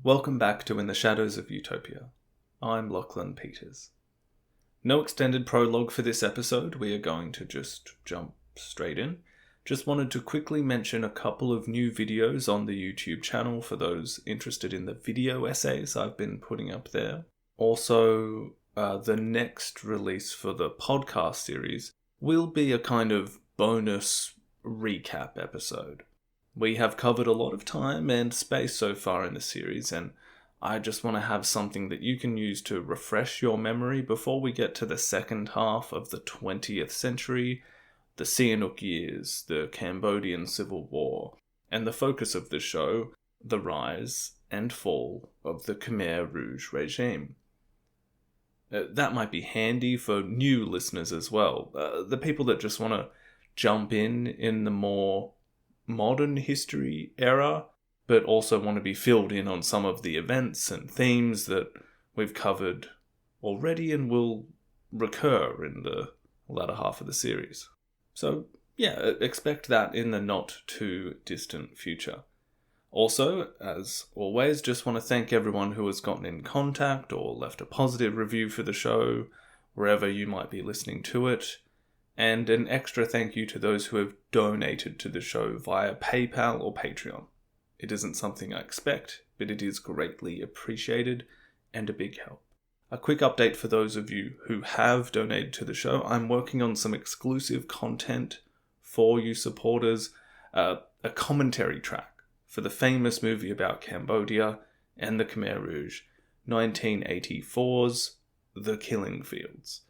Welcome back to In the Shadows of Utopia. I'm Lachlan Peters. No extended prologue for this episode, we are going to just jump straight in. Just wanted to quickly mention a couple of new videos on the YouTube channel for those interested in the video essays I've been putting up there. Also, the next release for the podcast series will be a kind of bonus recap episode. We have covered a lot of time and space so far in the series, and I just want to have something that you can use to refresh your memory before we get to the second half of the 20th century, the Sihanouk years, the Cambodian Civil War, and the focus of the show, the rise and fall of the Khmer Rouge regime. That might be handy for new listeners as well, the people that just want to jump in the more modern history era, but also want to be filled in on some of the events and themes that we've covered already and will recur in the latter half of the series. So, yeah, expect that in the not too distant future. Also, as always, just want to thank everyone who has gotten in contact or left a positive review for the show, wherever you might be listening to it. And an extra thank you to those who have donated to the show via PayPal or Patreon. It isn't something I expect, but it is greatly appreciated and a big help. A quick update for those of you who have donated to the show. I'm working on some exclusive content for you supporters, a commentary track for the famous movie about Cambodia and the Khmer Rouge, 1984's The Killing Fields.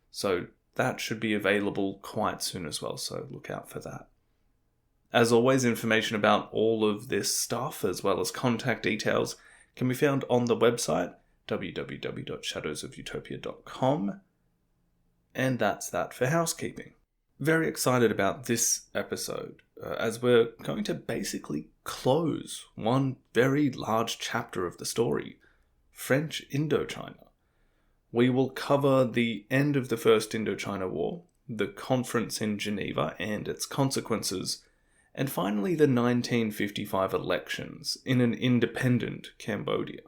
So that should be available quite soon as well, so look out for that. As always, information about all of this stuff, as well as contact details, can be found on the website, www.shadowsofutopia.com. And that's that for housekeeping. Very excited about this episode, as we're going to basically close one very large chapter of the story, French Indochina. We will cover the end of the First Indochina War, the conference in Geneva and its consequences, and finally the 1955 elections in an independent Cambodia.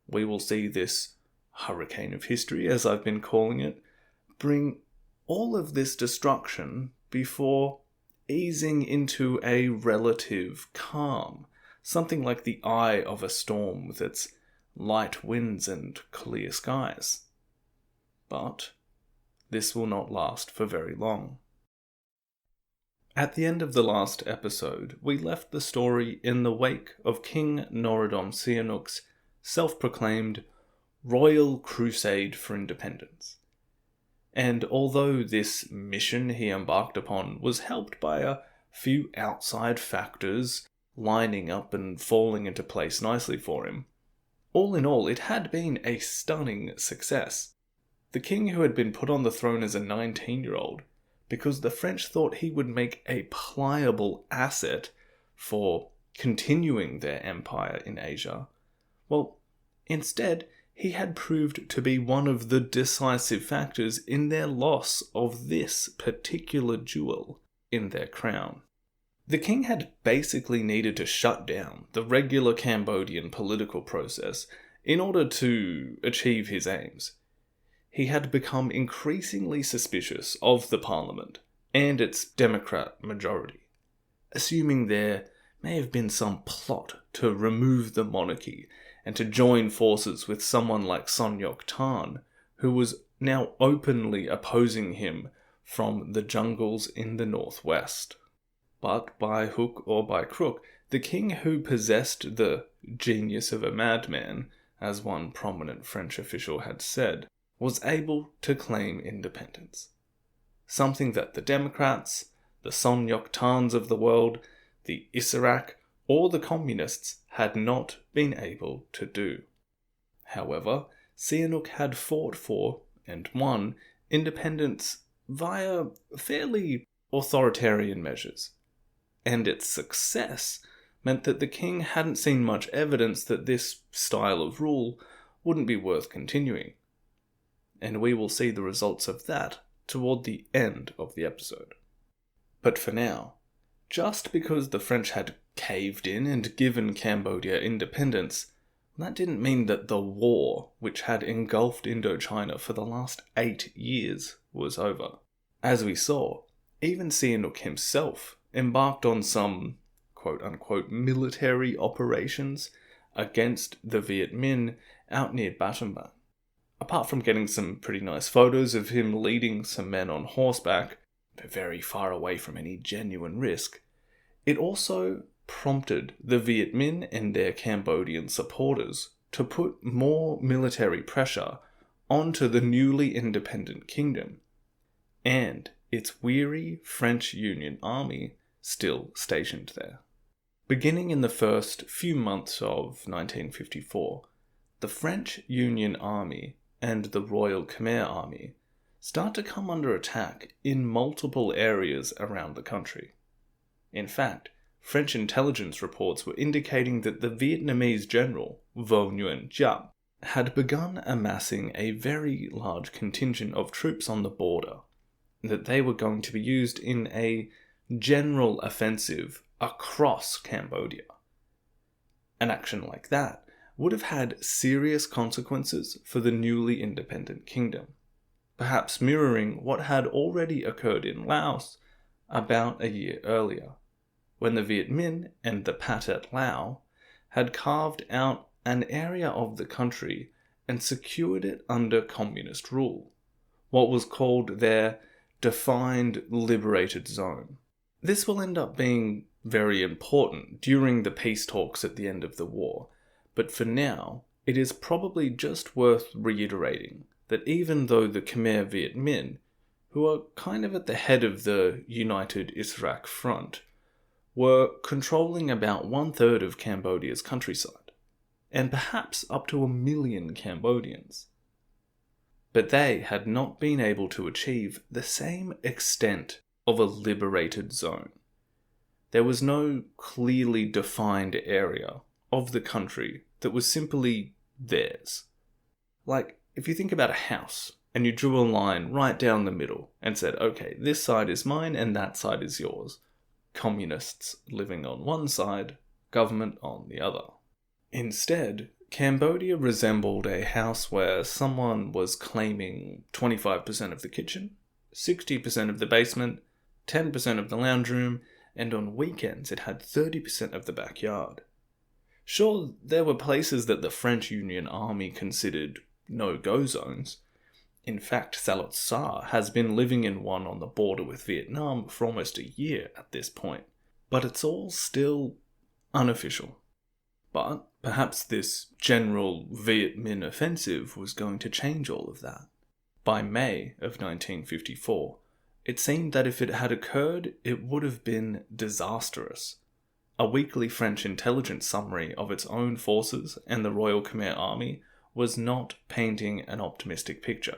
We will see this hurricane of history, as I've been calling it, bring all of this destruction before easing into a relative calm, something like the eye of a storm with its light winds and clear skies. But this will not last for very long. At the end of the last episode, we left the story in the wake of King Norodom Sihanouk's self-proclaimed Royal Crusade for Independence. And although this mission he embarked upon was helped by a few outside factors lining up and falling into place nicely for him, all in all, it had been a stunning success. The king, who had been put on the throne as a 19-year-old, because the French thought he would make a pliable asset for continuing their empire in Asia, well, instead, he had proved to be one of the decisive factors in their loss of this particular jewel in their crown. The king had basically needed to shut down the regular Cambodian political process in order to achieve his aims. He had become increasingly suspicious of the parliament and its Democrat majority, assuming there may have been some plot to remove the monarchy and to join forces with someone like Son Ngoc Tan, who was now openly opposing him from the jungles in the northwest. But by hook or by crook, the king, who possessed the genius of a madman, as one prominent French official had said, was able to claim independence. Something that the Democrats, the Son Ngoc Tans of the world, the Issarak, or the Communists had not been able to do. However, Sihanouk had fought for, and won, independence via fairly authoritarian measures. And its success meant that the king hadn't seen much evidence that this style of rule wouldn't be worth continuing. And we will see the results of that toward the end of the episode. But for now, just because the French had caved in and given Cambodia independence that didn't mean that the war, which had engulfed Indochina for the last 8 years, was over. As we saw, even Sihanouk himself embarked on some quote-unquote military operations against the Viet Minh out near Battambang. Apart from getting some pretty nice photos of him leading some men on horseback, but very far away from any genuine risk, it also prompted the Viet Minh and their Cambodian supporters to put more military pressure onto the newly independent kingdom and its weary French Union army still stationed there. Beginning in the first few months of 1954, the French Union Army and the Royal Khmer Army start to come under attack in multiple areas around the country. In fact, French intelligence reports were indicating that the Vietnamese general, Vo Nguyen Giap, had begun amassing a very large contingent of troops on the border, that they were going to be used in a general offensive across Cambodia. An action like that would have had serious consequences for the newly independent kingdom, perhaps mirroring what had already occurred in Laos about a year earlier, when the Viet Minh and the Pathet Lao had carved out an area of the country and secured it under communist rule, what was called their defined liberated zone. This will end up being very important during the peace talks at the end of the war, but for now, it is probably just worth reiterating that even though the Khmer Viet Minh, who are kind of at the head of the United Israq Front, were controlling about 1/3 of Cambodia's countryside, and perhaps up to 1 million Cambodians. But they had not been able to achieve the same extent of a liberated zone. There was no clearly defined area of the country that was simply theirs. Like, if you think about a house, and you drew a line right down the middle and said, okay, this side is mine and that side is yours. Communists living on one side, government on the other. Instead, Cambodia resembled a house where someone was claiming 25% of the kitchen, 60% of the basement, 10% of the lounge room, and on weekends it had 30% of the backyard. Sure, there were places that the French Union Army considered no-go zones. In fact, Salot Sa has been living in one on the border with Vietnam for almost a year at this point. But it's all still unofficial. But perhaps this general Viet Minh offensive was going to change all of that. By May of 1954, it seemed that if it had occurred, it would have been disastrous. A weekly French intelligence summary of its own forces and the Royal Khmer Army was not painting an optimistic picture.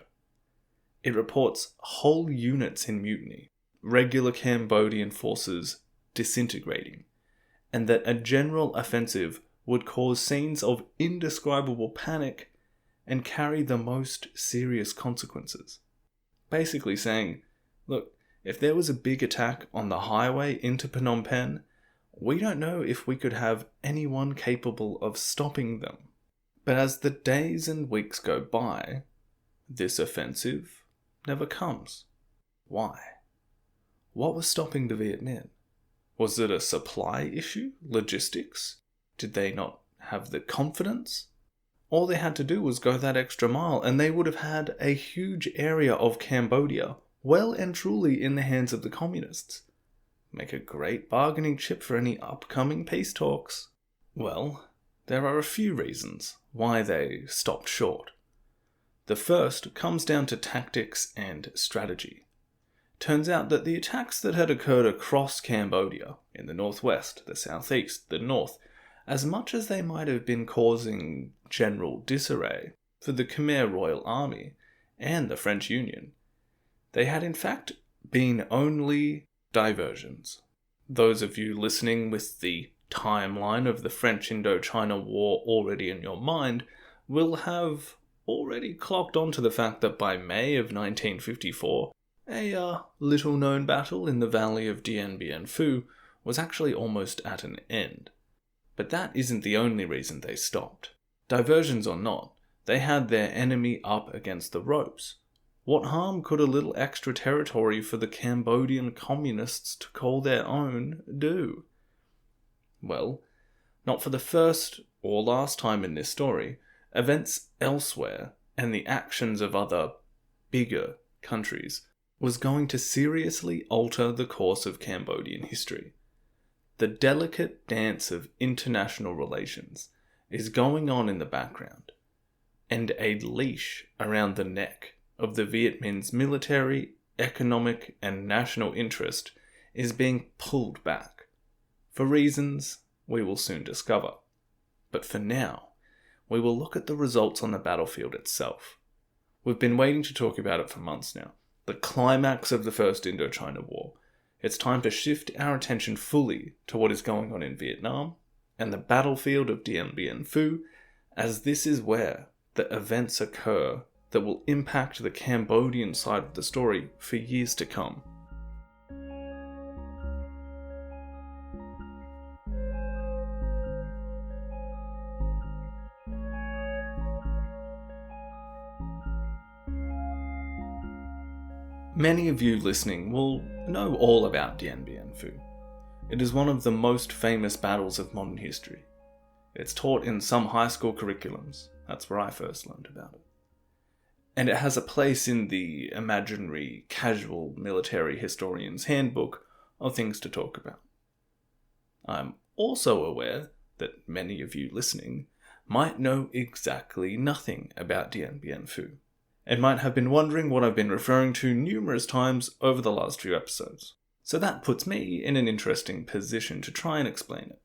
It reports whole units in mutiny, regular Cambodian forces disintegrating, and that a general offensive would cause scenes of indescribable panic and carry the most serious consequences. Basically saying, look, if there was a big attack on the highway into Phnom Penh, we don't know if we could have anyone capable of stopping them. But as the days and weeks go by, this offensive never comes. Why? What was stopping the Viet Minh? Was it a supply issue? Logistics? Did they not have the confidence? All they had to do was go that extra mile, and they would have had a huge area of Cambodia well and truly in the hands of the communists. Make a great bargaining chip for any upcoming peace talks. Well, there are a few reasons why they stopped short. The first comes down to tactics and strategy. Turns out that the attacks that had occurred across Cambodia, in the northwest, the southeast, the north, as much as they might have been causing general disarray for the Khmer Royal Army and the French Union, they had in fact been only diversions. Those of you listening with the timeline of the French Indochina War already in your mind will have already clocked onto the fact that by May of 1954, a little-known battle in the valley of Dien Bien Phu was actually almost at an end. But that isn't the only reason they stopped. Diversions or not, they had their enemy up against the ropes. What harm could a little extra territory for the Cambodian communists to call their own do? Well, not for the first or last time in this story, events elsewhere and the actions of other, bigger countries was going to seriously alter the course of Cambodian history. The delicate dance of international relations is going on in the background, and a leash around the neck of the Viet Minh's military, economic, and national interest is being pulled back, for reasons we will soon discover. But for now, we will look at the results on the battlefield itself. We've been waiting to talk about it for months now. The climax of the First Indochina War. It's time to shift our attention fully to what is going on in Vietnam and the battlefield of Dien Bien Phu, as this is where the events occur that will impact the Cambodian side of the story for years to come. Many of you listening will know all about Dien Bien Phu. It is one of the most famous battles of modern history. It's taught in some high school curriculums. That's where I first learned about it. And it has a place in the imaginary, casual military historian's handbook of things to talk about. I'm also aware that many of you listening might know exactly nothing about Dien Bien Phu, and might have been wondering what I've been referring to numerous times over the last few episodes. So that puts me in an interesting position to try and explain it.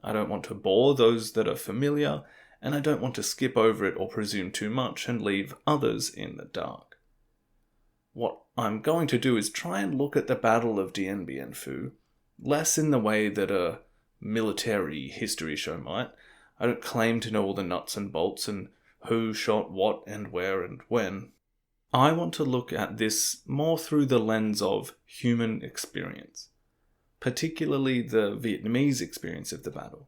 I don't want to bore those that are familiar, and I don't want to skip over it or presume too much and leave others in the dark. What I'm going to do is try and look at the Battle of Dien Bien Phu, less in the way that a military history show might. I don't claim to know all the nuts and bolts and who shot what and where and when. I want to look at this more through the lens of human experience, particularly the Vietnamese experience of the battle.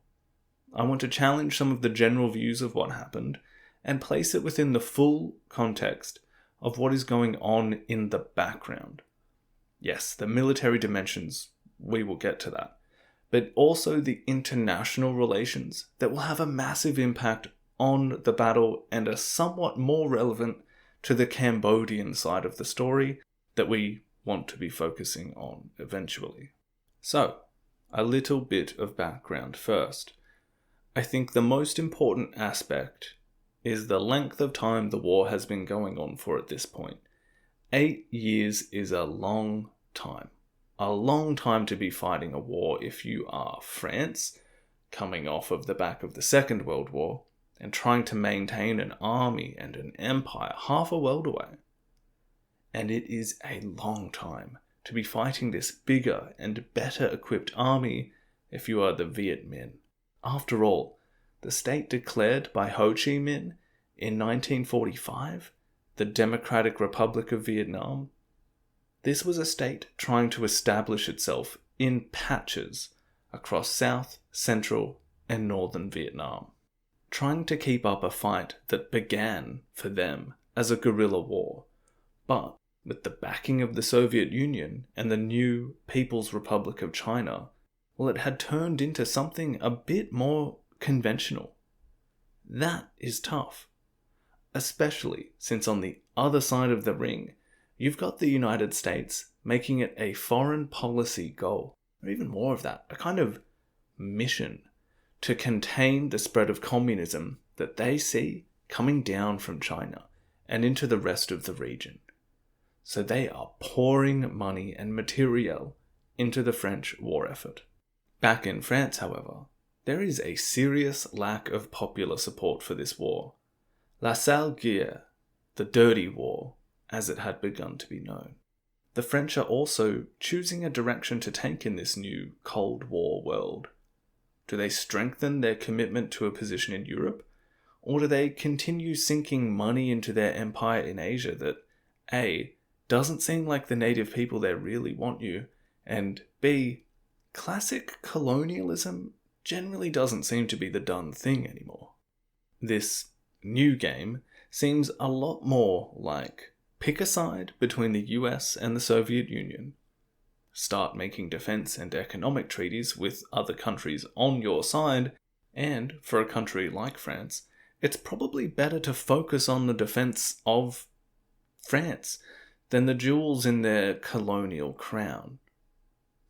I want to challenge some of the general views of what happened and place it within the full context of what is going on in the background. Yes, the military dimensions, we will get to that, but also the international relations that will have a massive impact on the battle and are somewhat more relevant to the Cambodian side of the story that we want to be focusing on eventually. So, a little bit of background first. I think the most important aspect is the length of time the war has been going on for at this point. 8 years is a long time. A long time to be fighting a war if you are France, coming off of the back of the Second World War, and trying to maintain an army and an empire half a world away. And it is a long time to be fighting this bigger and better equipped army if you are the Viet Minh. After all, the state declared by Ho Chi Minh in 1945, the Democratic Republic of Vietnam, this was a state trying to establish itself in patches across South, Central, and Northern Vietnam, trying to keep up a fight that began, for them, as a guerrilla war, but with the backing of the Soviet Union and the new People's Republic of China, well, it had turned into something a bit more conventional. That is tough, especially since on the other side of the ring, you've got the United States making it a foreign policy goal, or even more of that, a kind of mission to contain the spread of communism that they see coming down from China and into the rest of the region. So they are pouring money and materiel into the French war effort. Back in France, however, there is a serious lack of popular support for this war. La Sale Guerre, the Dirty War, as it had begun to be known. The French are also choosing a direction to take in this new Cold War world. Do they strengthen their commitment to a position in Europe? Or do they continue sinking money into their empire in Asia that A, doesn't seem like the native people there really want you, and B, classic colonialism generally doesn't seem to be the done thing anymore? This new game seems a lot more like pick a side between the US and the Soviet Union, start making defense and economic treaties with other countries on your side, and for a country like France, it's probably better to focus on the defense of France than the jewels in their colonial crown.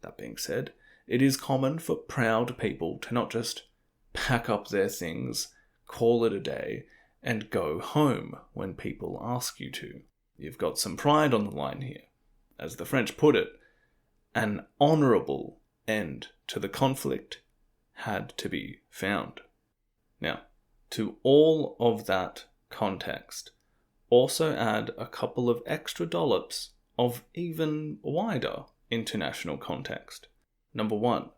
That being said, it is common for proud people to not just pack up their things, call it a day, and go home when people ask you to. You've got some pride on the line here. As the French put it, an honourable end to the conflict had to be found. Now, to all of that context, also add a couple of extra dollops of even wider international context. Number 1,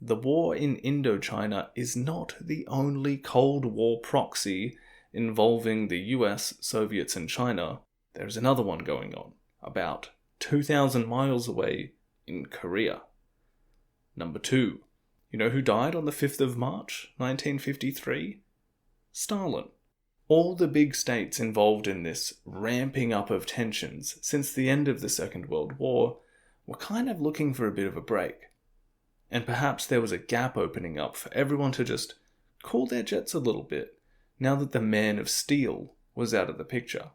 the war in Indochina is not the only Cold War proxy involving the US, Soviets, and China. There's another one going on, about 2,000 miles away in Korea. Number 2, you know who died on the 5th of March, 1953? Stalin. All the big states involved in this ramping up of tensions since the end of the Second World War were kind of looking for a bit of a break. And perhaps there was a gap opening up for everyone to just cool their jets a little bit now that the Man of Steel was out of the picture.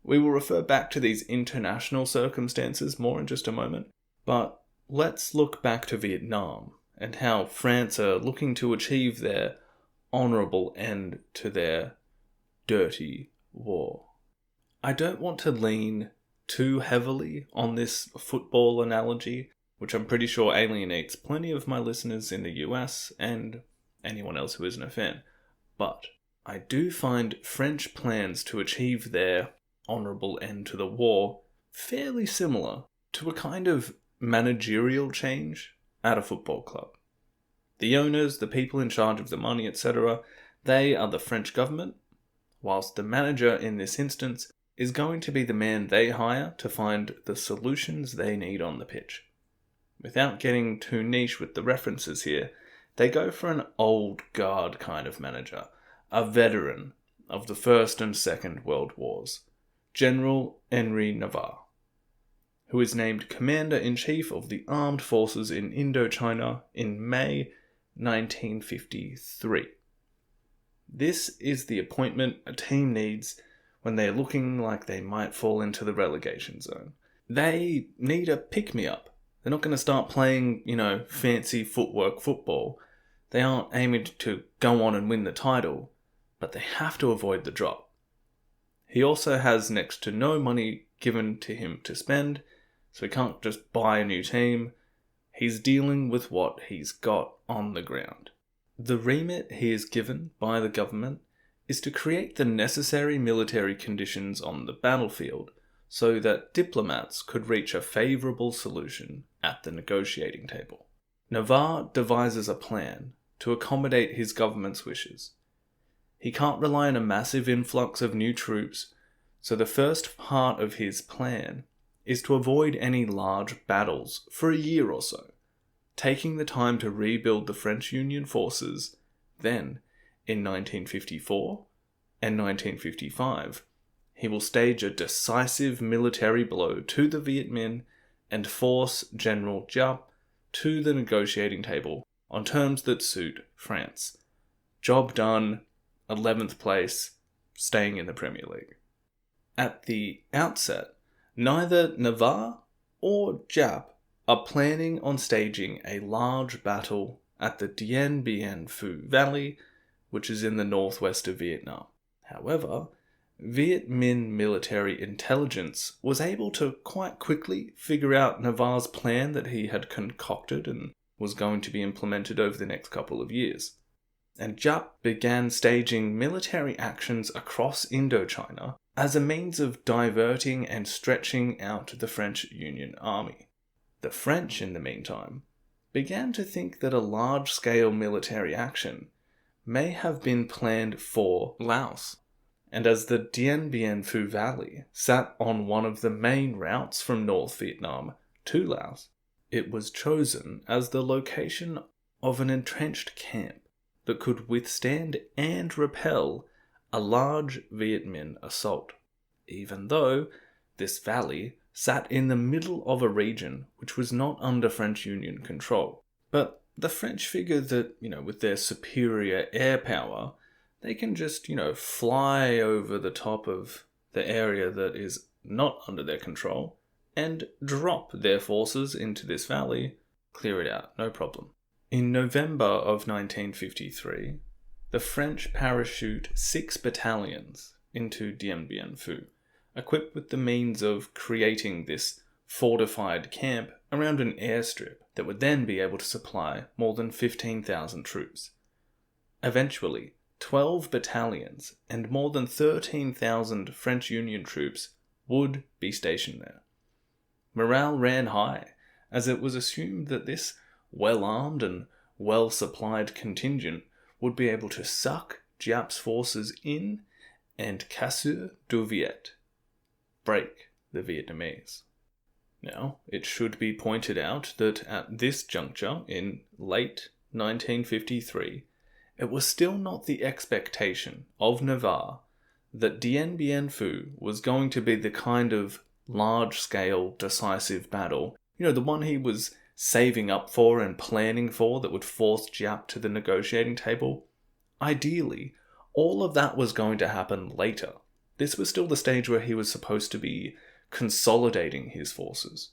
We will refer back to these international circumstances more in just a moment, but let's look back to Vietnam and how France are looking to achieve their honourable end to their dirty war. I don't want to lean too heavily on this football analogy, which I'm pretty sure alienates plenty of my listeners in the US and anyone else who isn't a fan, but I do find French plans to achieve their honourable end to the war fairly similar to a kind of managerial change at a football club. The owners, the people in charge of the money, etc., they are the French government, whilst the manager in this instance is going to be the man they hire to find the solutions they need on the pitch. Without getting too niche with the references here, they go for an old guard kind of manager, a veteran of the First and Second World Wars, General Henri Navarre, who is named Commander-in-Chief of the Armed Forces in Indochina in May 1953. This is the appointment a team needs when they're looking like they might fall into the relegation zone. They need a pick-me-up. They're not going to start playing, fancy footwork football. They aren't aiming to go on and win the title, but they have to avoid the drop. He also has next to no money given to him to spend, so he can't just buy a new team. He's dealing with what he's got on the ground. The remit he is given by the government is to create the necessary military conditions on the battlefield so that diplomats could reach a favourable solution at the negotiating table. Navarre devises a plan to accommodate his government's wishes. He can't rely on a massive influx of new troops, so the first part of his plan is to avoid any large battles for a year or so, taking the time to rebuild the French Union forces. Then, in 1954 and 1955, he will stage a decisive military blow to the Viet Minh and force General Giap to the negotiating table on terms that suit France. Job done, 11th place, staying in the Premier League. At the outset, neither Navarre or Giap are planning on staging a large battle at the Dien Bien Phu Valley, which is in the northwest of Vietnam. However, Viet Minh military intelligence was able to quite quickly figure out Navarre's plan that he had concocted and was going to be implemented over the next couple of years. And Giap began staging military actions across Indochina as a means of diverting and stretching out the French Union Army. The French, in the meantime, began to think that a large-scale military action may have been planned for Laos. And as the Dien Bien Phu Valley sat on one of the main routes from North Vietnam to Laos, it was chosen as the location of an entrenched camp that could withstand and repel a large Viet Minh assault, even though this valley sat in the middle of a region which was not under French Union control. But the French figured that, with their superior air power, they can just, fly over the top of the area that is not under their control and drop their forces into this valley, clear it out, no problem. In November of 1953, the French parachute 6 battalions into Dien Bien Phu, equipped with the means of creating this fortified camp around an airstrip that would then be able to supply more than 15,000 troops. Eventually, 12 battalions and more than 13,000 French Union troops would be stationed there. Morale ran high, as it was assumed that this well-armed and well-supplied contingent would be able to suck Giap's forces in and casser du Viet, break the Vietnamese. Now, it should be pointed out that at this juncture, in late 1953, it was still not the expectation of Navarre that Dien Bien Phu was going to be the kind of large-scale, decisive battle, the one he was saving up for and planning for that would force Giap to the negotiating table. Ideally, all of that was going to happen later. This was still the stage where he was supposed to be consolidating his forces.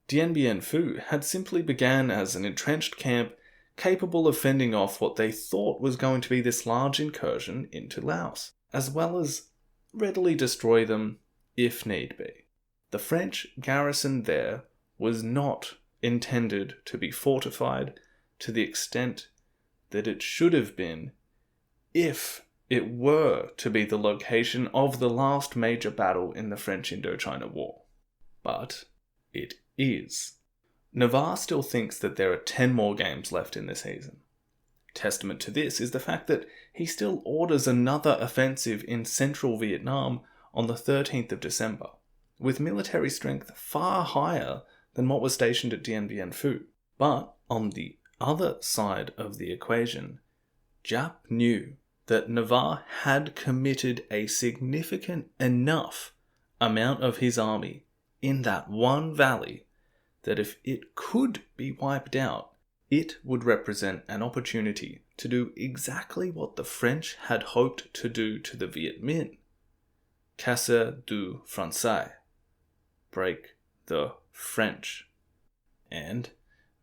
Dien Bien Phu had simply began as an entrenched camp capable of fending off what they thought was going to be this large incursion into Laos, as well as readily destroy them if need be. The French garrison there was not intended to be fortified to the extent that it should have been if it were to be the location of the last major battle in the French Indochina War. But it is. Navarre still thinks that there are 10 more games left in the season. Testament to this is the fact that he still orders another offensive in central Vietnam on the 13th of December, with military strength far higher than what was stationed at Dien Bien Phu. But on the other side of the equation, Giap knew that Navarre had committed a significant enough amount of his army in that one valley that if it could be wiped out, it would represent an opportunity to do exactly what the French had hoped to do to the Viet Minh. Casser du Français. Break the French. And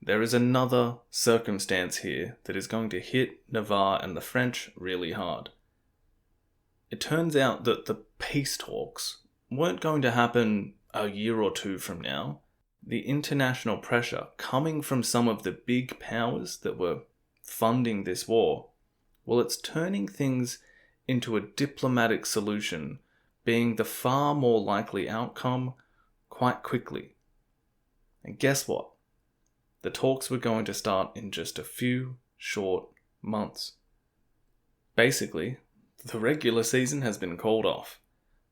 there is another circumstance here that is going to hit Navarre and the French really hard. It turns out that the peace talks weren't going to happen a year or two from now. The international pressure coming from some of the big powers that were funding this war, well, it's turning things into a diplomatic solution being the far more likely outcome quite quickly. And guess what? The talks were going to start in just a few short months. Basically, the regular season has been called off.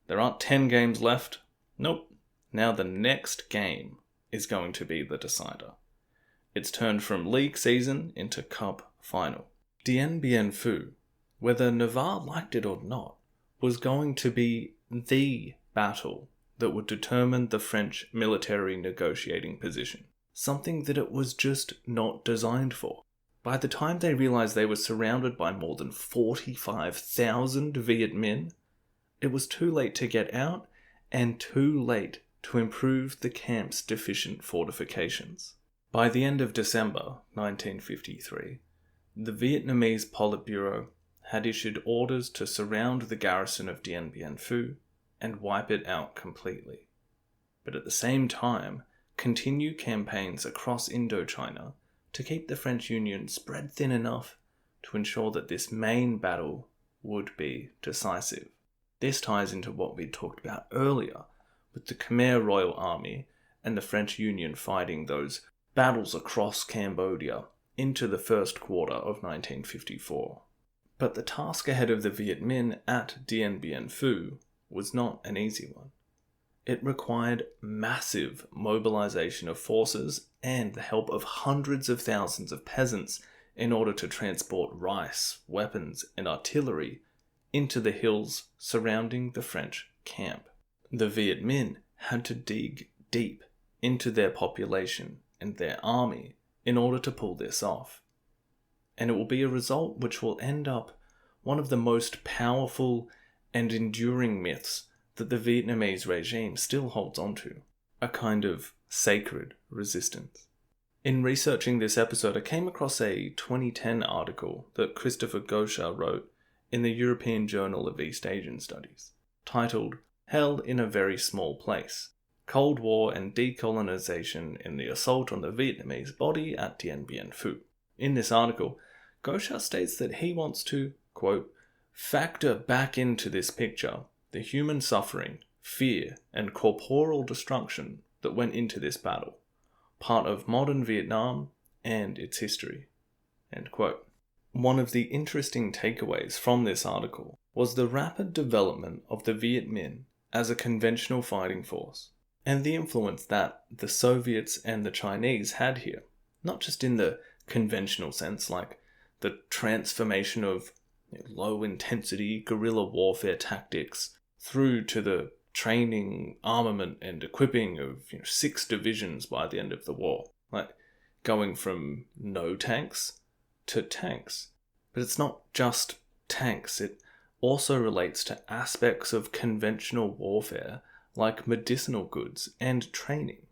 There aren't 10 games left. Nope. Now the next game is going to be the decider. It's turned from league season into cup final. Dien Bien Phu, whether Navarre liked it or not, was going to be the battle that would determine the French military negotiating position. Something that it was just not designed for. By the time they realized they were surrounded by more than 45,000 Viet Minh, it was too late to get out and too late to improve the camp's deficient fortifications. By the end of December 1953, the Vietnamese Politburo had issued orders to surround the garrison of Dien Bien Phu and wipe it out completely. But at the same time, continue campaigns across Indochina to keep the French Union spread thin enough to ensure that this main battle would be decisive. This ties into what we talked about earlier, with the Khmer Royal Army and the French Union fighting those battles across Cambodia into the first quarter of 1954. But the task ahead of the Viet Minh at Dien Bien Phu was not an easy one. It required massive mobilization of forces and the help of hundreds of thousands of peasants in order to transport rice, weapons, and artillery into the hills surrounding the French camp. The Viet Minh had to dig deep into their population and their army in order to pull this off. And it will be a result which will end up one of the most powerful and enduring myths that the Vietnamese regime still holds onto, a kind of sacred resistance. In researching this episode, I came across a 2010 article that Christopher Goscha wrote in the European Journal of East Asian Studies, titled Hell in a Very Small Place: Cold War and Decolonization in the Assault on the Vietnamese Body at Dien Bien Phu. In this article, Goscha states that he wants to, quote, factor back into this picture the human suffering, fear, and corporal destruction that went into this battle, part of modern Vietnam and its history. End quote. One of the interesting takeaways from this article was the rapid development of the Viet Minh as a conventional fighting force, and the influence that the Soviets and the Chinese had here, not just in the conventional sense, like the transformation of low-intensity guerrilla warfare tactics through to the training, armament, and equipping of 6 divisions by the end of the war, like going from no tanks to tanks. But it's not just tanks, it also relates to aspects of conventional warfare like medicinal goods and training.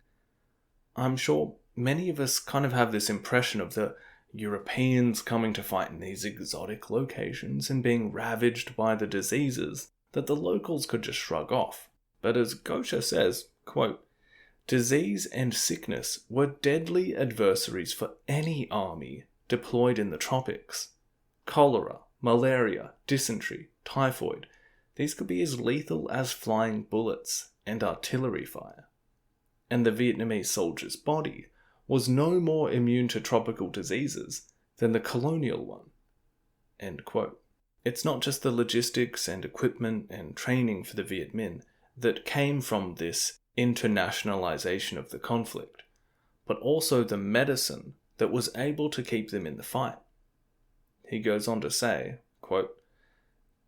I'm sure many of us kind of have this impression of the Europeans coming to fight in these exotic locations and being ravaged by the diseases that the locals could just shrug off. But as Goscha says, quote, disease and sickness were deadly adversaries for any army deployed in the tropics. Cholera, malaria, dysentery, typhoid, these could be as lethal as flying bullets and artillery fire. And the Vietnamese soldier's body was no more immune to tropical diseases than the colonial one. End quote. It's not just the logistics and equipment and training for the Viet Minh that came from this internationalization of the conflict, but also the medicine that was able to keep them in the fight. He goes on to say, quote,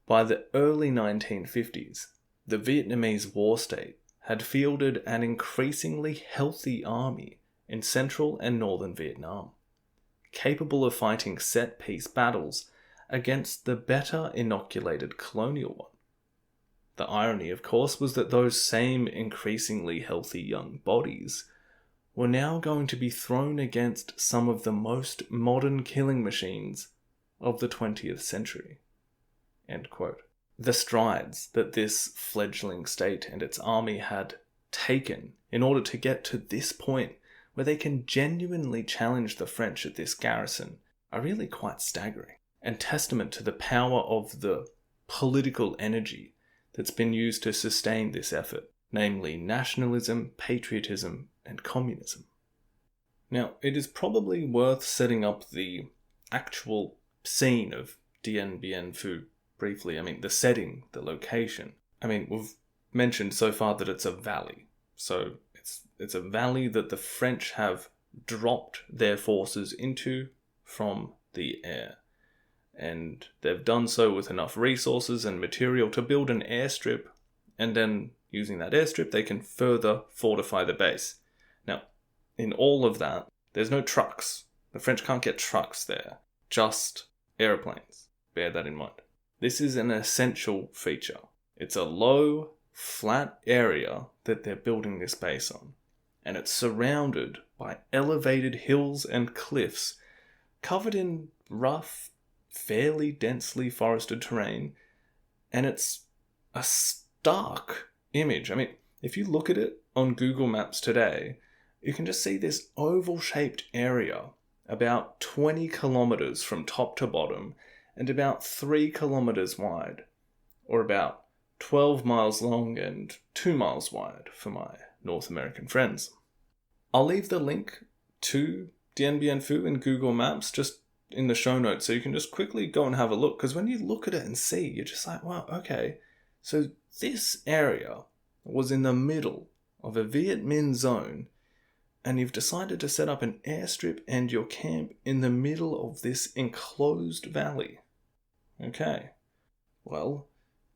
by the early 1950s, the Vietnamese war state had fielded an increasingly healthy army in central and northern Vietnam, capable of fighting set-piece battles against the better inoculated colonial one. The irony, of course, was that those same increasingly healthy young bodies were now going to be thrown against some of the most modern killing machines of the 20th century. End quote. The strides that this fledgling state and its army had taken in order to get to this point where they can genuinely challenge the French at this garrison are really quite staggering, and testament to the power of the political energy that's been used to sustain this effort, namely nationalism, patriotism, and communism. Now, it is probably worth setting up the actual scene of Dien Bien Phu briefly. The setting, the location. We've mentioned so far that it's a valley. So it's a valley that the French have dropped their forces into from the air. And they've done so with enough resources and material to build an airstrip, and then using that airstrip they can further fortify the base. Now, in all of that, there's no trucks. The French can't get trucks there, just airplanes. Bear that in mind. This is an essential feature. It's a low, flat area that they're building this base on, and it's surrounded by elevated hills and cliffs covered in rough, fairly densely forested terrain, and it's a stark image. If you look at it on Google Maps today, you can just see this oval-shaped area about 20 kilometers from top to bottom and about 3 kilometers wide, or about 12 miles long and 2 miles wide for my North American friends. I'll leave the link to Dien Bien Phu in Google Maps just in the show notes, so you can just quickly go and have a look, because when you look at it and see, you're just like, wow, okay, so this area was in the middle of a Viet Minh zone and you've decided to set up an airstrip and your camp in the middle of this enclosed valley. Okay. Well,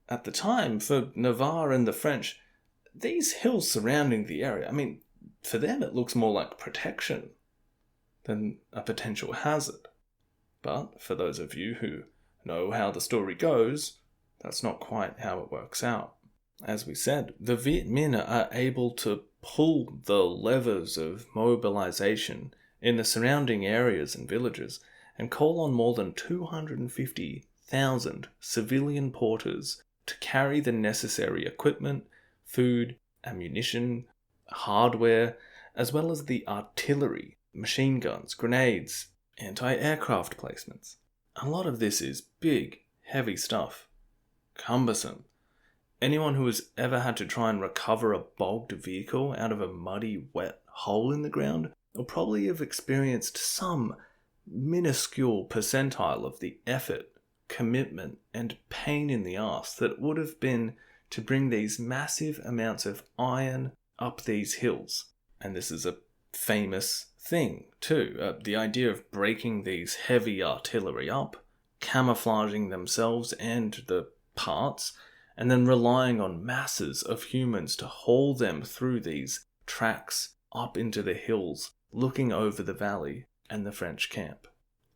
at the time, for Navarre and the French, these hills surrounding the area, for them it looks more like protection than a potential hazard. But for those of you who know how the story goes, that's not quite how it works out. As we said, the Viet Minh are able to pull the levers of mobilization in the surrounding areas and villages and call on more than 250,000 civilian porters to carry the necessary equipment, food, ammunition, hardware, as well as the artillery, machine guns, grenades, anti-aircraft placements. A lot of this is big, heavy stuff. Cumbersome. Anyone who has ever had to try and recover a bogged vehicle out of a muddy, wet hole in the ground will probably have experienced some minuscule percentile of the effort, commitment, and pain in the arse that would have been to bring these massive amounts of iron up these hills. And this is a famous thing too, the idea of breaking these heavy artillery up, camouflaging themselves and the parts, and then relying on masses of humans to haul them through these tracks up into the hills, looking over the valley and the French camp.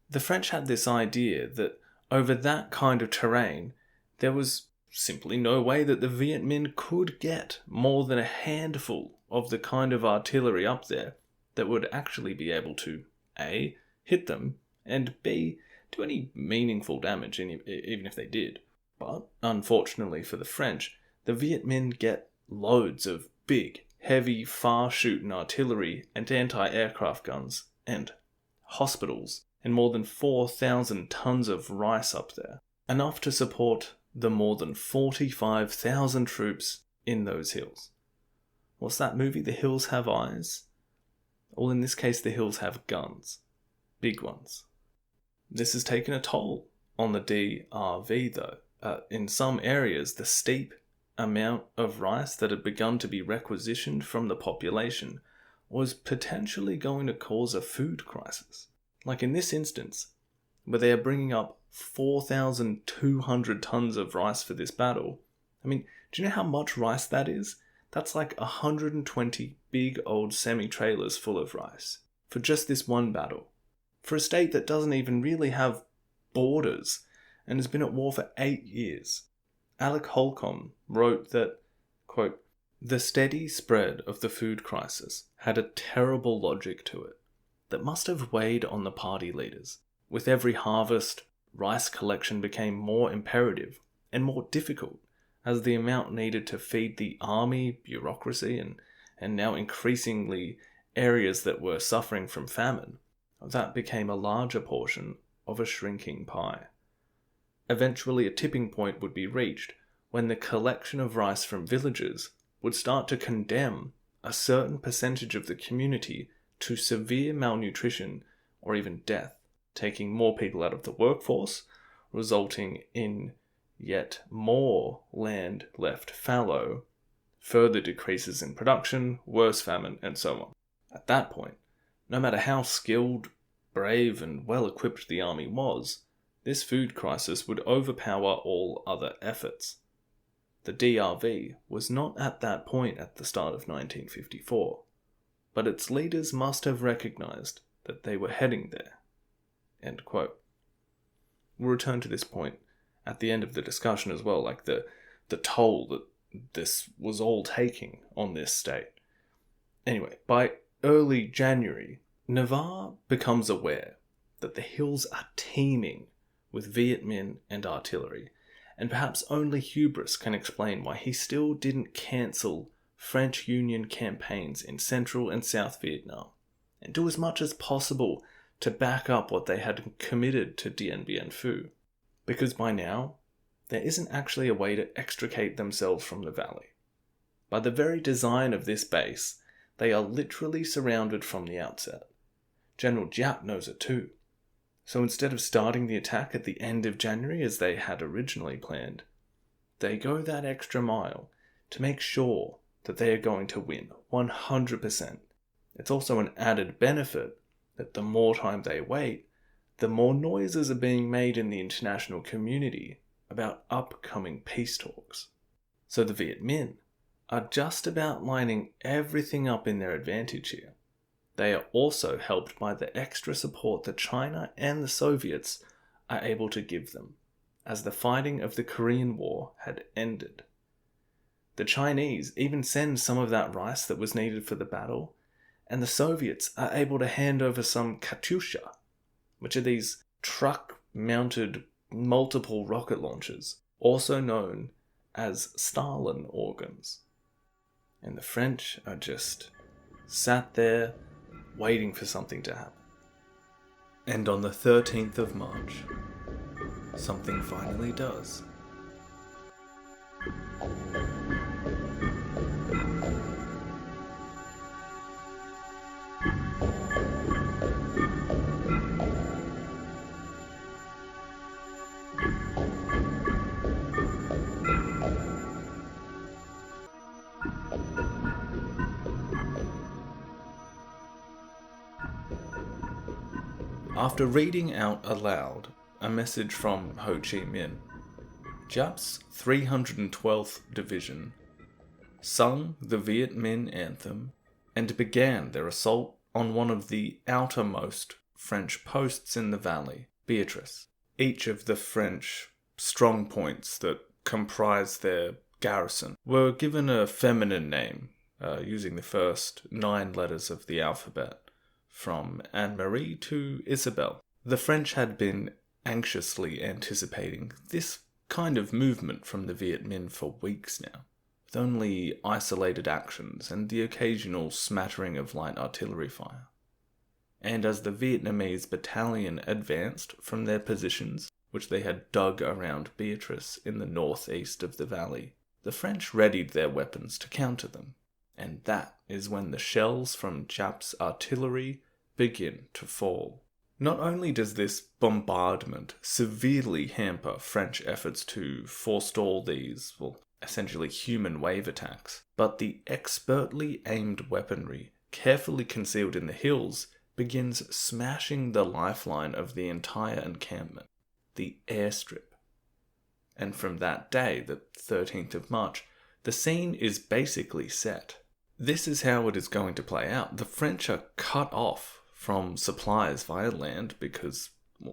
The French had this idea that over that kind of terrain, there was simply no way that the Viet Minh could get more than a handful of the kind of artillery up there that would actually be able to A, hit them, and B, do any meaningful damage, even if they did. But, unfortunately for the French, the Viet Minh get loads of big, heavy, far-shooting artillery and anti-aircraft guns, and hospitals, and more than 4,000 tons of rice up there. Enough to support the more than 45,000 troops in those hills. What's that movie, The Hills Have Eyes? Well, in this case, the hills have guns. Big ones. This has taken a toll on the DRV, though. In some areas, the steep amount of rice that had begun to be requisitioned from the population was potentially going to cause a food crisis. Like in this instance, where they are bringing up 4,200 tons of rice for this battle. Do you know how much rice that is? That's like 120 big old semi-trailers full of rice for just this one battle. For a state that doesn't even really have borders and has been at war for 8 years. Alec Holcomb wrote that, quote, "The steady spread of the food crisis had a terrible logic to it that must have weighed on the party leaders. With every harvest, rice collection became more imperative and more difficult as the amount needed to feed the army, bureaucracy, and now increasingly areas that were suffering from famine. That became a larger portion of a shrinking pie. Eventually a tipping point would be reached when the collection of rice from villages would start to condemn a certain percentage of the community to severe malnutrition or even death, taking more people out of the workforce, resulting in yet more land left fallow, further decreases in production, worse famine, and so on. At that point, no matter how skilled, brave, and well-equipped the army was, this food crisis would overpower all other efforts. The DRV was not at that point at the start of 1954, but its leaders must have recognized that they were heading there." End quote. We'll return to this point at the end of the discussion as well, like the toll that this was all taking on this state. Anyway, by early January, Navarre becomes aware that the hills are teeming with Viet Minh and artillery, and perhaps only hubris can explain why he still didn't cancel French Union campaigns in Central and South Vietnam, and do as much as possible to back up what they had committed to Dien Bien Phu, because by now, there isn't actually a way to extricate themselves from the valley. By the very design of this base, they are literally surrounded from the outset. General Giap knows it too. So instead of starting the attack at the end of January as they had originally planned, they go that extra mile to make sure that they are going to win 100%, It's also an added benefit that the more time they wait, the more noises are being made in the international community about upcoming peace talks. So the Viet Minh are just about lining everything up in their advantage here. They are also helped by the extra support that China and the Soviets are able to give them, as the fighting of the Korean War had ended. The Chinese even send some of that rice that was needed for the battle, and the Soviets are able to hand over some Katyusha, which are these truck-mounted multiple rocket launchers, also known as Stalin organs. And the French are just sat there waiting for something to happen. And on the 13th of March, something finally does. After reading out aloud a message from Ho Chi Minh, Giap's 312th Division sung the Viet Minh anthem and began their assault on one of the outermost French posts in the valley, Beatrice. Each of the French strong points that comprised their garrison were given a feminine name, using the first 9 letters of the alphabet, from Anne-Marie to Isabelle. The French had been anxiously anticipating this kind of movement from the Viet Minh for weeks now, with only isolated actions and the occasional smattering of light artillery fire. And as the Vietnamese battalion advanced from their positions, which they had dug around Beatrice in the northeast of the valley, the French readied their weapons to counter them. And that is when the shells from Giap's artillery begin to fall. Not only does this bombardment severely hamper French efforts to forestall these, essentially human wave attacks, but the expertly aimed weaponry, carefully concealed in the hills, begins smashing the lifeline of the entire encampment, the airstrip. And from that day, the 13th of March, the scene is basically set. This is how it is going to play out. The French are cut off from supplies via land because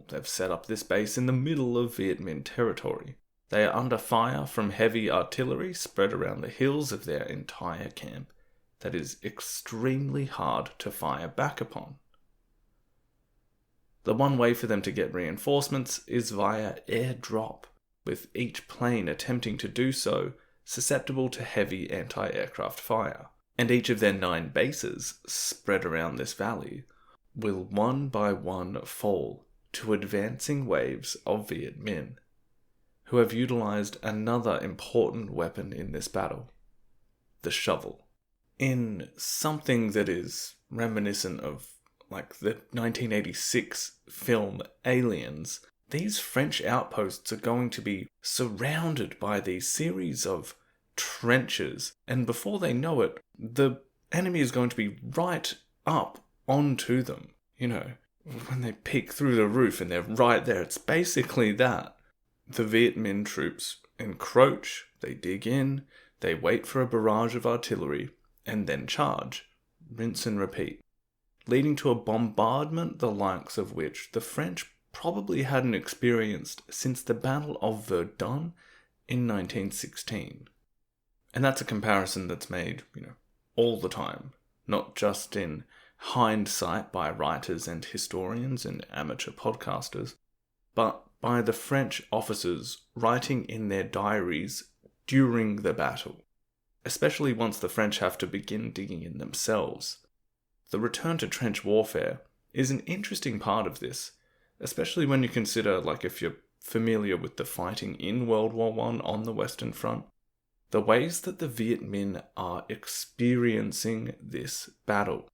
they've set up this base in the middle of Viet Minh territory. They are under fire from heavy artillery spread around the hills of their entire camp that is extremely hard to fire back upon. The one way for them to get reinforcements is via airdrop, with each plane attempting to do so susceptible to heavy anti-aircraft fire. And each of their 9 bases spread around this valley will one by one fall to advancing waves of Viet Minh, who have utilized another important weapon in this battle, the shovel. In something that is reminiscent of the 1986 film Aliens, these French outposts are going to be surrounded by these series of trenches, and before they know it, the enemy is going to be right up onto them. When they peek through the roof and they're right there, it's basically that. The Viet Minh troops encroach, they dig in, they wait for a barrage of artillery, and then charge, rinse and repeat, leading to a bombardment the likes of which the French probably hadn't experienced since the Battle of Verdun in 1916. And that's a comparison that's made, all the time, not just in hindsight by writers and historians and amateur podcasters, but by the French officers writing in their diaries during the battle, especially once the French have to begin digging in themselves. The return to trench warfare is an interesting part of this, especially when you consider, if you're familiar with the fighting in World War I on the Western Front, the ways that the Viet Minh are experiencing this battle.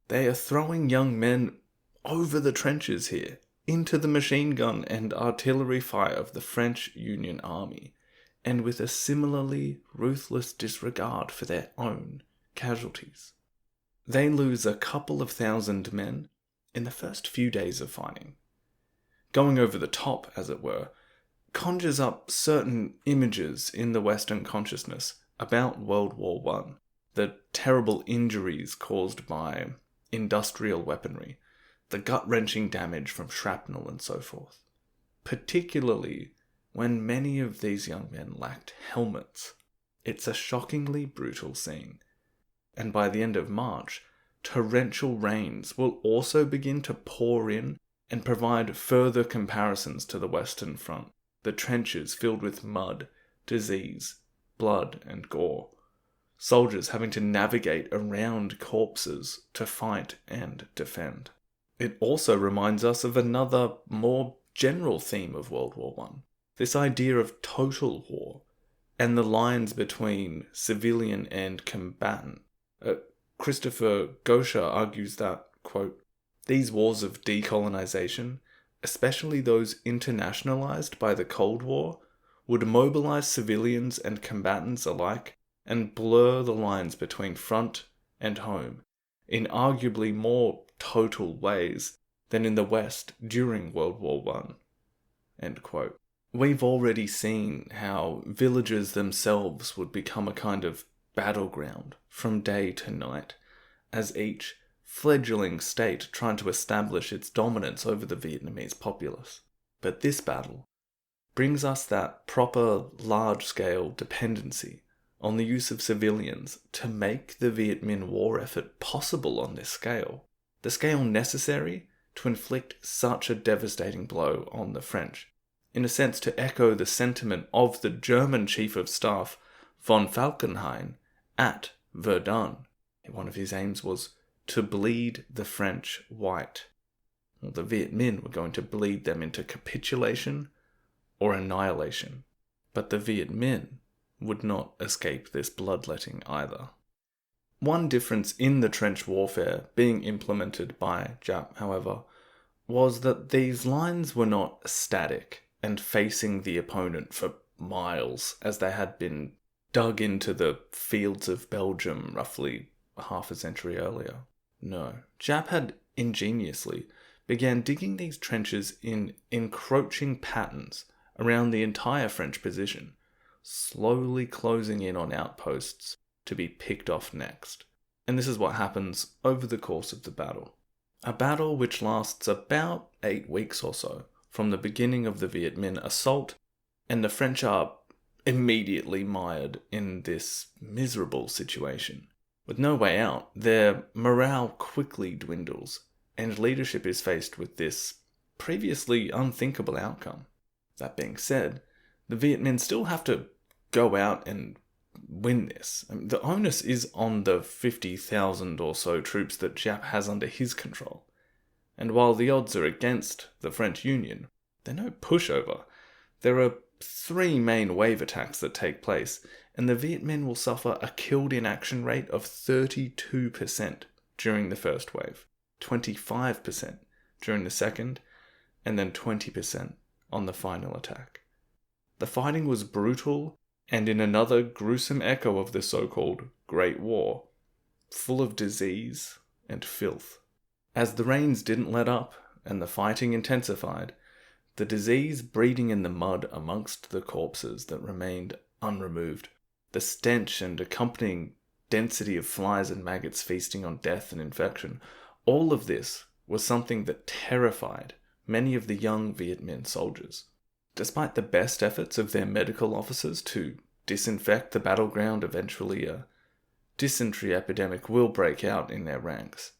They are throwing young men over the trenches here, into the machine gun and artillery fire of the French Union Army, and with a similarly ruthless disregard for their own casualties. they lose a couple of thousand men in the first few days of fighting. Going over the top, as it were, conjures up certain images in the Western consciousness about World War I, the terrible injuries caused by industrial weaponry, the gut-wrenching damage from shrapnel and so forth, particularly when many of these young men lacked helmets. It's a shockingly brutal scene. And by the end of March, torrential rains will also begin to pour in and provide further comparisons to the Western Front, the trenches filled with mud, disease, blood and gore, soldiers having to navigate around corpses to fight and defend. It also reminds us of another, more general theme of World War I, this idea of total war, and the lines between civilian and combatant. Christopher Goscha argues that, quote, "These wars of decolonization, especially those internationalized by the Cold War, would mobilize civilians and combatants alike and blur the lines between front and home in arguably more total ways than in the West during World War I." End quote. We've already seen how villages themselves would become a kind of battleground from day to night, as each fledgling state trying to establish its dominance over the Vietnamese populace. But this battle brings us that proper large-scale dependency on the use of civilians to make the Viet Minh war effort possible on this scale, the scale necessary to inflict such a devastating blow on the French, in a sense to echo the sentiment of the German Chief of Staff von Falkenhayn at Verdun. One of his aims was to bleed the French white. Well, the Viet Minh were going to bleed them into capitulation or annihilation. But the Viet Minh would not escape this bloodletting either. One difference in the trench warfare being implemented by Giap, however, was that these lines were not static and facing the opponent for miles as they had been dug into the fields of Belgium roughly half a century earlier. No, Giap had ingeniously began digging these trenches in encroaching patterns around the entire French position, slowly closing in on outposts to be picked off next. And this is what happens over the course of the battle. A battle which lasts about 8 weeks or so from the beginning of the Viet Minh assault, and the French are immediately mired in this miserable situation. With no way out, their morale quickly dwindles, and leadership is faced with this previously unthinkable outcome. That being said, the Viet Minh still have to go out and win this. The onus is on the 50,000 or so troops that Giap has under his control. And while the odds are against the French Union, they're no pushover. There are 3 main wave attacks that take place, and the Viet Minh will suffer a killed in action rate of 32% during the first wave, 25% during the second, and then 20% on the final attack. The fighting was brutal, and in another gruesome echo of the so-called Great War, full of disease and filth. As the rains didn't let up and the fighting intensified, the disease breeding in the mud amongst the corpses that remained unremoved, the stench and accompanying density of flies and maggots feasting on death and infection, all of this was something that terrified many of the young Viet Minh soldiers. Despite the best efforts of their medical officers to disinfect the battleground, eventually a dysentery epidemic will break out in their ranks.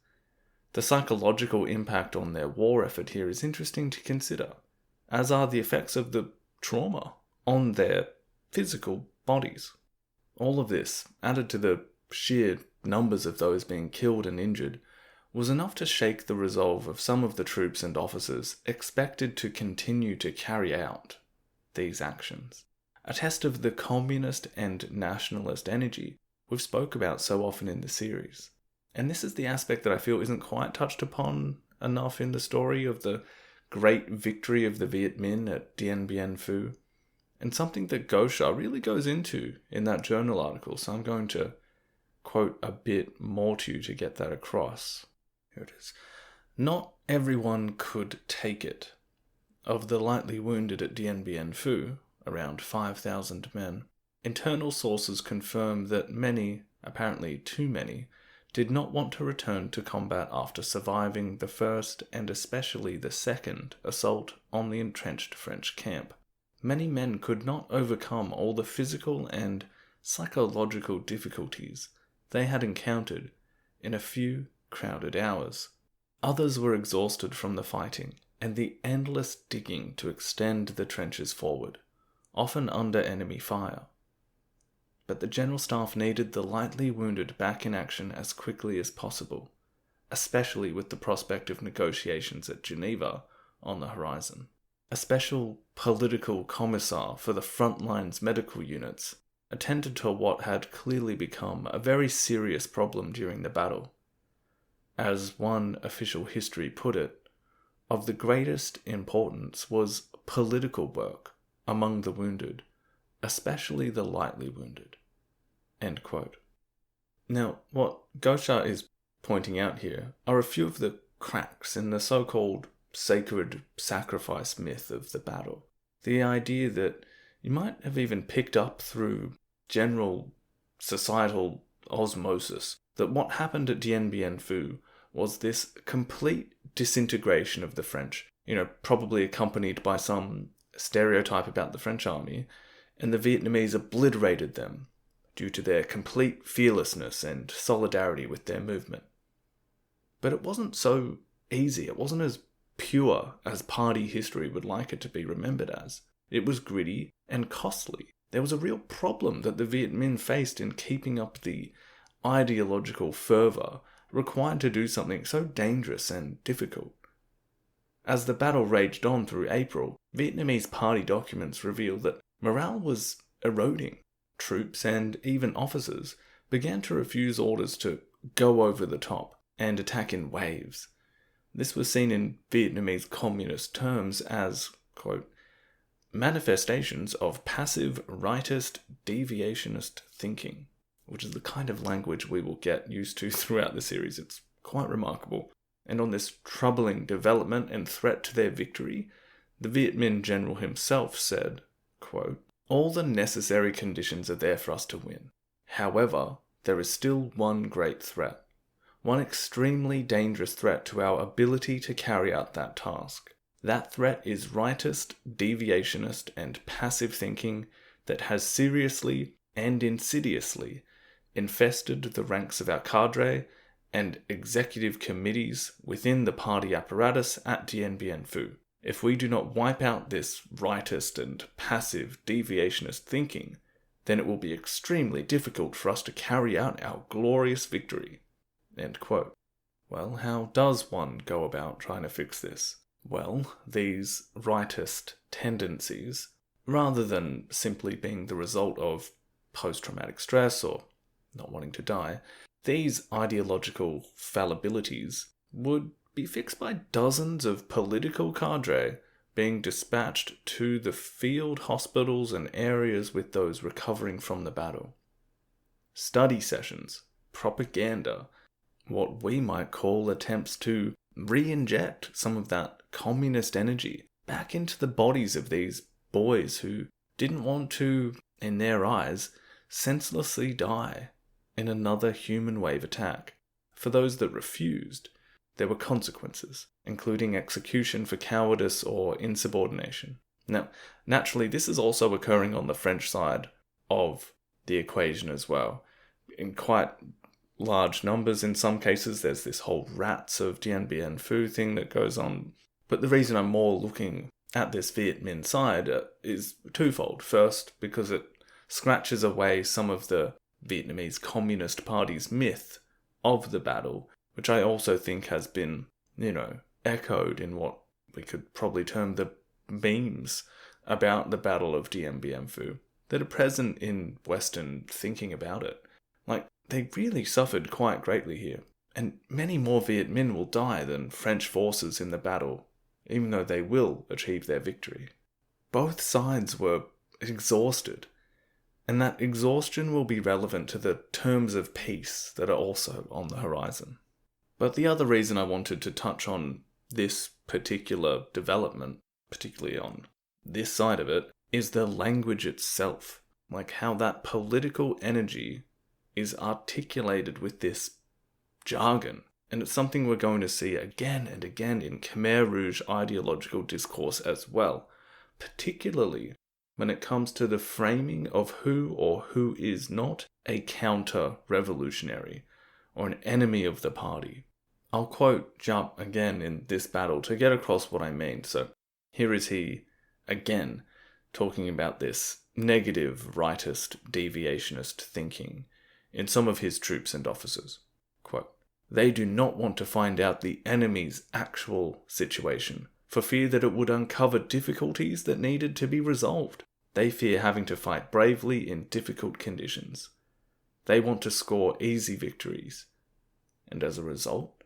The psychological impact on their war effort here is interesting to consider, as are the effects of the trauma on their physical bodies. All of this, added to the sheer numbers of those being killed and injured, was enough to shake the resolve of some of the troops and officers expected to continue to carry out these actions. A test of the communist and nationalist energy we've spoke about so often in the series. And this is the aspect that I feel isn't quite touched upon enough in the story of the great victory of the Viet Minh at Dien Bien Phu, and something that Goscha really goes into in that journal article, so I'm going to quote a bit more to you to get that across. Here it is. Not everyone could take it. Of the lightly wounded at Dien Bien Phu, around 5,000 men, internal sources confirm that many, apparently too many, did not want to return to combat after surviving the first and especially the second assault on the entrenched French camp. Many men could not overcome all the physical and psychological difficulties they had encountered in a few crowded hours. Others were exhausted from the fighting and the endless digging to extend the trenches forward, often under enemy fire. But the General Staff needed the lightly wounded back in action as quickly as possible, especially with the prospect of negotiations at Geneva on the horizon. A special political commissar for the frontlines medical units attended to what had clearly become a very serious problem during the battle. As one official history put it, of the greatest importance was political work among the wounded, especially the lightly wounded. End quote. Now, what Goscha is pointing out here are a few of the cracks in the so-called sacred sacrifice myth of the battle. The idea that you might have even picked up through general societal osmosis that what happened at Dien Bien Phu was this complete disintegration of the French, probably accompanied by some stereotype about the French army, and the Vietnamese obliterated them due to their complete fearlessness and solidarity with their movement. But it wasn't so easy. It wasn't as pure as party history would like it to be remembered as. It was gritty and costly. There was a real problem that the Viet Minh faced in keeping up the ideological fervour required to do something so dangerous and difficult. As the battle raged on through April, Vietnamese party documents reveal that morale was eroding. Troops and even officers began to refuse orders to go over the top and attack in waves. This was seen in Vietnamese communist terms as, quote, manifestations of passive rightist deviationist thinking, which is the kind of language we will get used to throughout the series. It's quite remarkable. And on this troubling development and threat to their victory, the Viet Minh general himself said, quote, all the necessary conditions are there for us to win. However, there is still one great threat. One extremely dangerous threat to our ability to carry out that task. That threat is rightist, deviationist, and passive thinking that has seriously and insidiously infested the ranks of our cadre and executive committees within the party apparatus at Dien Bien Phu. If we do not wipe out this rightist and passive deviationist thinking, then it will be extremely difficult for us to carry out our glorious victory. End quote. Well, how does one go about trying to fix this? Well, these rightist tendencies, rather than simply being the result of post-traumatic stress or not wanting to die, these ideological fallibilities would be fixed by dozens of political cadre being dispatched to the field hospitals and areas with those recovering from the battle. Study sessions, propaganda, what we might call attempts to re-inject some of that communist energy back into the bodies of these boys who didn't want to, in their eyes, senselessly die in another human wave attack. For those that refused, there were consequences, including execution for cowardice or insubordination. Now, naturally, this is also occurring on the French side of the equation as well. In quite large numbers, in some cases, there's this whole rats of Dien Bien Phu thing that goes on. But the reason I'm more looking at this Viet Minh side is twofold. First, because it scratches away some of the Vietnamese Communist Party's myth of the battle, which I also think has been, echoed in what we could probably term the memes about the Battle of Dien Bien Phu that are present in Western thinking about it. Like, they really suffered quite greatly here, and many more Viet Minh will die than French forces in the battle, even though they will achieve their victory. Both sides were exhausted, and that exhaustion will be relevant to the terms of peace that are also on the horizon. But the other reason I wanted to touch on this particular development, particularly on this side of it, is the language itself. Like how that political energy is articulated with this jargon. And it's something we're going to see again and again in Khmer Rouge ideological discourse as well, particularly when it comes to the framing of who or who is not a counter-revolutionary or an enemy of the party. I'll quote Giap again in this battle to get across what I mean. So here is he again talking about this negative rightist deviationist thinking in some of his troops and officers. Quote, "They do not want to find out the enemy's actual situation, for fear that it would uncover difficulties that needed to be resolved. They fear having to fight bravely in difficult conditions. They want to score easy victories, and as a result,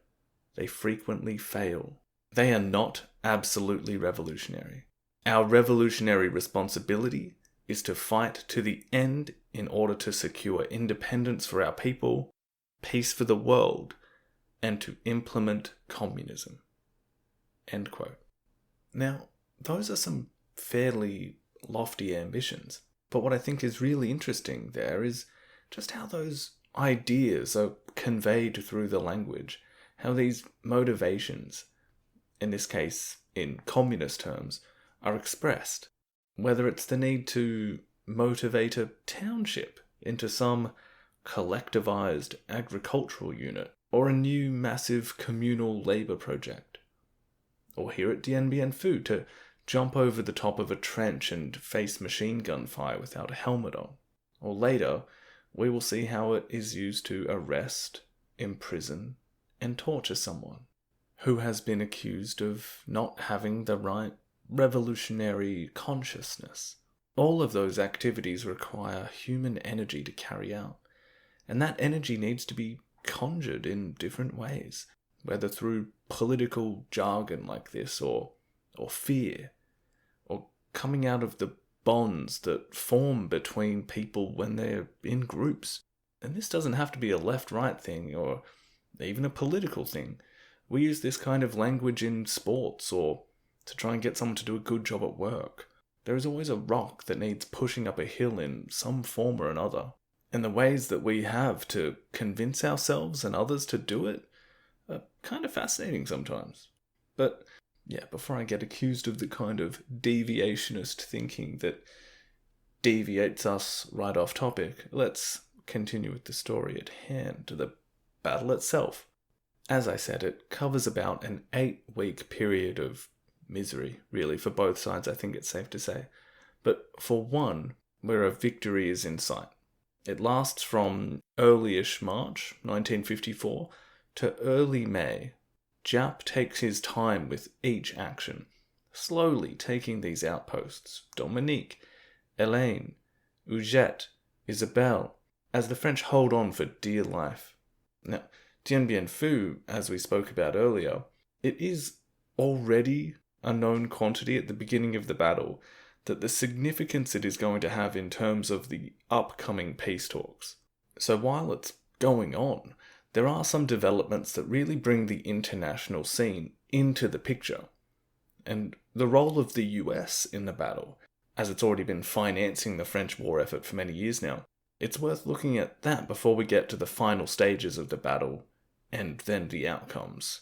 they frequently fail. They are not absolutely revolutionary. Our revolutionary responsibility is to fight to the end in order to secure independence for our people, peace for the world, and to implement communism." End quote. Now, those are some fairly lofty ambitions, but what I think is really interesting there is just how those ideas are conveyed through the language, how these motivations, in this case in communist terms, are expressed. Whether it's the need to motivate a township into some collectivized agricultural unit, or a new massive communal labour project. Or here at Dien Bien Phu to jump over the top of a trench and face machine gun fire without a helmet on. Or later, we will see how it is used to arrest, imprison, and torture someone who has been accused of not having the right revolutionary consciousness. All of those activities require human energy to carry out, and that energy needs to be conjured in different ways, whether through political jargon like this, or fear, or coming out of the bonds that form between people when they're in groups. And this doesn't have to be a left-right thing, or even a political thing. We use this kind of language in sports, or to try and get someone to do a good job at work. There is always a rock that needs pushing up a hill in some form or another. And the ways that we have to convince ourselves and others to do it are kind of fascinating sometimes. But yeah, before I get accused of the kind of deviationist thinking that deviates us right off topic, let's continue with the story at hand, to the battle itself. As I said, it covers about an 8-week period of misery, really, for both sides, I think it's safe to say. But for one, where a victory is in sight. It lasts from early-ish March 1954 to early May. Giap takes his time with each action, slowly taking these outposts, Dominique, Elaine, Eugette, Isabelle, as the French hold on for dear life. Now, Dien Bien Phu, as we spoke about earlier, it is already a known quantity at the beginning of the battle that the significance it is going to have in terms of the upcoming peace talks. So while it's going on, there are some developments that really bring the international scene into the picture. And the role of the US in the battle, as it's already been financing the French war effort for many years now, it's worth looking at that before we get to the final stages of the battle, and then the outcomes.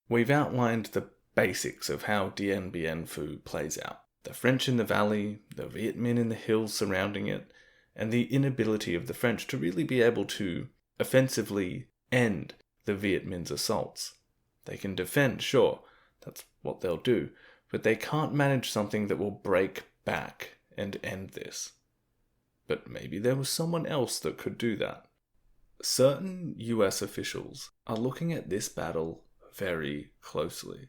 We've outlined the basics of how Dien Bien Phu plays out. The French in the valley, the Viet Minh in the hills surrounding it, and the inability of the French to really be able to offensively end the Viet Minh's assaults. They can defend, sure, that's what they'll do, but they can't manage something that will break back and end this. But maybe there was someone else that could do that. Certain US officials are looking at this battle very closely.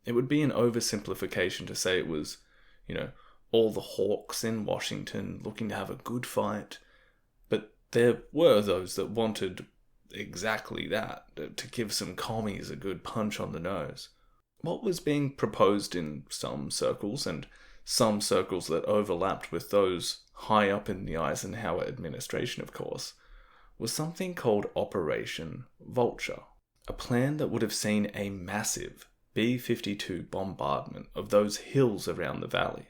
It would be an oversimplification to say it was, all the hawks in Washington looking to have a good fight, but there were those that wanted exactly that, to give some commies a good punch on the nose. What was being proposed in some circles, and some circles that overlapped with those high up in the Eisenhower administration, of course, was something called Operation Vulture, a plan that would have seen a massive B-52 bombardment of those hills around the valley.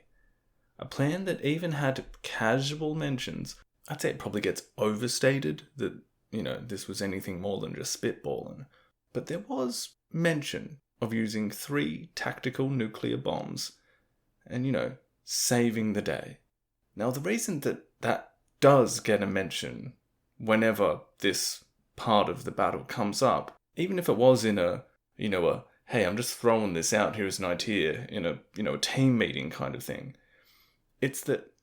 A plan that even had casual mentions. I'd say it probably gets overstated that, this was anything more than just spitballing. But there was mention of using 3 tactical nuclear bombs and, saving the day. Now, the reason that does get a mention whenever this part of the battle comes up, even if it was in a hey, I'm just throwing this out here as an idea in a team meeting kind of thing, it's that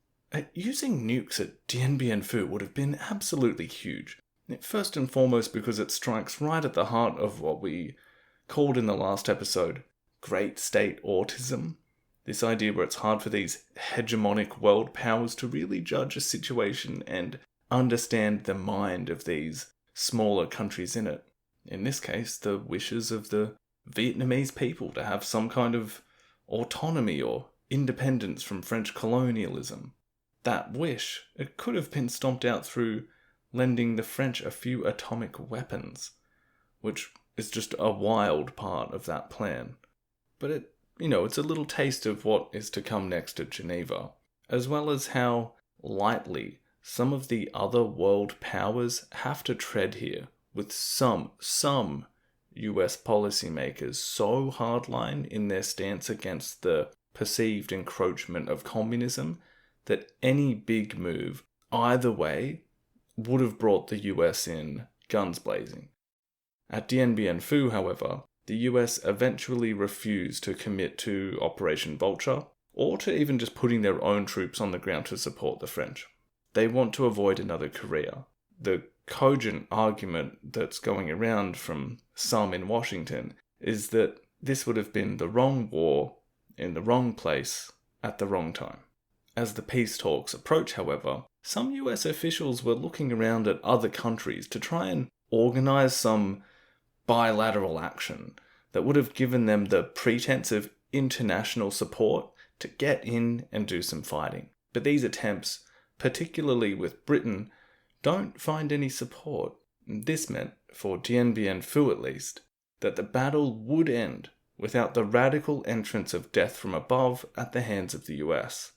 using nukes at Dien Bien Phu would have been absolutely huge. First and foremost because it strikes right at the heart of what we called in the last episode great state autism. This idea where it's hard for these hegemonic world powers to really judge a situation and understand the mind of these smaller countries in it. In this case, the wishes of the Vietnamese people to have some kind of autonomy or independence from French colonialism. That wish, it could have been stomped out through lending the French a few atomic weapons, which is just a wild part of that plan. But it's a little taste of what is to come next at Geneva, as well as how lightly some of the other world powers have to tread here, with some US policymakers so hardline in their stance against the perceived encroachment of communism that any big move, either way, would have brought the US in guns blazing. At Dien Bien Phu, however, the US eventually refused to commit to Operation Vulture, or to even just putting their own troops on the ground to support the French. They want to avoid another Korea. The cogent argument that's going around from some in Washington is that this would have been the wrong war, in the wrong place, at the wrong time. As the peace talks approach, however, some US officials were looking around at other countries to try and organise some bilateral action that would have given them the pretense of international support to get in and do some fighting. But these attempts, particularly with Britain, don't find any support. This meant, for Dien Bien Phu at least, that the battle would end without the radical entrance of death from above at the hands of the US.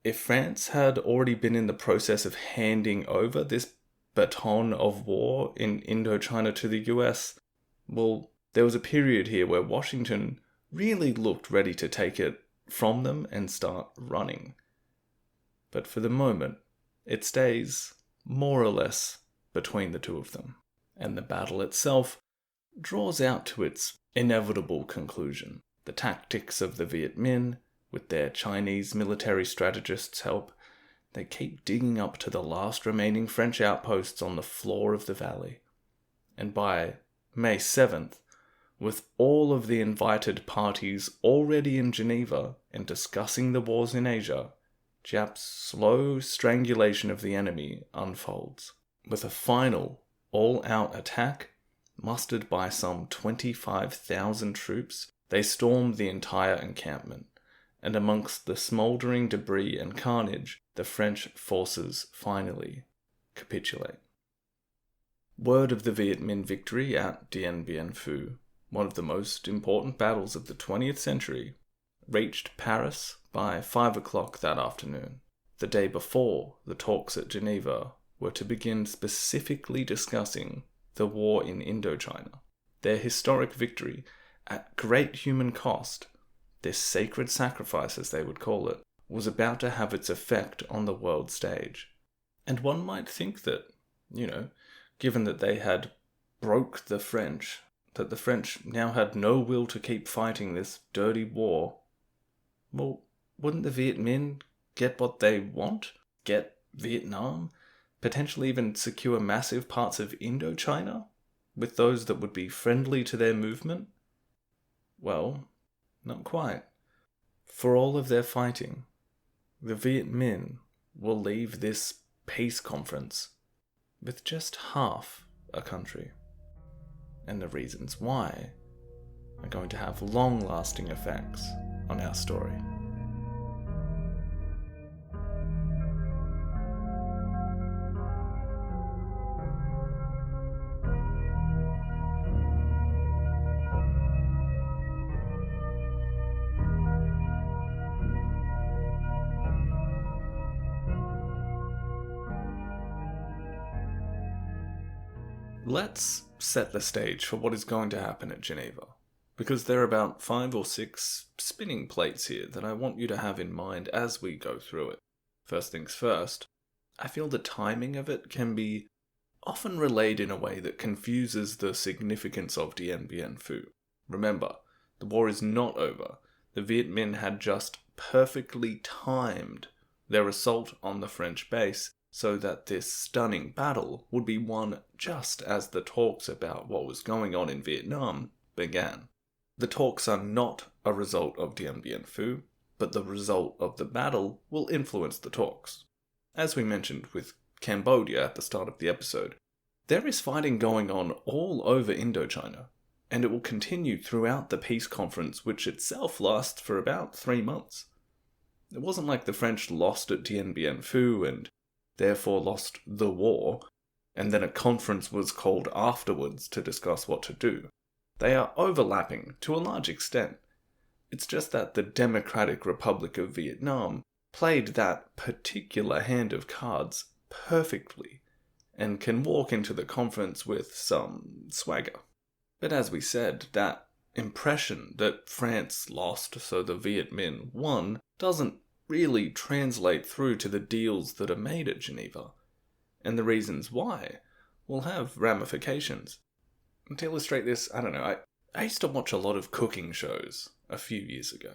If France had already been in the process of handing over this baton of war in Indochina to the US, well, there was a period here where Washington really looked ready to take it from them and start running. But for the moment, it stays more or less between the two of them, and the battle itself draws out to its inevitable conclusion. The tactics of the Viet Minh, with their Chinese military strategists' help, they keep digging up to the last remaining French outposts on the floor of the valley. And by May 7th, with all of the invited parties already in Geneva and discussing the wars in Asia, Jap's slow strangulation of the enemy unfolds, with a final all-out attack mustered by some 25,000 troops. They storm the entire encampment, and amongst the smouldering debris and carnage, the French forces finally capitulate. Word of the Viet Minh victory at Dien Bien Phu, one of the most important battles of the 20th century, reached Paris by 5 o'clock that afternoon, the day before the talks at Geneva were to begin specifically discussing the war in Indochina. Their historic victory, at great human cost, this sacred sacrifice as they would call it, was about to have its effect on the world stage. And one might think that, given that they had broke the French, that the French now had no will to keep fighting this dirty war, well, wouldn't the Viet Minh get what they want? Get Vietnam? Potentially even secure massive parts of Indochina? With those that would be friendly to their movement? Well, not quite. For all of their fighting, the Viet Minh will leave this peace conference with just half a country. And the reasons why are going to have long-lasting effects on our story. let's set the stage for what is going to happen at Geneva, because there are about 5 or 6 spinning plates here that I want you to have in mind as we go through it. First things first, I feel the timing of it can be often relayed in a way that confuses the significance of Dien Bien Phu. Remember, the war is not over. The Viet Minh had just perfectly timed their assault on the French base so that this stunning battle would be won just as the talks about what was going on in Vietnam began. The talks are not a result of Dien Bien Phu, but the result of the battle will influence the talks. As we mentioned with Cambodia at the start of the episode, there is fighting going on all over Indochina, and it will continue throughout the peace conference, which itself lasts for about 3 months. It wasn't like the French lost at Dien Bien Phu and therefore lost the war, and then a conference was called afterwards to discuss what to do. They are overlapping to a large extent. It's just that the Democratic Republic of Vietnam played that particular hand of cards perfectly and can walk into the conference with some swagger. But as we said, that impression that France lost so the Viet Minh won doesn't really translate through to the deals that are made at Geneva, and the reasons why will have ramifications. And to illustrate this, I used to watch a lot of cooking shows a few years ago,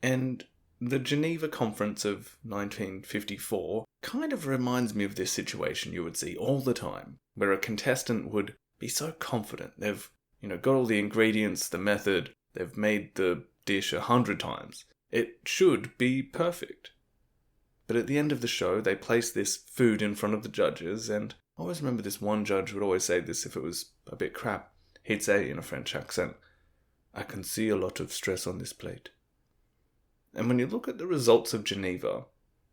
and the Geneva Conference of 1954 kind of reminds me of this situation you would see all the time, where a contestant would be so confident they've, got all the ingredients, the method, they've made the dish 100 times. It should be perfect. But at the end of the show, they place this food in front of the judges, and I always remember this one judge would always say this if it was a bit crap. He'd say in a French accent, "I can see a lot of stress on this plate." And when you look at the results of Geneva,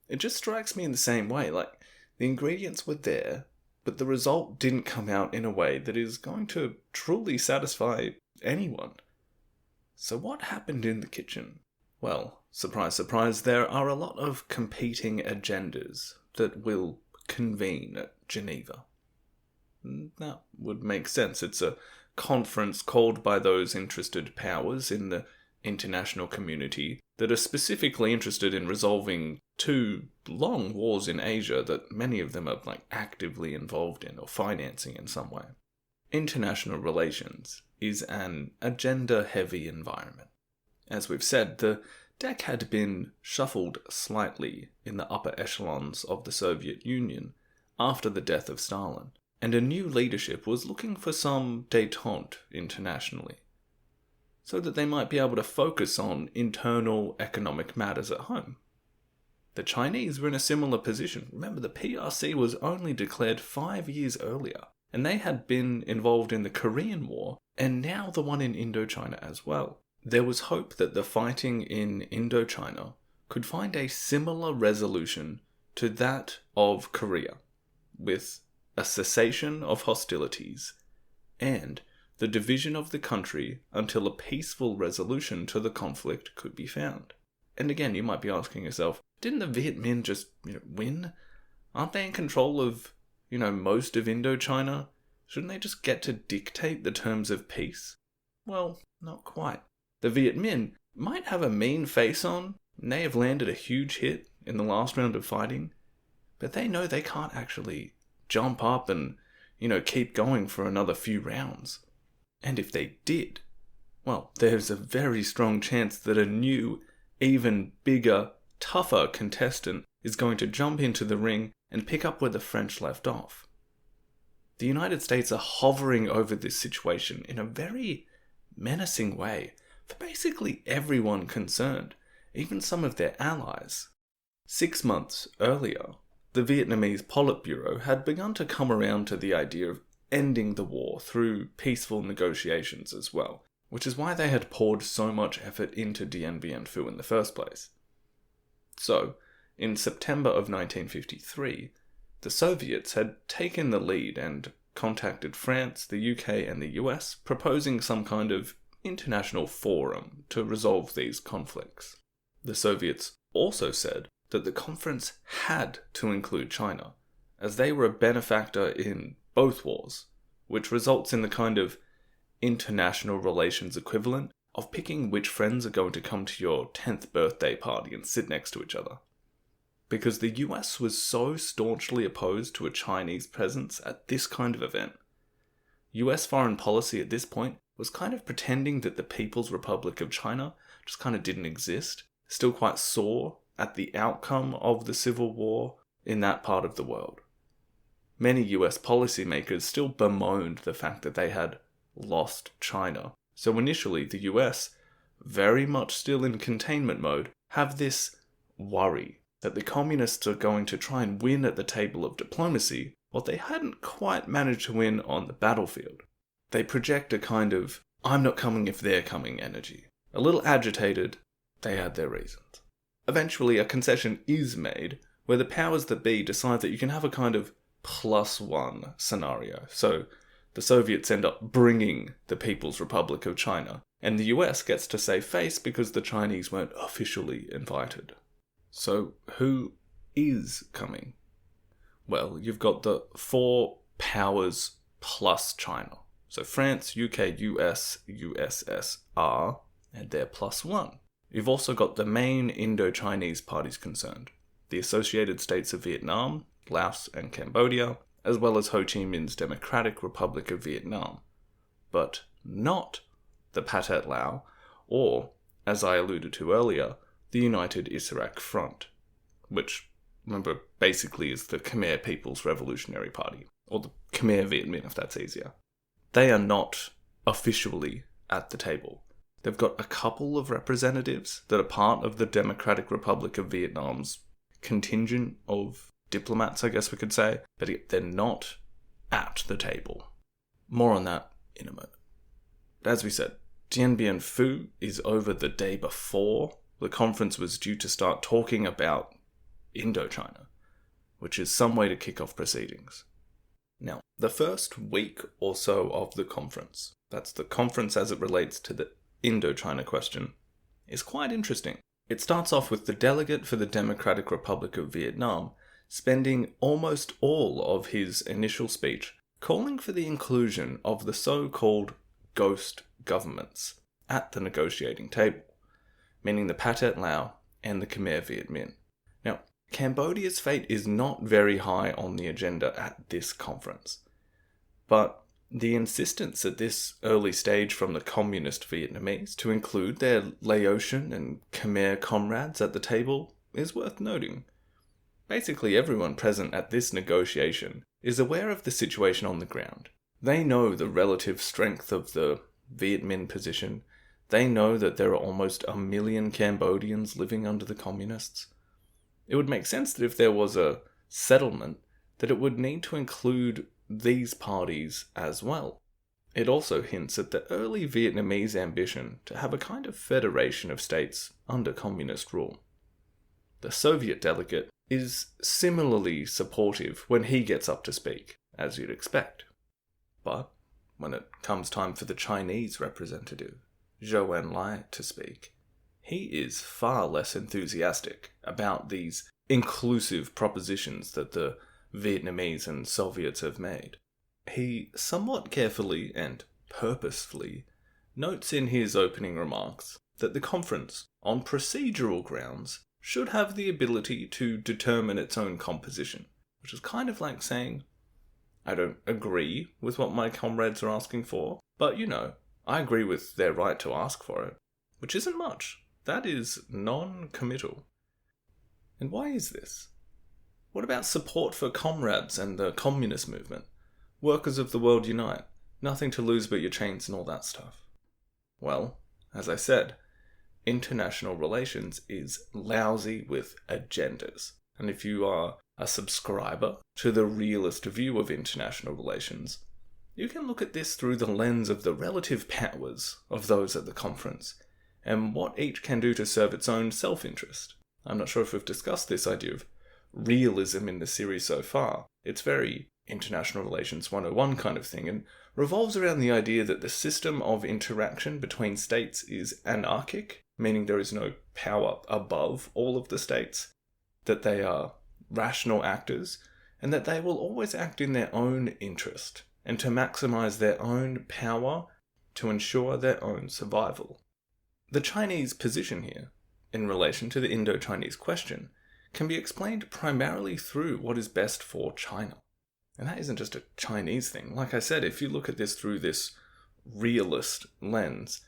it just strikes me in the same way. Like, the ingredients were there, but the result didn't come out in a way that is going to truly satisfy anyone. So what happened in the kitchen? Well, surprise, surprise, there are a lot of competing agendas that will convene at Geneva. That would make sense. It's a conference called by those interested powers in the international community that are specifically interested in resolving 2 long wars in Asia that many of them are actively involved in or financing in some way. International relations is an agenda-heavy environment. As we've said, the deck had been shuffled slightly in the upper echelons of the Soviet Union after the death of Stalin, and a new leadership was looking for some détente internationally, so that they might be able to focus on internal economic matters at home. The Chinese were in a similar position. Remember, the PRC was only declared 5 years earlier, and they had been involved in the Korean War, and now the one in Indochina as well. There was hope that the fighting in Indochina could find a similar resolution to that of Korea, with a cessation of hostilities and the division of the country until a peaceful resolution to the conflict could be found. And again, you might be asking yourself, didn't the Viet Minh just, win? Aren't they in control of, most of Indochina? Shouldn't they just get to dictate the terms of peace? Well, not quite. The Viet Minh might have a mean face on, and they have landed a huge hit in the last round of fighting, but they know they can't actually jump up and, keep going for another few rounds. And if they did, well, there's a very strong chance that a new, even bigger, tougher contestant is going to jump into the ring and pick up where the French left off. The United States are hovering over this situation in a very menacing way for basically everyone concerned, even some of their allies. 6 months earlier, the Vietnamese Politburo had begun to come around to the idea of ending the war through peaceful negotiations as well, which is why they had poured so much effort into Dien Bien Phu in the first place. So, in September of 1953, the Soviets had taken the lead and contacted France, the UK, and the US, proposing some kind of international forum to resolve these conflicts. The Soviets also said that the conference had to include China, as they were a benefactor in both wars, which results in the kind of international relations equivalent of picking which friends are going to come to your 10th birthday party and sit next to each other. Because the US was so staunchly opposed to a Chinese presence at this kind of event. US foreign policy at this point was kind of pretending that the People's Republic of China just kind of didn't exist, still quite sore at the outcome of the Civil War in that part of the world. Many US policymakers still bemoaned the fact that they had lost China. So initially, the US, very much still in containment mode, have this worry that the communists are going to try and win at the table of diplomacy what they hadn't quite managed to win on the battlefield. They project a kind of, I'm not coming if they're coming energy. A little agitated, they had their reasons. Eventually, a concession is made where the powers that be decide that you can have a kind of +1 scenario. So the Soviets end up bringing the People's Republic of China, and the US gets to save face because the Chinese weren't officially invited. So who is coming? Well, you've got the 4 powers plus China. So France, UK, US, USSR, and they're +1. You've also got the main Indo-Chinese parties concerned, the Associated States of Vietnam, Laos and Cambodia, as well as Ho Chi Minh's Democratic Republic of Vietnam, but not the Pathet Lao, or, as I alluded to earlier, the United Issarak Front, which, remember, basically is the Khmer People's Revolutionary Party, or the Khmer Viet Minh if that's easier. They are not officially at the table. They've got a couple of representatives that are part of the Democratic Republic of Vietnam's contingent of diplomats, I guess we could say, but they're not at the table. More on that in a moment. As we said, Dien Bien Phu is over the day before the conference was due to start talking about Indochina, which is some way to kick off proceedings. Now, the first week or so of the conference, that's the conference as it relates to the Indochina question, is quite interesting. It starts off with the delegate for the Democratic Republic of Vietnam spending almost all of his initial speech calling for the inclusion of the so-called ghost governments at the negotiating table, meaning the Pathet Lao and the Khmer Viet Minh. Now, Cambodia's fate is not very high on the agenda at this conference, but the insistence at this early stage from the communist Vietnamese to include their Laotian and Khmer comrades at the table is worth noting. Basically, everyone present at this negotiation is aware of the situation on the ground. They know the relative strength of the Viet Minh position. They know that there are almost 1 million Cambodians living under the communists. It would make sense that if there was a settlement, that it would need to include these parties as well. It also hints at the early Vietnamese ambition to have a kind of federation of states under communist rule. The Soviet delegate is similarly supportive when he gets up to speak, as you'd expect. But when it comes time for the Chinese representative, Zhou Enlai, to speak, he is far less enthusiastic about these inclusive propositions that the Vietnamese and Soviets have made. He somewhat carefully and purposefully notes in his opening remarks that the conference, on procedural grounds, should have the ability to determine its own composition, which is kind of like saying, I don't agree with what my comrades are asking for, but I agree with their right to ask for it, which isn't much. That is non-committal. And why is this? What about support for comrades and the communist movement? Workers of the world unite. Nothing to lose but your chains and all that stuff. Well, as I said, international relations is lousy with agendas. And if you are a subscriber to the realist view of international relations, you can look at this through the lens of the relative powers of those at the conference, and what each can do to serve its own self-interest. I'm not sure if we've discussed this idea of realism in the series so far. It's very international relations 101 kind of thing, and revolves around the idea that the system of interaction between states is anarchic, meaning there is no power above all of the states, that they are rational actors, and that they will always act in their own interest, and to maximize their own power to ensure their own survival. The Chinese position here, in relation to the Indo-Chinese question, can be explained primarily through what is best for China. And that isn't just a Chinese thing. Like I said, if you look at this through this realist lens,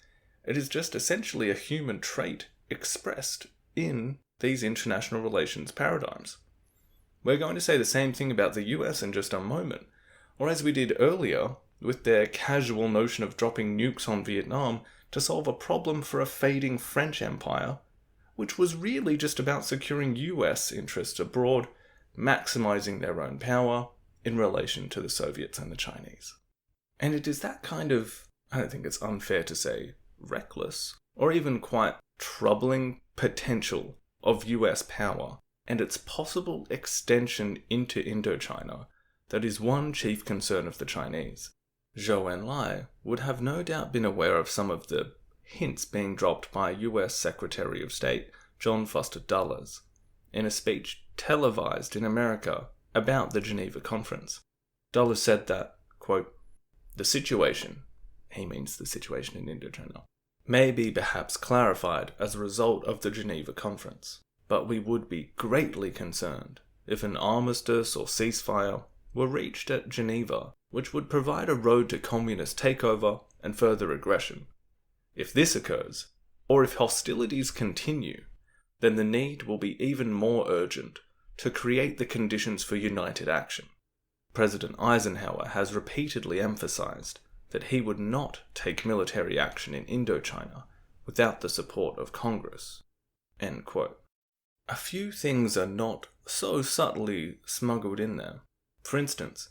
it is just essentially a human trait expressed in these international relations paradigms. We're going to say the same thing about the US in just a moment, or as we did earlier with their casual notion of dropping nukes on Vietnam to solve a problem for a fading French empire, which was really just about securing US interests abroad, maximizing their own power in relation to the Soviets and the Chinese. And it is that kind of, I don't think it's unfair to say, reckless, or even quite troubling potential of US power and its possible extension into Indochina that is one chief concern of the Chinese. Zhou Enlai would have no doubt been aware of some of the hints being dropped by US Secretary of State John Foster Dulles in a speech televised in America about the Geneva Conference. Dulles said that, quote, "The situation," he means the situation in Indochina, "may be perhaps clarified as a result of the Geneva Conference, but we would be greatly concerned if an armistice or ceasefire were reached at Geneva, which would provide a road to communist takeover and further aggression. If this occurs, or if hostilities continue, then the need will be even more urgent to create the conditions for united action. President Eisenhower has repeatedly emphasized that he would not take military action in Indochina without the support of Congress." End quote. A few things are not so subtly smuggled in there. For instance,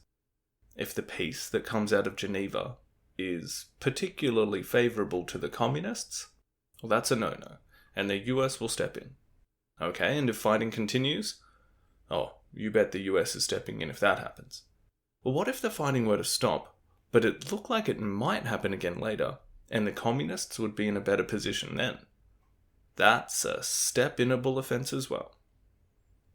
if the peace that comes out of Geneva is particularly favourable to the communists, well, that's a no-no, and the US will step in. Okay, and if fighting continues, oh, you bet the US is stepping in if that happens. Well, what if the fighting were to stop, but it looked like it might happen again later, and the communists would be in a better position then? That's a step-inable offence as well.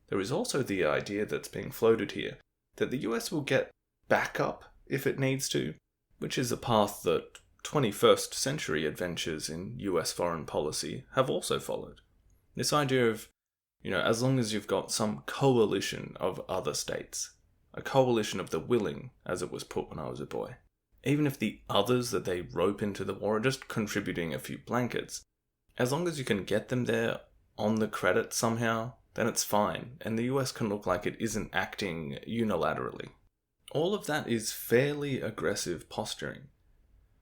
There is also the idea that's being floated here that the US will get backup if it needs to, which is a path that 21st century adventures in US foreign policy have also followed. This idea of, as long as you've got some coalition of other states, a coalition of the willing, as it was put when I was a boy. Even if the others that they rope into the war are just contributing a few blankets, as long as you can get them there on the credit somehow, then it's fine, and the US can look like it isn't acting unilaterally. All of that is fairly aggressive posturing.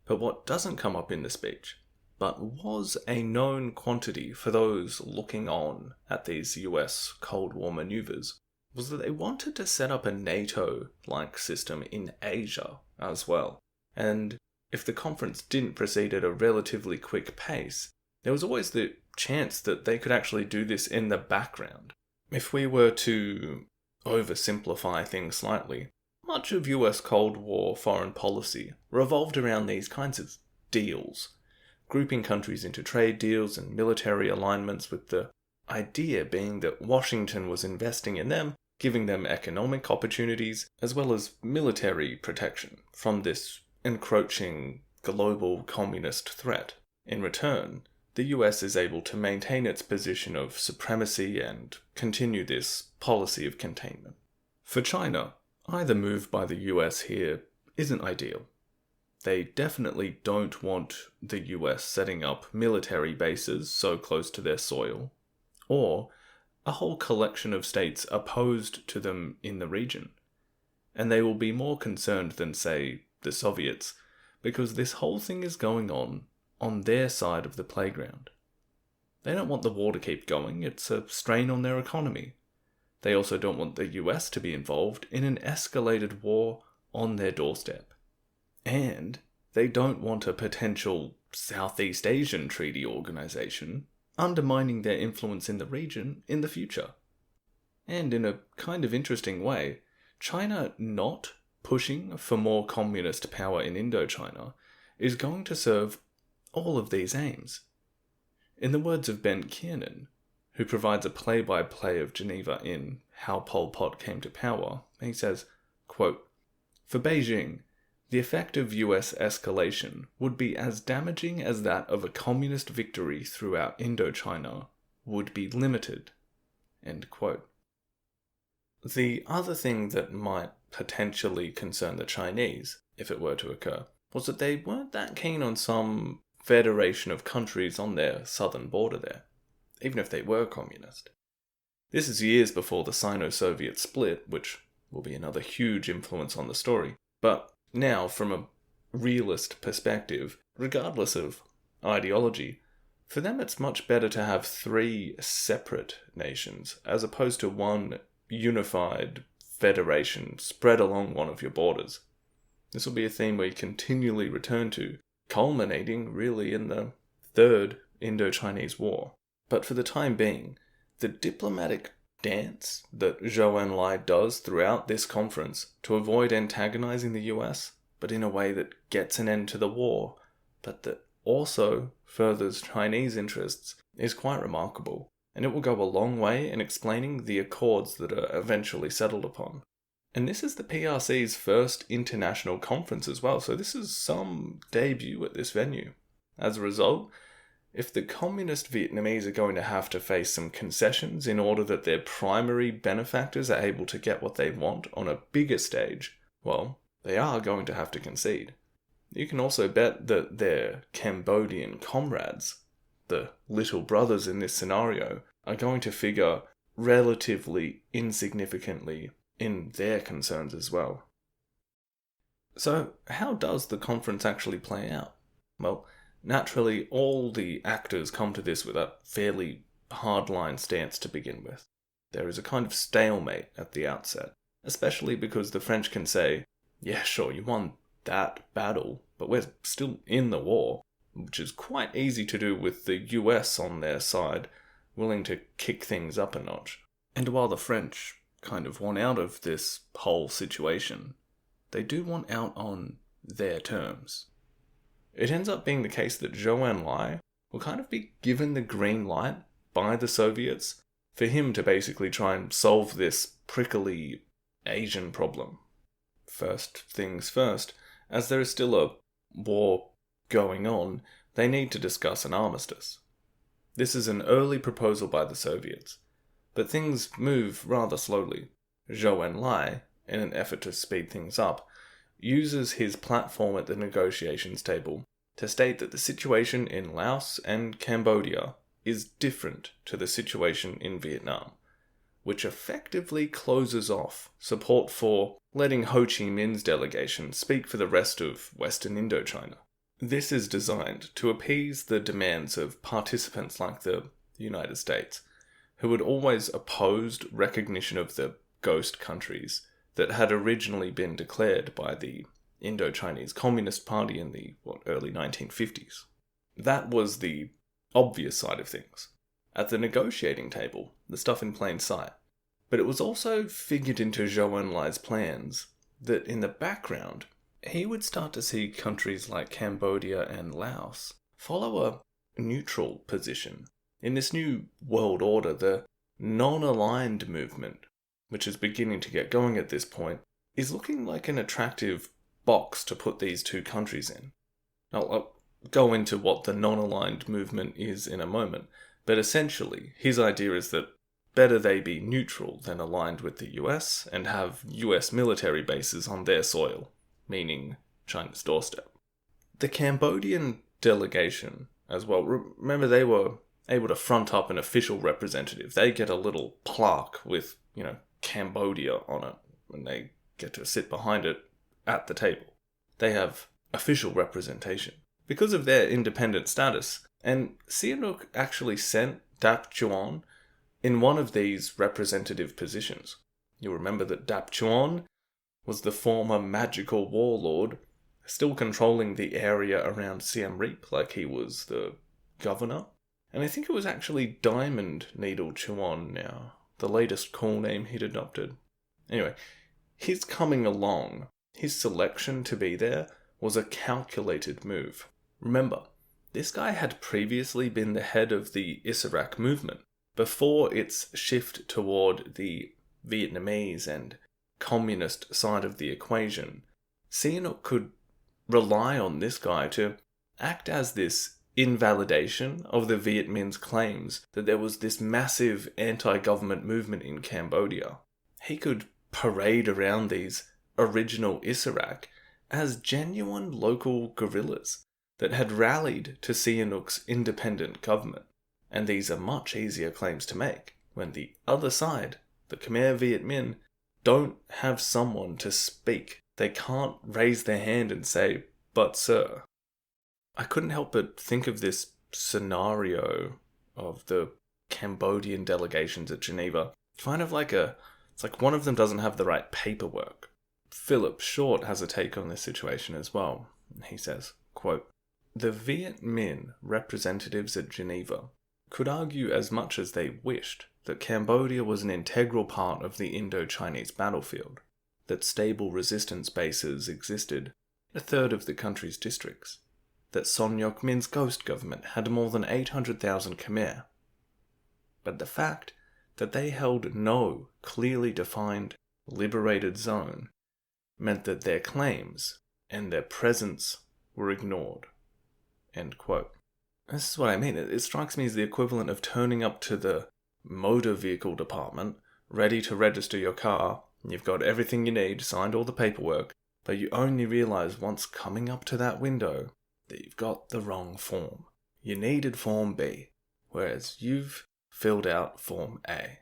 But what doesn't come up in the speech, but was a known quantity for those looking on at these US Cold War maneuvers, was that they wanted to set up a NATO-like system in Asia as well. And if the conference didn't proceed at a relatively quick pace, there was always the chance that they could actually do this in the background. If we were to oversimplify things slightly, much of US Cold War foreign policy revolved around these kinds of deals, grouping countries into trade deals and military alignments, with the idea being that Washington was investing in them, giving them economic opportunities, as well as military protection from this encroaching global communist threat. In return, the US is able to maintain its position of supremacy and continue this policy of containment. For China, either move by the US here isn't ideal. They definitely don't want the US setting up military bases so close to their soil, or a whole collection of states opposed to them in the region. And they will be more concerned than, say, the Soviets, because this whole thing is going on their side of the playground. They don't want the war to keep going, it's a strain on their economy. They also don't want the US to be involved in an escalated war on their doorstep. And they don't want a potential Southeast Asian treaty organization undermining their influence in the region in the future. And in a kind of interesting way, China not pushing for more communist power in Indochina is going to serve all of these aims. In the words of Ben Kiernan, who provides a play-by-play of Geneva in How Pol Pot Came to Power, he says, quote, "For Beijing, the effect of US escalation would be as damaging as that of a communist victory throughout Indochina would be limited. End quote. The other thing that might potentially concern the Chinese, if it were to occur, was that they weren't that keen on some federation of countries on their southern border there, even if they were communist. This is years before the Sino-Soviet split, which will be another huge influence on the story. But now, from a realist perspective, regardless of ideology, for them it's much better to have 3 separate nations, as opposed to one unified federation spread along one of your borders. This will be a theme we continually return to, culminating really in the Third Indochinese War. But for the time being, the diplomatic dance that Zhou Enlai does throughout this conference to avoid antagonizing the US, but in a way that gets an end to the war, but that also furthers Chinese interests, is quite remarkable, and it will go a long way in explaining the accords that are eventually settled upon. And this is the PRC's first international conference as well, so this is some debut at this venue. As a result, if the communist Vietnamese are going to have to face some concessions in order that their primary benefactors are able to get what they want on a bigger stage, well, they are going to have to concede. You can also bet that their Cambodian comrades, the little brothers in this scenario, are going to figure relatively insignificantly in their concerns as well. So, how does the conference actually play out? Well, naturally, all the actors come to this with a fairly hardline stance to begin with. There is a kind of stalemate at the outset, especially because the French can say, yeah, sure, you won that battle, but we're still in the war, which is quite easy to do with the US on their side, willing to kick things up a notch. And while the French kind of want out of this whole situation, they do want out on their terms. It ends up being the case that Zhou Enlai will kind of be given the green light by the Soviets for him to basically try and solve this prickly Asian problem. First things first, as there is still a war going on, they need to discuss an armistice. This is an early proposal by the Soviets, but things move rather slowly. Zhou Enlai, in an effort to speed things up, uses his platform at the negotiations table to state that the situation in Laos and Cambodia is different to the situation in Vietnam, which effectively closes off support for letting Ho Chi Minh's delegation speak for the rest of Western Indochina. This is designed to appease the demands of participants like the United States, who had always opposed recognition of the ghost countries that had originally been declared by the Indochinese Communist Party in the early 1950s. That was the obvious side of things. At the negotiating table, the stuff in plain sight. But it was also figured into Zhou Enlai's plans that in the background, he would start to see countries like Cambodia and Laos follow a neutral position. In this new world order, the non-aligned movement, which is beginning to get going at this point, is looking like an attractive box to put these two countries in. I'll go into what the non-aligned movement is in a moment, but essentially, his idea is that better they be neutral than aligned with the US and have US military bases on their soil, meaning China's doorstep. The Cambodian delegation as well, remember they were able to front up an official representative. They get a little plaque with, Cambodia on it, and they get to sit behind it at the table. They have official representation because of their independent status, and Sihanouk actually sent Dap Chuan in one of these representative positions. You'll remember that Dap Chuan was the former magical warlord, still controlling the area around Siem Reap like he was the governor. And I think it was actually Diamond Needle Chuan now, the latest cool name he'd adopted. Anyway, his coming along, his selection to be there, was a calculated move. Remember, this guy had previously been the head of the Issarak movement, before its shift toward the Vietnamese and communist side of the equation. Sihanouk could rely on this guy to act as this invalidation of the Viet Minh's claims that there was this massive anti-government movement in Cambodia. He could parade around these original Isarak as genuine local guerrillas that had rallied to Sihanouk's independent government. And these are much easier claims to make when the other side, the Khmer Viet Minh, don't have someone to speak. They can't raise their hand and say, "But sir." I couldn't help but think of this scenario of the Cambodian delegations at Geneva. Kind of like it's like one of them doesn't have the right paperwork. Philip Short has a take on this situation as well. He says, quote, "The Viet Minh representatives at Geneva could argue as much as they wished that Cambodia was an integral part of the Indo-Chinese battlefield, that stable resistance bases existed in a third of the country's districts, that Son Ngoc Min's ghost government had more than 800,000 Khmer. But the fact that they held no clearly defined, liberated zone meant that their claims and their presence were ignored." End quote. This is what I mean. It strikes me as the equivalent of turning up to the motor vehicle department, ready to register your car, and you've got everything you need, signed all the paperwork, but you only realize once coming up to that window that you've got the wrong form. You needed Form B, whereas you've filled out Form A.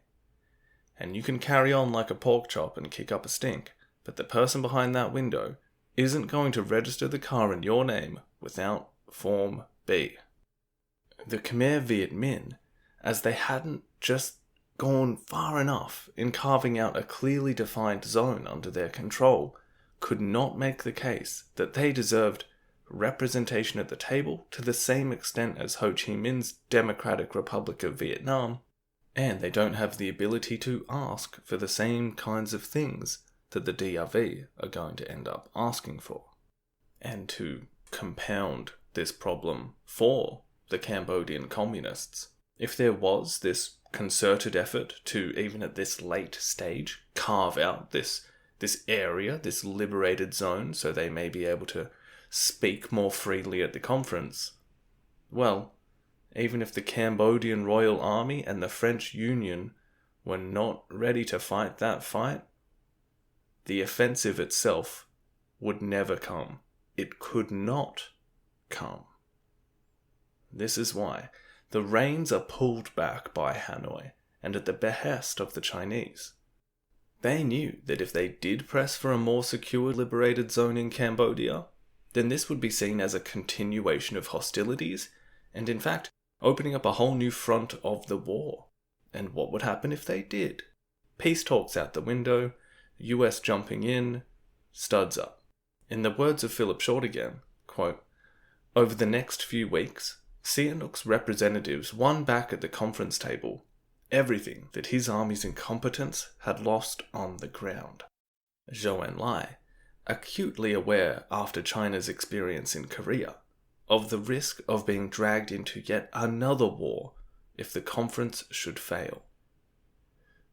And you can carry on like a pork chop and kick up a stink, but the person behind that window isn't going to register the car in your name without Form B. The Khmer Viet Minh, as they hadn't just gone far enough in carving out a clearly defined zone under their control, could not make the case that they deserved representation at the table to the same extent as Ho Chi Minh's Democratic Republic of Vietnam, and they don't have the ability to ask for the same kinds of things that the DRV are going to end up asking for. And to compound this problem for the Cambodian communists, if there was this concerted effort to, even at this late stage, carve out this area, this liberated zone, so they may be able to speak more freely at the conference, well, even if the Cambodian Royal Army and the French Union were not ready to fight that fight, the offensive itself would never come. It could not come. This is why the reins are pulled back by Hanoi, and at the behest of the Chinese. They knew that if they did press for a more secure liberated zone in Cambodia, then this would be seen as a continuation of hostilities, and in fact, opening up a whole new front of the war. And what would happen if they did? Peace talks out the window, US jumping in, studs up. In the words of Philip Short again, quote, "Over the next few weeks, Sihanouk's representatives won back at the conference table everything that his army's incompetence had lost on the ground." Zhou Enlai, acutely aware after China's experience in Korea of the risk of being dragged into yet another war if the conference should fail.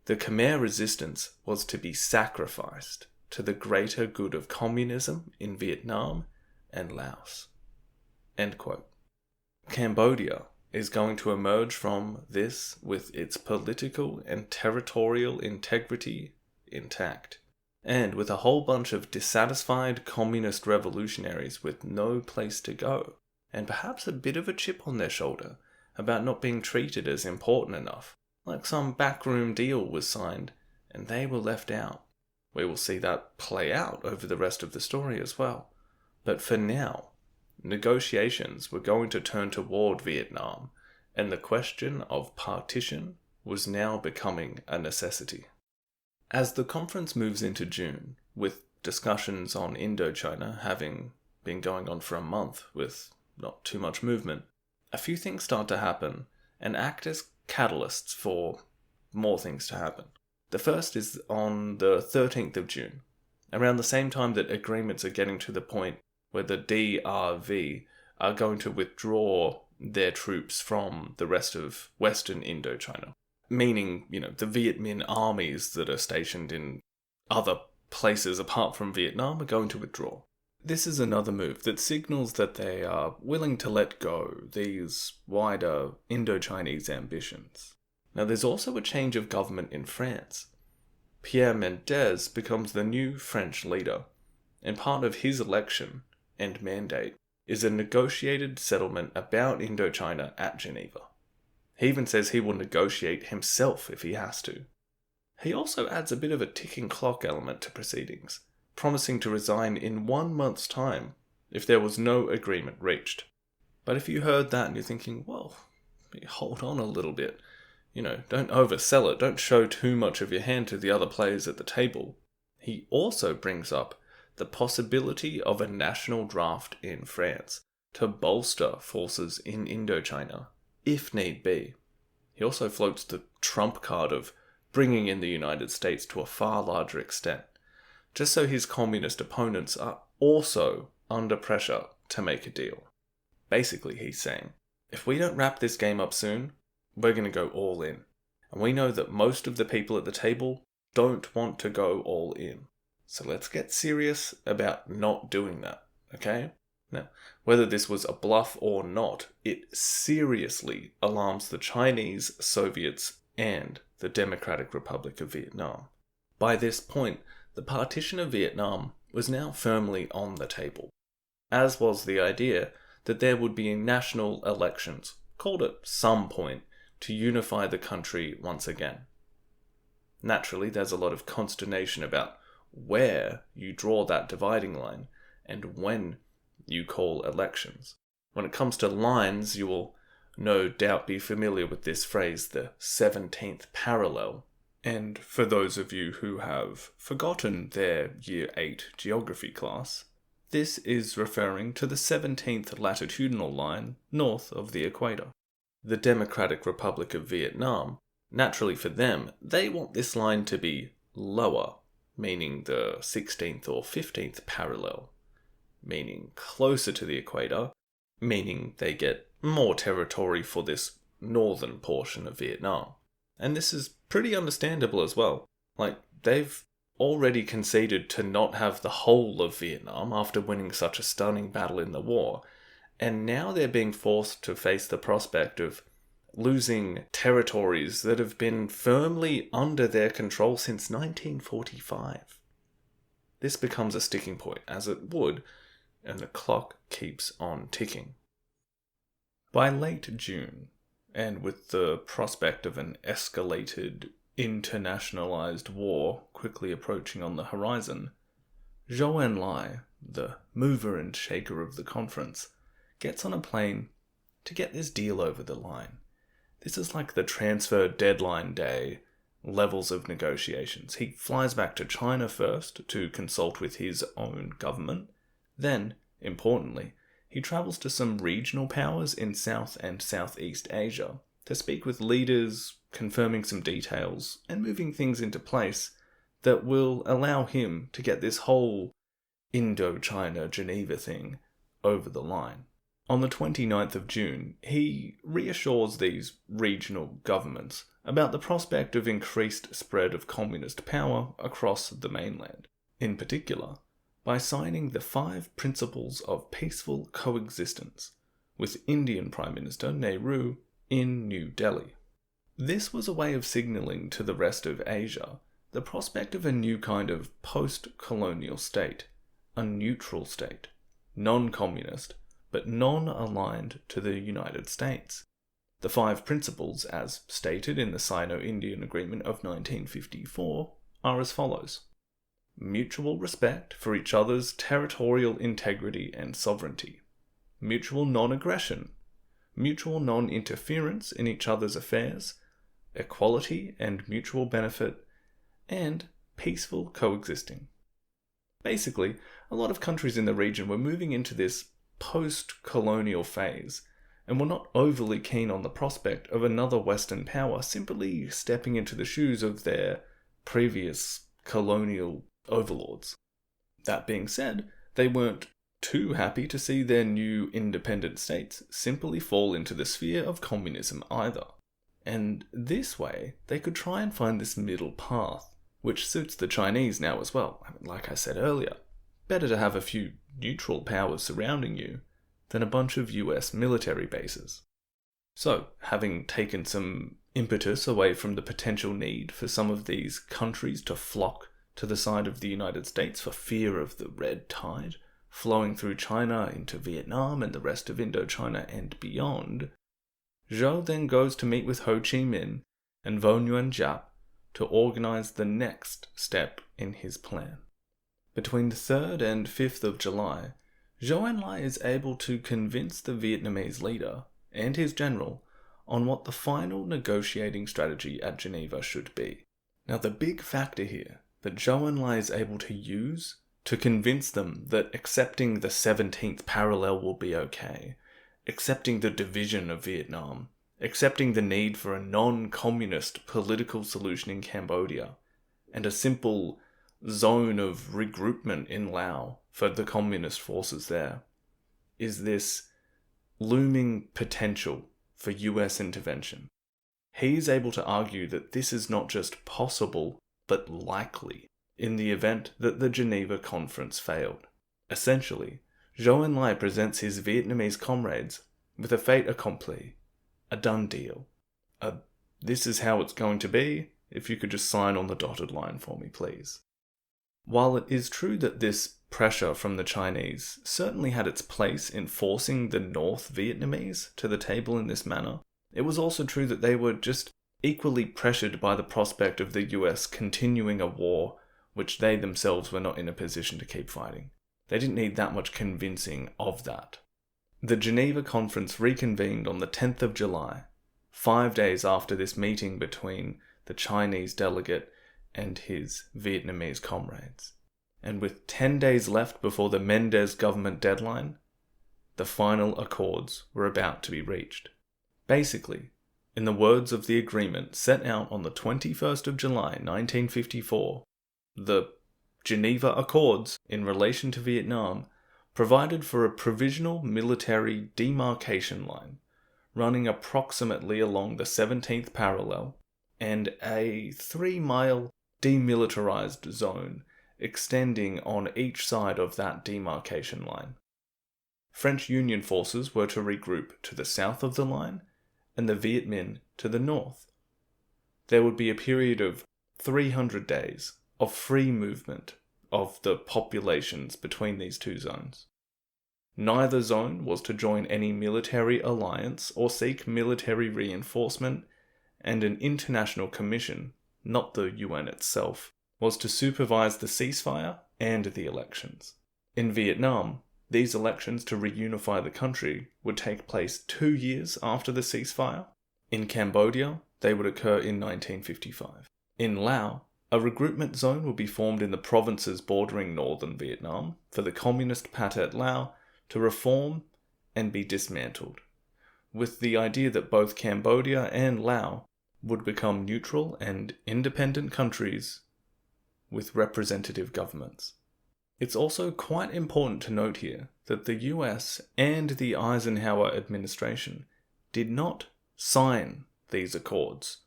The Khmer resistance was to be sacrificed to the greater good of communism in Vietnam and Laos. End quote. Cambodia is going to emerge from this with its political and territorial integrity intact, and with a whole bunch of dissatisfied communist revolutionaries with no place to go, and perhaps a bit of a chip on their shoulder about not being treated as important enough, like some backroom deal was signed and they were left out. We will see that play out over the rest of the story as well. But for now, negotiations were going to turn toward Vietnam, and the question of partition was now becoming a necessity. As the conference moves into June, with discussions on Indochina having been going on for a month with not too much movement, a few things start to happen and act as catalysts for more things to happen. The first is on the 13th of June, around the same time that agreements are getting to the point where the DRV are going to withdraw their troops from the rest of Western Indochina. Meaning, the Viet Minh armies that are stationed in other places apart from Vietnam are going to withdraw. This is another move that signals that they are willing to let go these wider Indo-Chinese ambitions. Now, there's also a change of government in France. Pierre Mendes becomes the new French leader, and part of his election and mandate is a negotiated settlement about Indochina at Geneva. He even says he will negotiate himself if he has to. He also adds a bit of a ticking clock element to proceedings, promising to resign in 1 month's time if there was no agreement reached. But if you heard that and you're thinking, well, hold on a little bit, don't oversell it, don't show too much of your hand to the other players at the table. He also brings up the possibility of a national draft in France to bolster forces in Indochina, if need be. He also floats the trump card of bringing in the United States to a far larger extent, just so his communist opponents are also under pressure to make a deal. Basically, he's saying, if we don't wrap this game up soon, we're going to go all in. And we know that most of the people at the table don't want to go all in. So let's get serious about not doing that, okay? Now, whether this was a bluff or not, it seriously alarms the Chinese, Soviets, and the Democratic Republic of Vietnam. By this point, the partition of Vietnam was now firmly on the table, as was the idea that there would be national elections, called at some point, to unify the country once again. Naturally, there's a lot of consternation about where you draw that dividing line and when you call elections. When it comes to lines, you will no doubt be familiar with this phrase, the 17th parallel. And for those of you who have forgotten their Year 8 geography class, this is referring to the 17th latitudinal line north of the equator. The Democratic Republic of Vietnam, naturally for them, they want this line to be lower, meaning the 16th or 15th parallel, meaning closer to the equator, meaning they get more territory for this northern portion of Vietnam. And this is pretty understandable as well. They've already conceded to not have the whole of Vietnam after winning such a stunning battle in the war, and now they're being forced to face the prospect of losing territories that have been firmly under their control since 1945. This becomes a sticking point, as it would, and the clock keeps on ticking. By late June, and with the prospect of an escalated, internationalized war quickly approaching on the horizon, Zhou Enlai, the mover and shaker of the conference, gets on a plane to get this deal over the line. This is like the transfer deadline day levels of negotiations. He flies back to China first to consult with his own government. Then, importantly, he travels to some regional powers in South and Southeast Asia to speak with leaders, confirming some details, and moving things into place that will allow him to get this whole Indochina-Geneva thing over the line. On the 29th of June, he reassures these regional governments about the prospect of increased spread of communist power across the mainland. In particular, by signing the 5 Principles of Peaceful Coexistence with Indian Prime Minister Nehru in New Delhi. This was a way of signalling to the rest of Asia the prospect of a new kind of post-colonial state, a neutral state, non-communist, but non-aligned to the United States. The 5 principles, as stated in the Sino-Indian Agreement of 1954, are as follows. Mutual respect for each other's territorial integrity and sovereignty. Mutual non-aggression. Mutual non-interference in each other's affairs. Equality and mutual benefit. And peaceful coexisting. Basically, a lot of countries in the region were moving into this post-colonial phase, and were not overly keen on the prospect of another Western power simply stepping into the shoes of their previous colonial overlords. That being said, they weren't too happy to see their new independent states simply fall into the sphere of communism either. And this way, they could try and find this middle path, which suits the Chinese now as well, like I said earlier. better to have a few neutral powers surrounding you than a bunch of US military bases. So, having taken some impetus away from the potential need for some of these countries to flock to the side of the United States for fear of the red tide flowing through China into Vietnam and the rest of Indochina and beyond, Zhou then goes to meet with Ho Chi Minh and Vo Nguyen Giap to organize the next step in his plan. Between the 3rd and 5th of July, Zhou Enlai is able to convince the Vietnamese leader and his general on what the final negotiating strategy at Geneva should be. Now, the big factor here that Zhou Enlai is able to use to convince them that accepting the 17th parallel will be okay, accepting the division of Vietnam, accepting the need for a non-communist political solution in Cambodia, and a simple zone of regroupment in Laos for the communist forces there, is this looming potential for US intervention. He is able to argue that this is not just possible, but likely, in the event that the Geneva Conference failed. Essentially, Zhou Enlai presents his Vietnamese comrades with a fait accompli, a done deal. This is how it's going to be, if you could just sign on the dotted line for me, please. While it is true that this pressure from the Chinese certainly had its place in forcing the North Vietnamese to the table in this manner, it was also true that they were just equally pressured by the prospect of the US continuing a war which they themselves were not in a position to keep fighting. They didn't need that much convincing of that. The Geneva Conference reconvened on the 10th of July, 5 days after this meeting between the Chinese delegate and his Vietnamese comrades. And with 10 days left before the Mendes government deadline, the final accords were about to be reached. Basically, in the words of the agreement set out on the 21st of July 1954, the Geneva Accords in relation to Vietnam provided for a provisional military demarcation line running approximately along the 17th parallel and a 3-mile demilitarized zone extending on each side of that demarcation line. French Union forces were to regroup to the south of the line and the Viet Minh to the north. There would be a period of 300 days of free movement of the populations between these two zones. Neither zone was to join any military alliance or seek military reinforcement, and an international commission, not the UN itself, was to supervise the ceasefire and the elections. In Vietnam, these elections to reunify the country would take place 2 years after the ceasefire. In Cambodia, they would occur in 1955. In Laos, a regroupment zone would be formed in the provinces bordering northern Vietnam for the communist Pathet Lao to reform and be dismantled, with the idea that both Cambodia and Laos would become neutral and independent countries with representative governments. It's also quite important to note here that the US and the Eisenhower administration did not sign these accords.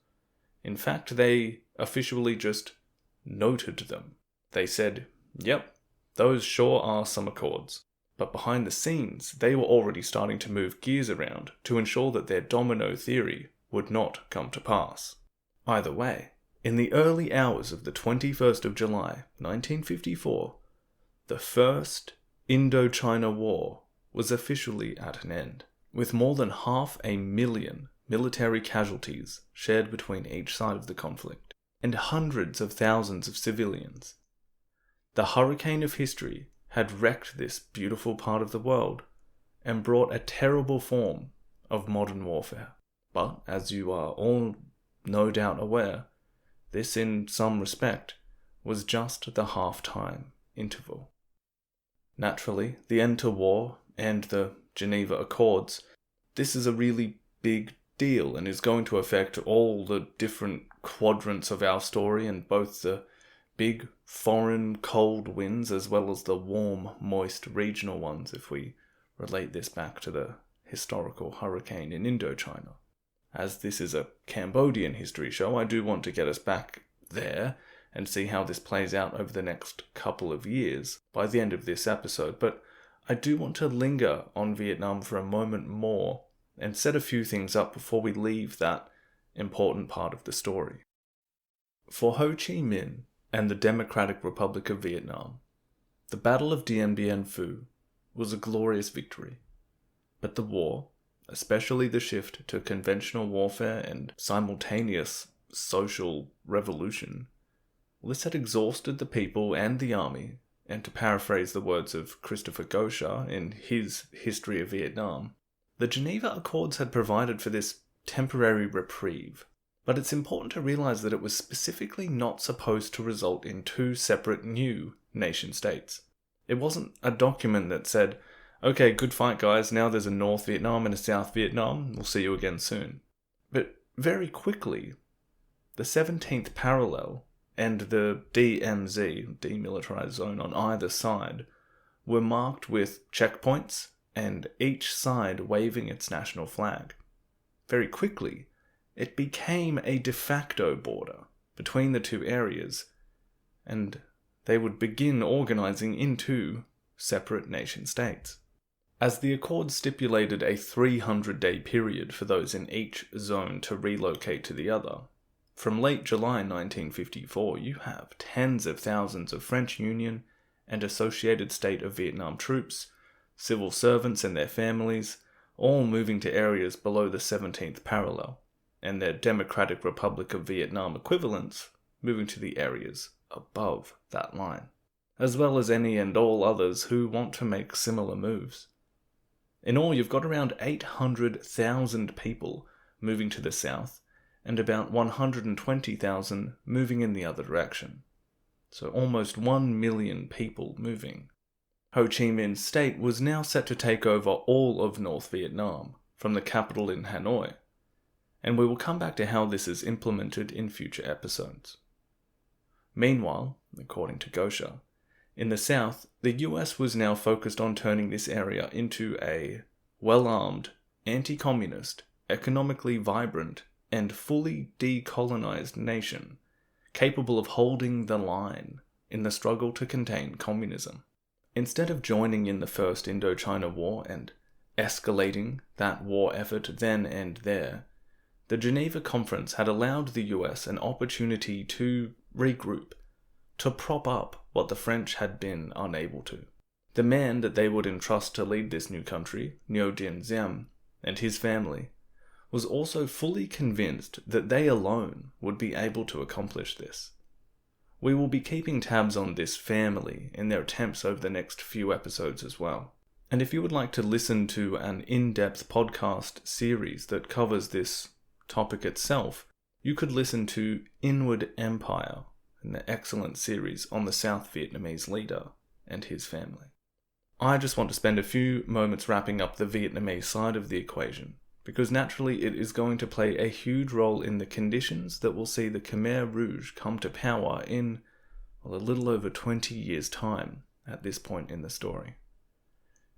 In fact, they officially just noted them. They said, yep, those sure are some accords. But behind the scenes, they were already starting to move gears around to ensure that their domino theory would not come to pass. Either way, in the early hours of the 21st of July, 1954, the First Indochina War was officially at an end, with more than 500,000 military casualties shared between each side of the conflict, and hundreds of thousands of civilians. The hurricane of history had wrecked this beautiful part of the world and brought a terrible form of modern warfare. But, as you are all no doubt aware, this in some respect was just the half-time interval. Naturally, the end to war and the Geneva Accords, this is a really big deal and is going to affect all the different quadrants of our story, and both the big foreign cold winds as well as the warm, moist regional ones, if we relate this back to the historical hurricane in Indochina. As this is a Cambodian history show, I do want to get us back there and see how this plays out over the next couple of years by the end of this episode, but I do want to linger on Vietnam for a moment more and set a few things up before we leave that important part of the story. For Ho Chi Minh and the Democratic Republic of Vietnam, the Battle of Dien Bien Phu was a glorious victory. But the war, especially the shift to conventional warfare and simultaneous social revolution, this had exhausted the people and the army, and to paraphrase the words of Christopher Goscha in his History of Vietnam, the Geneva Accords had provided for this temporary reprieve. But it's important to realize that it was specifically not supposed to result in two separate new nation-states. It wasn't a document that said, okay, good fight guys, now there's a North Vietnam and a South Vietnam, we'll see you again soon. But very quickly, the 17th parallel and the DMZ, demilitarized zone on either side, were marked with checkpoints and each side waving its national flag. Very quickly, it became a de facto border between the two areas, and they would begin organizing into separate nation-states. As the Accords stipulated a 300-day period for those in each zone to relocate to the other, from late July 1954 you have tens of thousands of French Union and Associated State of Vietnam troops, civil servants and their families, all moving to areas below the 17th parallel, and their Democratic Republic of Vietnam equivalents moving to the areas above that line, as well as any and all others who want to make similar moves. In all, you've got around 800,000 people moving to the south, and about 120,000 moving in the other direction. So almost 1 million people moving. Ho Chi Minh State was now set to take over all of North Vietnam, from the capital in Hanoi, and we will come back to how this is implemented in future episodes. Meanwhile, according to Goscha, in the south, the US was now focused on turning this area into a well-armed, anti-communist, economically vibrant, and fully decolonized nation, capable of holding the line in the struggle to contain communism. Instead of joining in the First Indochina War and escalating that war effort then and there, the Geneva Conference had allowed the US an opportunity to regroup, to prop up what the French had been unable to. The man that they would entrust to lead this new country, Ngo Dinh Diem, and his family, was also fully convinced that they alone would be able to accomplish this. We will be keeping tabs on this family in their attempts over the next few episodes as well. And if you would like to listen to an in-depth podcast series that covers this topic itself, you could listen to Inward Empire, an excellent series on the South Vietnamese leader and his family. I just want to spend a few moments wrapping up the Vietnamese side of the equation, because naturally it is going to play a huge role in the conditions that will see the Khmer Rouge come to power in a little over 20 years' time at this point in the story.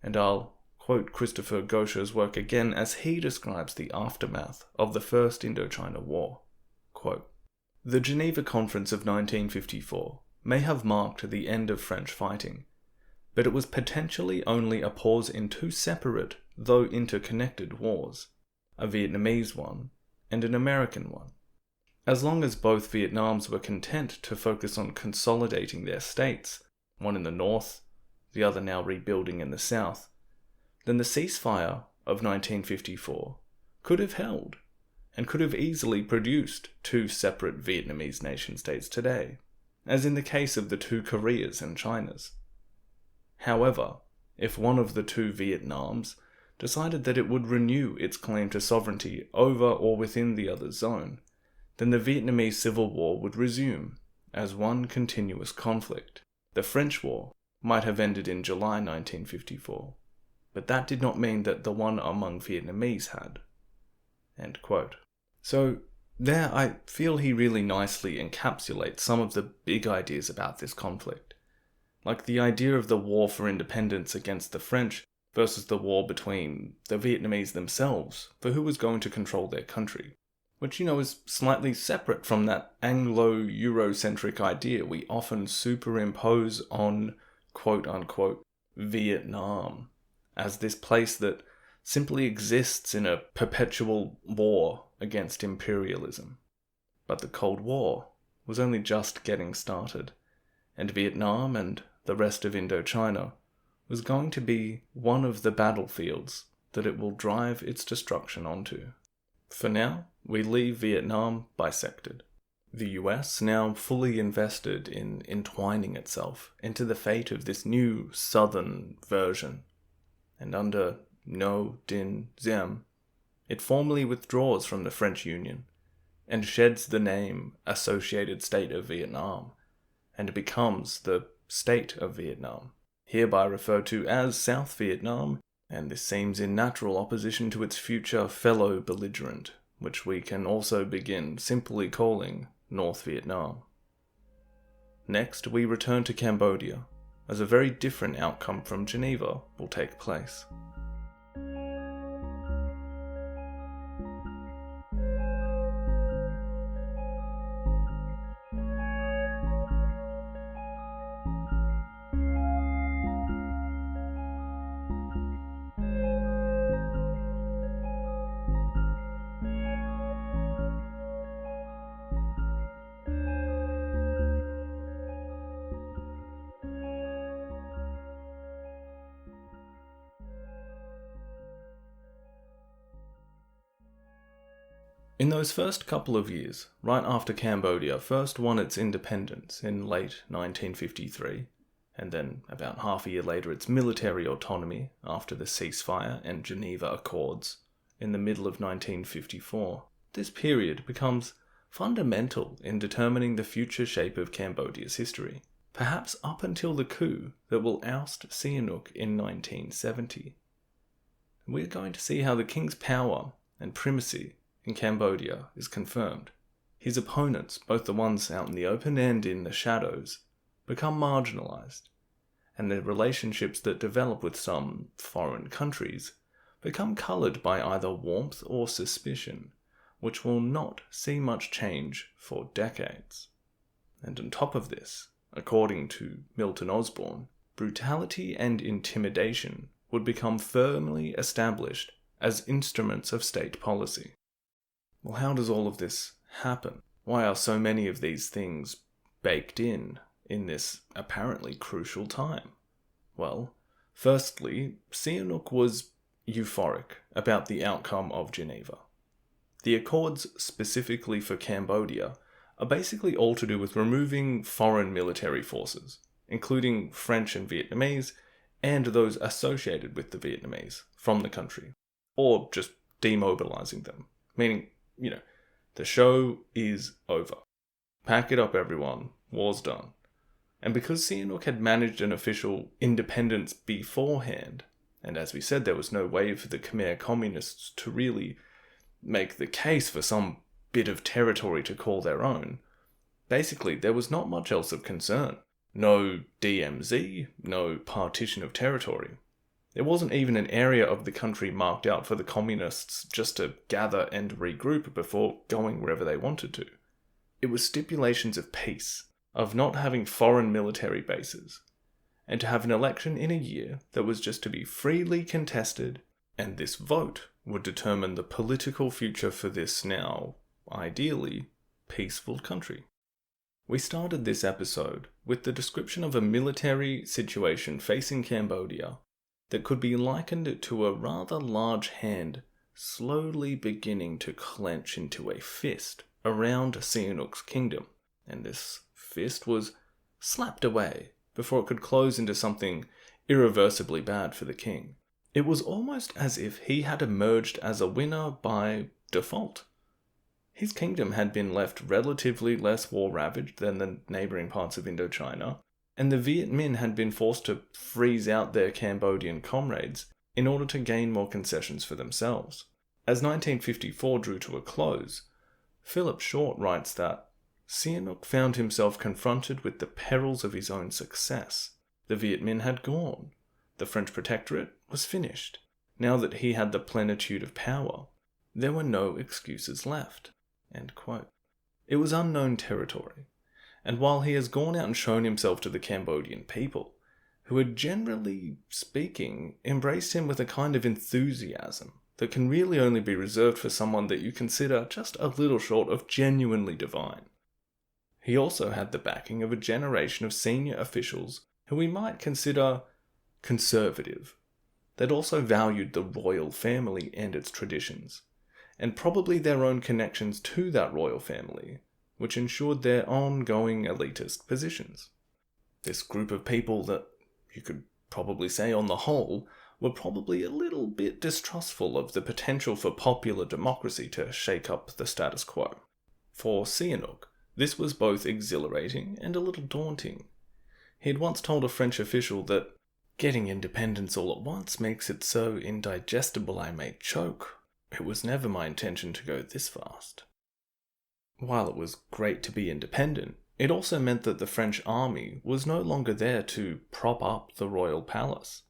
And I'll quote Christopher Goscha's work again as he describes the aftermath of the First Indochina War. Quote, "The Geneva Conference of 1954 may have marked the end of French fighting, but it was potentially only a pause in two separate, though interconnected wars, a Vietnamese one and an American one. As long as both Vietnams were content to focus on consolidating their states, one in the north, the other now rebuilding in the south, then the ceasefire of 1954 could have held, and could have easily produced two separate Vietnamese nation-states today, as in the case of the two Koreas and Chinas. However, if one of the two Vietnams decided that it would renew its claim to sovereignty over or within the other's zone, then the Vietnamese Civil War would resume as one continuous conflict. The French War might have ended in July 1954, but that did not mean that the one among Vietnamese had." End quote. So there I feel he really nicely encapsulates some of the big ideas about this conflict, like the idea of the war for independence against the French versus the war between the Vietnamese themselves for who was going to control their country. which, is slightly separate from that Anglo-Eurocentric idea we often superimpose on quote-unquote Vietnam as this place that simply exists in a perpetual war against imperialism. But the Cold War was only just getting started, and Vietnam and the rest of Indochina was going to be one of the battlefields that it will drive its destruction onto. For now, we leave Vietnam bisected. The US now fully invested in entwining itself into the fate of this new southern version, and under No Dinh Diem, it formally withdraws from the French Union and sheds the name Associated State of Vietnam and becomes the State of Vietnam, hereby referred to as South Vietnam, and this seems in natural opposition to its future fellow belligerent, which we can also begin simply calling North Vietnam. Next, we return to Cambodia, as a very different outcome from Geneva will take place. In those first couple of years, right after Cambodia first won its independence in late 1953, and then about half a year later its military autonomy after the ceasefire and Geneva Accords in the middle of 1954, this period becomes fundamental in determining the future shape of Cambodia's history, perhaps up until the coup that will oust Sihanouk in 1970. We're going to see how the king's power and primacy in Cambodia is confirmed. His opponents, both the ones out in the open and in the shadows, become marginalised, and the relationships that develop with some foreign countries become coloured by either warmth or suspicion, which will not see much change for decades. And on top of this, according to Milton Osbourne, brutality and intimidation would become firmly established as instruments of state policy. Well, how does all of this happen? Why are so many of these things baked in this apparently crucial time? Well, firstly, Sihanouk was euphoric about the outcome of Geneva. The Accords specifically for Cambodia are basically all to do with removing foreign military forces, including French and Vietnamese, and those associated with the Vietnamese, from the country, or just demobilizing them, meaning, the show is over. Pack it up, everyone. War's done. And because Sihanouk had managed an official independence beforehand, and as we said, there was no way for the Khmer communists to really make the case for some bit of territory to call their own, basically there was not much else of concern. No DMZ, no partition of territory. There wasn't even an area of the country marked out for the communists just to gather and regroup before going wherever they wanted to. It was stipulations of peace, of not having foreign military bases, and to have an election in a year that was just to be freely contested, and this vote would determine the political future for this now, ideally, peaceful country. We started this episode with the description of a military situation facing Cambodia that could be likened to a rather large hand slowly beginning to clench into a fist around Sihanouk's kingdom, and this fist was slapped away before it could close into something irreversibly bad for the king. It was almost as if he had emerged as a winner by default. His kingdom had been left relatively less war-ravaged than the neighbouring parts of Indochina, and the Viet Minh had been forced to freeze out their Cambodian comrades in order to gain more concessions for themselves. As 1954 drew to a close, Philip Short writes that Sihanouk found himself confronted with the perils of his own success. The Viet Minh had gone. The French protectorate was finished. Now that he had the plenitude of power, there were no excuses left. End quote. It was unknown territory, and while he has gone out and shown himself to the Cambodian people, who had generally speaking embraced him with a kind of enthusiasm that can really only be reserved for someone that you consider just a little short of genuinely divine. He also had the backing of a generation of senior officials who we might consider conservative. They'd also valued the royal family and its traditions, and probably their own connections to that royal family, which ensured their ongoing elitist positions. This group of people that you could probably say on the whole were probably a little bit distrustful of the potential for popular democracy to shake up the status quo. For Sihanouk, this was both exhilarating and a little daunting. He had once told a French official that getting independence all at once makes it so indigestible I may choke. It was never my intention to go this fast. While it was great to be independent, it also meant that the French army was no longer there to prop up the royal palace.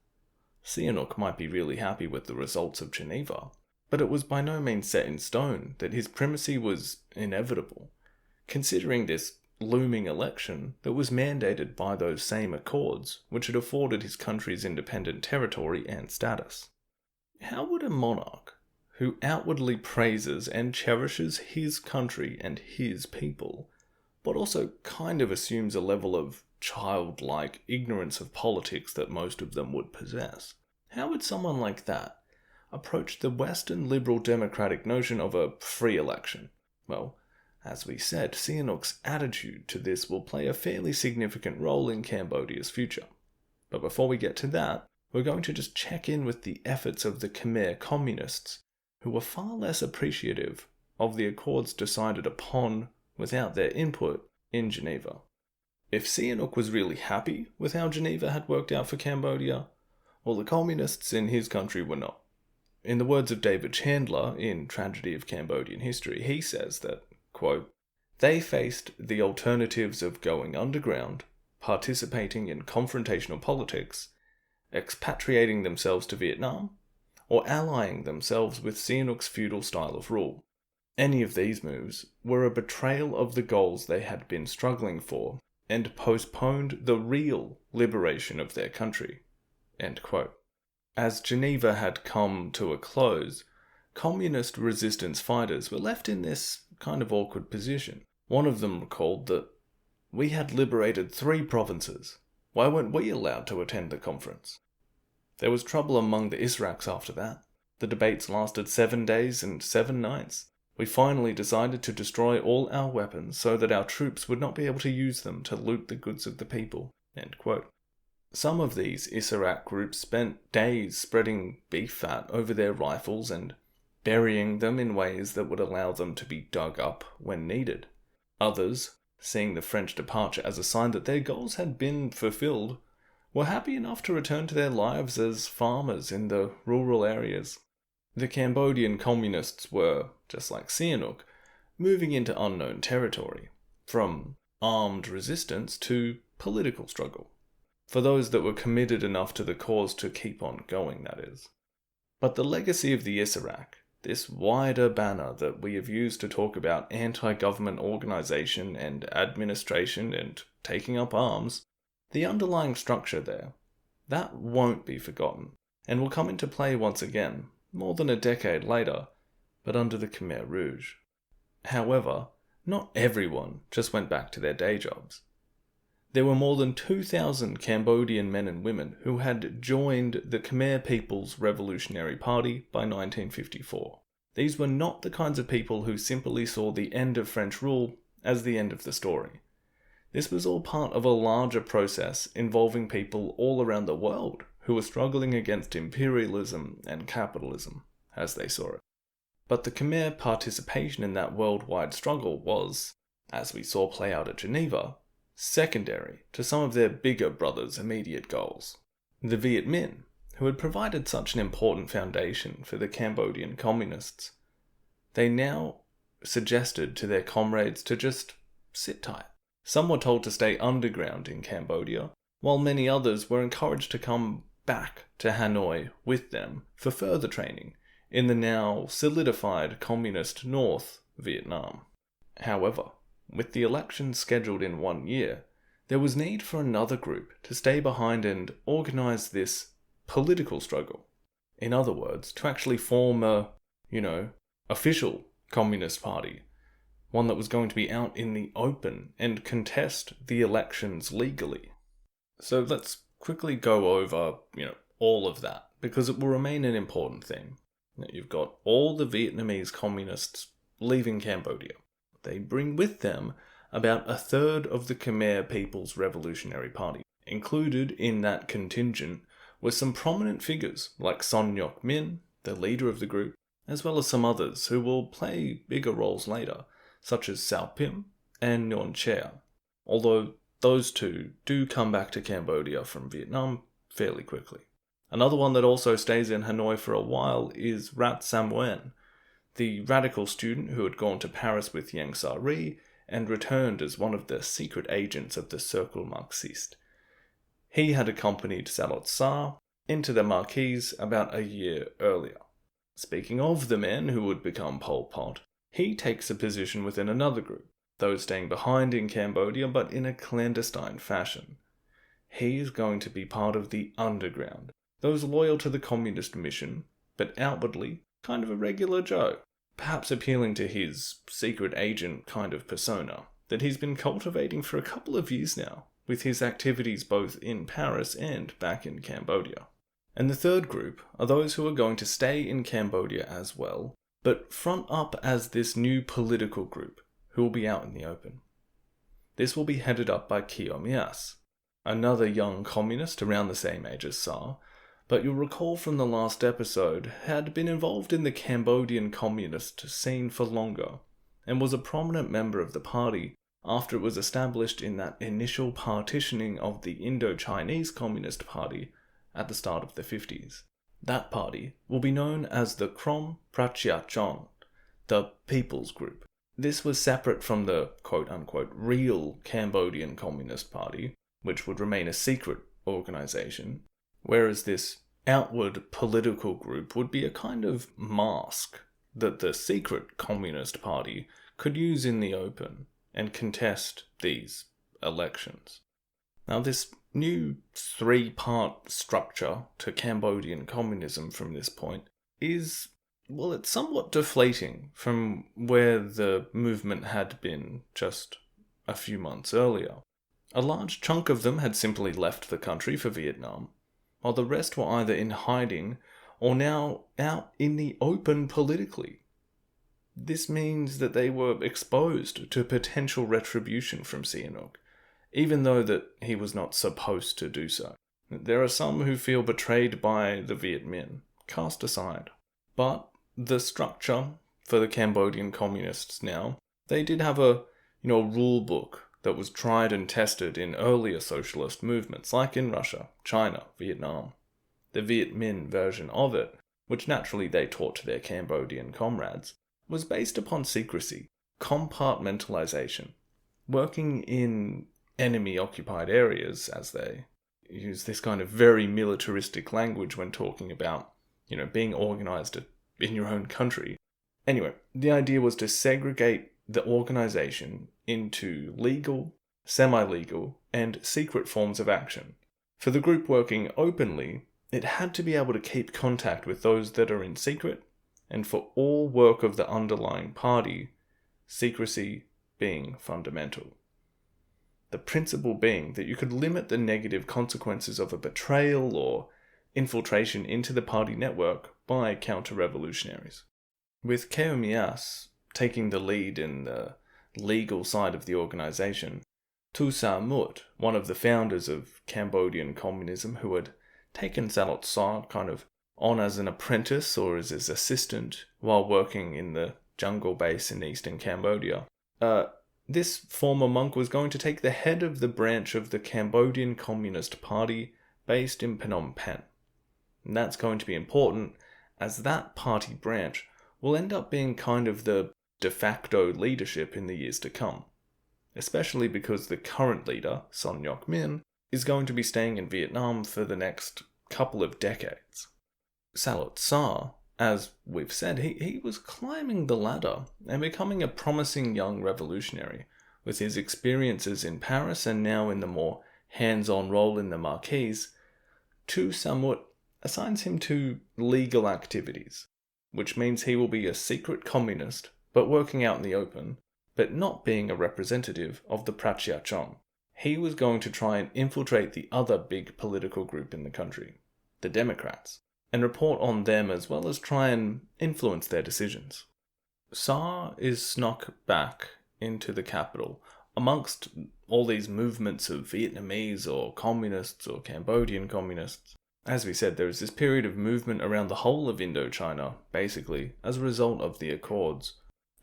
Sihanouk might be really happy with the results of Geneva, but it was by no means set in stone that his primacy was inevitable, considering this looming election that was mandated by those same accords which had afforded his country's independent territory and status. How would a monarch, who outwardly praises and cherishes his country and his people, but also kind of assumes a level of childlike ignorance of politics that most of them would possess, how would someone like that approach the Western liberal democratic notion of a free election? Well, as we said, Sihanouk's attitude to this will play a fairly significant role in Cambodia's future. But before we get to that, we're going to just check in with the efforts of the Khmer communists, who were far less appreciative of the accords decided upon without their input in Geneva. If Sihanouk was really happy with how Geneva had worked out for Cambodia, well, the communists in his country were not. In the words of David Chandler in Tragedy of Cambodian History, he says that, quote, they faced the alternatives of going underground, participating in confrontational politics, expatriating themselves to Vietnam, or allying themselves with Sihanouk's feudal style of rule. Any of these moves were a betrayal of the goals they had been struggling for and postponed the real liberation of their country. End quote. As Geneva had come to a close, communist resistance fighters were left in this kind of awkward position. One of them recalled that, we had liberated 3 provinces. Why weren't we allowed to attend the conference? There was trouble among the Israqs after that. The debates lasted 7 days and 7 nights. We finally decided to destroy all our weapons so that our troops would not be able to use them to loot the goods of the people. End quote. Some of these Israq groups spent days spreading beef fat over their rifles and burying them in ways that would allow them to be dug up when needed. Others, seeing the French departure as a sign that their goals had been fulfilled, were happy enough to return to their lives as farmers in the rural areas. The Cambodian communists were, just like Sihanouk, moving into unknown territory, from armed resistance to political struggle. For those that were committed enough to the cause to keep on going, that is. But the legacy of the Israq, this wider banner that we have used to talk about anti-government organisation and administration and taking up arms, the underlying structure there, that won't be forgotten, and will come into play once again, more than a decade later, but under the Khmer Rouge. However, not everyone just went back to their day jobs. There were more than 2,000 Cambodian men and women who had joined the Khmer People's Revolutionary Party by 1954. These were not the kinds of people who simply saw the end of French rule as the end of the story. This was all part of a larger process involving people all around the world who were struggling against imperialism and capitalism, as they saw it. But the Khmer participation in that worldwide struggle was, as we saw play out at Geneva, secondary to some of their bigger brothers' immediate goals. The Viet Minh, who had provided such an important foundation for the Cambodian communists, they now suggested to their comrades to just sit tight. Some were told to stay underground in Cambodia, while many others were encouraged to come back to Hanoi with them for further training in the now solidified communist North Vietnam. However, with the elections scheduled in 1 year, there was need for another group to stay behind and organise this political struggle. In other words, to actually form a, official Communist Party, one that was going to be out in the open and contest the elections legally. So let's quickly go over, all of that, because it will remain an important theme. You've got all the Vietnamese communists leaving Cambodia. They bring with them about a third of the Khmer People's Revolutionary Party. Included in that contingent were some prominent figures like Sihanouk Min, the leader of the group, as well as some others who will play bigger roles later, such as Sao Pim and Nguyen Chair, although those two do come back to Cambodia from Vietnam fairly quickly. Another one that also stays in Hanoi for a while is Rat Sam Nguyen, the radical student who had gone to Paris with Yang Sa-ri and returned as one of the secret agents of the Cercle Marxiste. He had accompanied Salot Sa into the Marquise about a year earlier. Speaking of the men who would become Pol Pot, he takes a position within another group, those staying behind in Cambodia but in a clandestine fashion. He is going to be part of the underground, those loyal to the communist mission, but outwardly kind of a regular Joe, perhaps appealing to his secret agent kind of persona that he's been cultivating for a couple of years now, with his activities both in Paris and back in Cambodia. And the third group are those who are going to stay in Cambodia as well, but front up as this new political group who will be out in the open. This will be headed up by Kiernan, another young communist around the same age as Sa, but you'll recall from the last episode had been involved in the Cambodian communist scene for longer, and was a prominent member of the party after it was established in that initial partitioning of the Indo-Chinese Communist Party at the start of the 50s. That party will be known as the Krom Pracha Chon, the People's Group. This was separate from the quote-unquote real Cambodian Communist Party, which would remain a secret organisation, whereas this outward political group would be a kind of mask that the secret Communist Party could use in the open and contest these elections. Now, this new 3-part structure to Cambodian communism from this point is, well, it's somewhat deflating from where the movement had been just a few months earlier. A large chunk of them had simply left the country for Vietnam, while the rest were either in hiding or now out in the open politically. This means that they were exposed to potential retribution from Sihanouk, even though that he was not supposed to do so. There are some who feel betrayed by the Viet Minh, cast aside. But the structure for the Cambodian communists now, they did have a rule book that was tried and tested in earlier socialist movements like in Russia, China, Vietnam. The Viet Minh version of it, which naturally they taught to their Cambodian comrades, was based upon secrecy, compartmentalization, working in enemy-occupied areas, as they use this kind of very militaristic language when talking about, being organized in your own country. Anyway, the idea was to segregate the organization into legal, semi-legal, and secret forms of action. For the group working openly, it had to be able to keep contact with those that are in secret, and for all work of the underlying party, secrecy being fundamental. The principle being that you could limit the negative consequences of a betrayal or infiltration into the party network by counter-revolutionaries. With Kiernan taking the lead in the legal side of the organization, Tu Sa Mut, one of the founders of Cambodian communism who had taken Salot Sa kind of on as an apprentice or as his assistant while working in the jungle base in eastern Cambodia, this former monk was going to take the head of the branch of the Cambodian Communist Party based in Phnom Penh. And that's going to be important as that party branch will end up being kind of the de facto leadership in the years to come, especially because the current leader, Sihanouk Min, is going to be staying in Vietnam for the next couple of decades. Salot Sa as we've said, he was climbing the ladder and becoming a promising young revolutionary, with his experiences in Paris and now in the more hands-on role in the Marquise. Tu Samut assigns him to legal activities, which means he will be a secret communist, but working out in the open, but not being a representative of the Prachiachon. He was going to try and infiltrate the other big political group in the country, the Democrats, and report on them as well as try and influence their decisions. Sa is snuck back into the capital amongst all these movements of Vietnamese or communists or Cambodian communists. As we said, there is this period of movement around the whole of Indochina, basically, as a result of the Accords,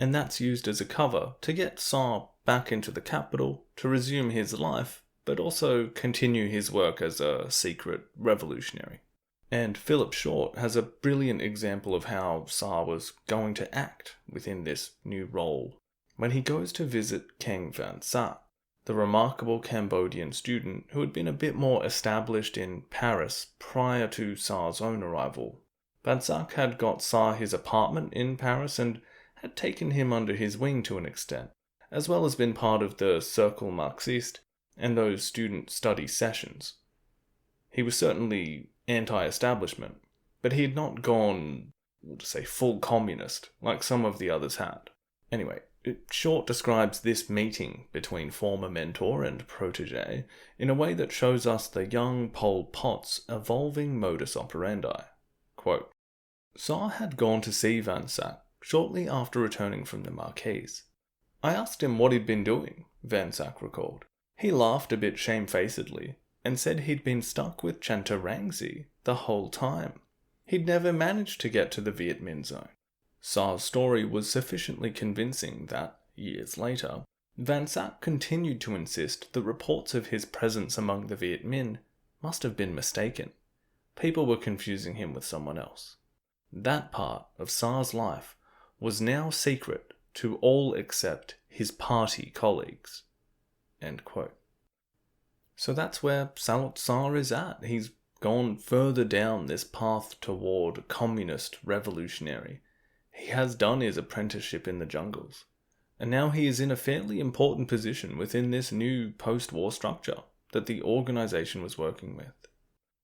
and that's used as a cover to get Sa back into the capital to resume his life, but also continue his work as a secret revolutionary. And Philip Short has a brilliant example of how Sa was going to act within this new role when he goes to visit Keng Van Sa, the remarkable Cambodian student who had been a bit more established in Paris prior to Sa's own arrival. Van Sa had got Sa his apartment in Paris and had taken him under his wing to an extent, as well as been part of the Cercle Marxiste and those student study sessions. He was certainly anti-establishment, but he had not gone, we'll just say, full communist, like some of the others had. Anyway, Short describes this meeting between former mentor and protege in a way that shows us the young Pol Pot's evolving modus operandi. Quote, Sa had gone to see Van Sa shortly after returning from the Marquise. I asked him what he'd been doing, Van Sa recalled. He laughed a bit shamefacedly and said he'd been stuck with Chantarangzi the whole time. He'd never managed to get to the Viet Minh zone. Sa's story was sufficiently convincing that, years later, Van Sa continued to insist that reports of his presence among the Viet Minh must have been mistaken. People were confusing him with someone else. That part of Sa's life was now secret to all except his party colleagues. End quote. So that's where Saloth Sa is at. He's gone further down this path toward communist revolutionary. He has done his apprenticeship in the jungles, and now he is in a fairly important position within this new post-war structure that the organization was working with.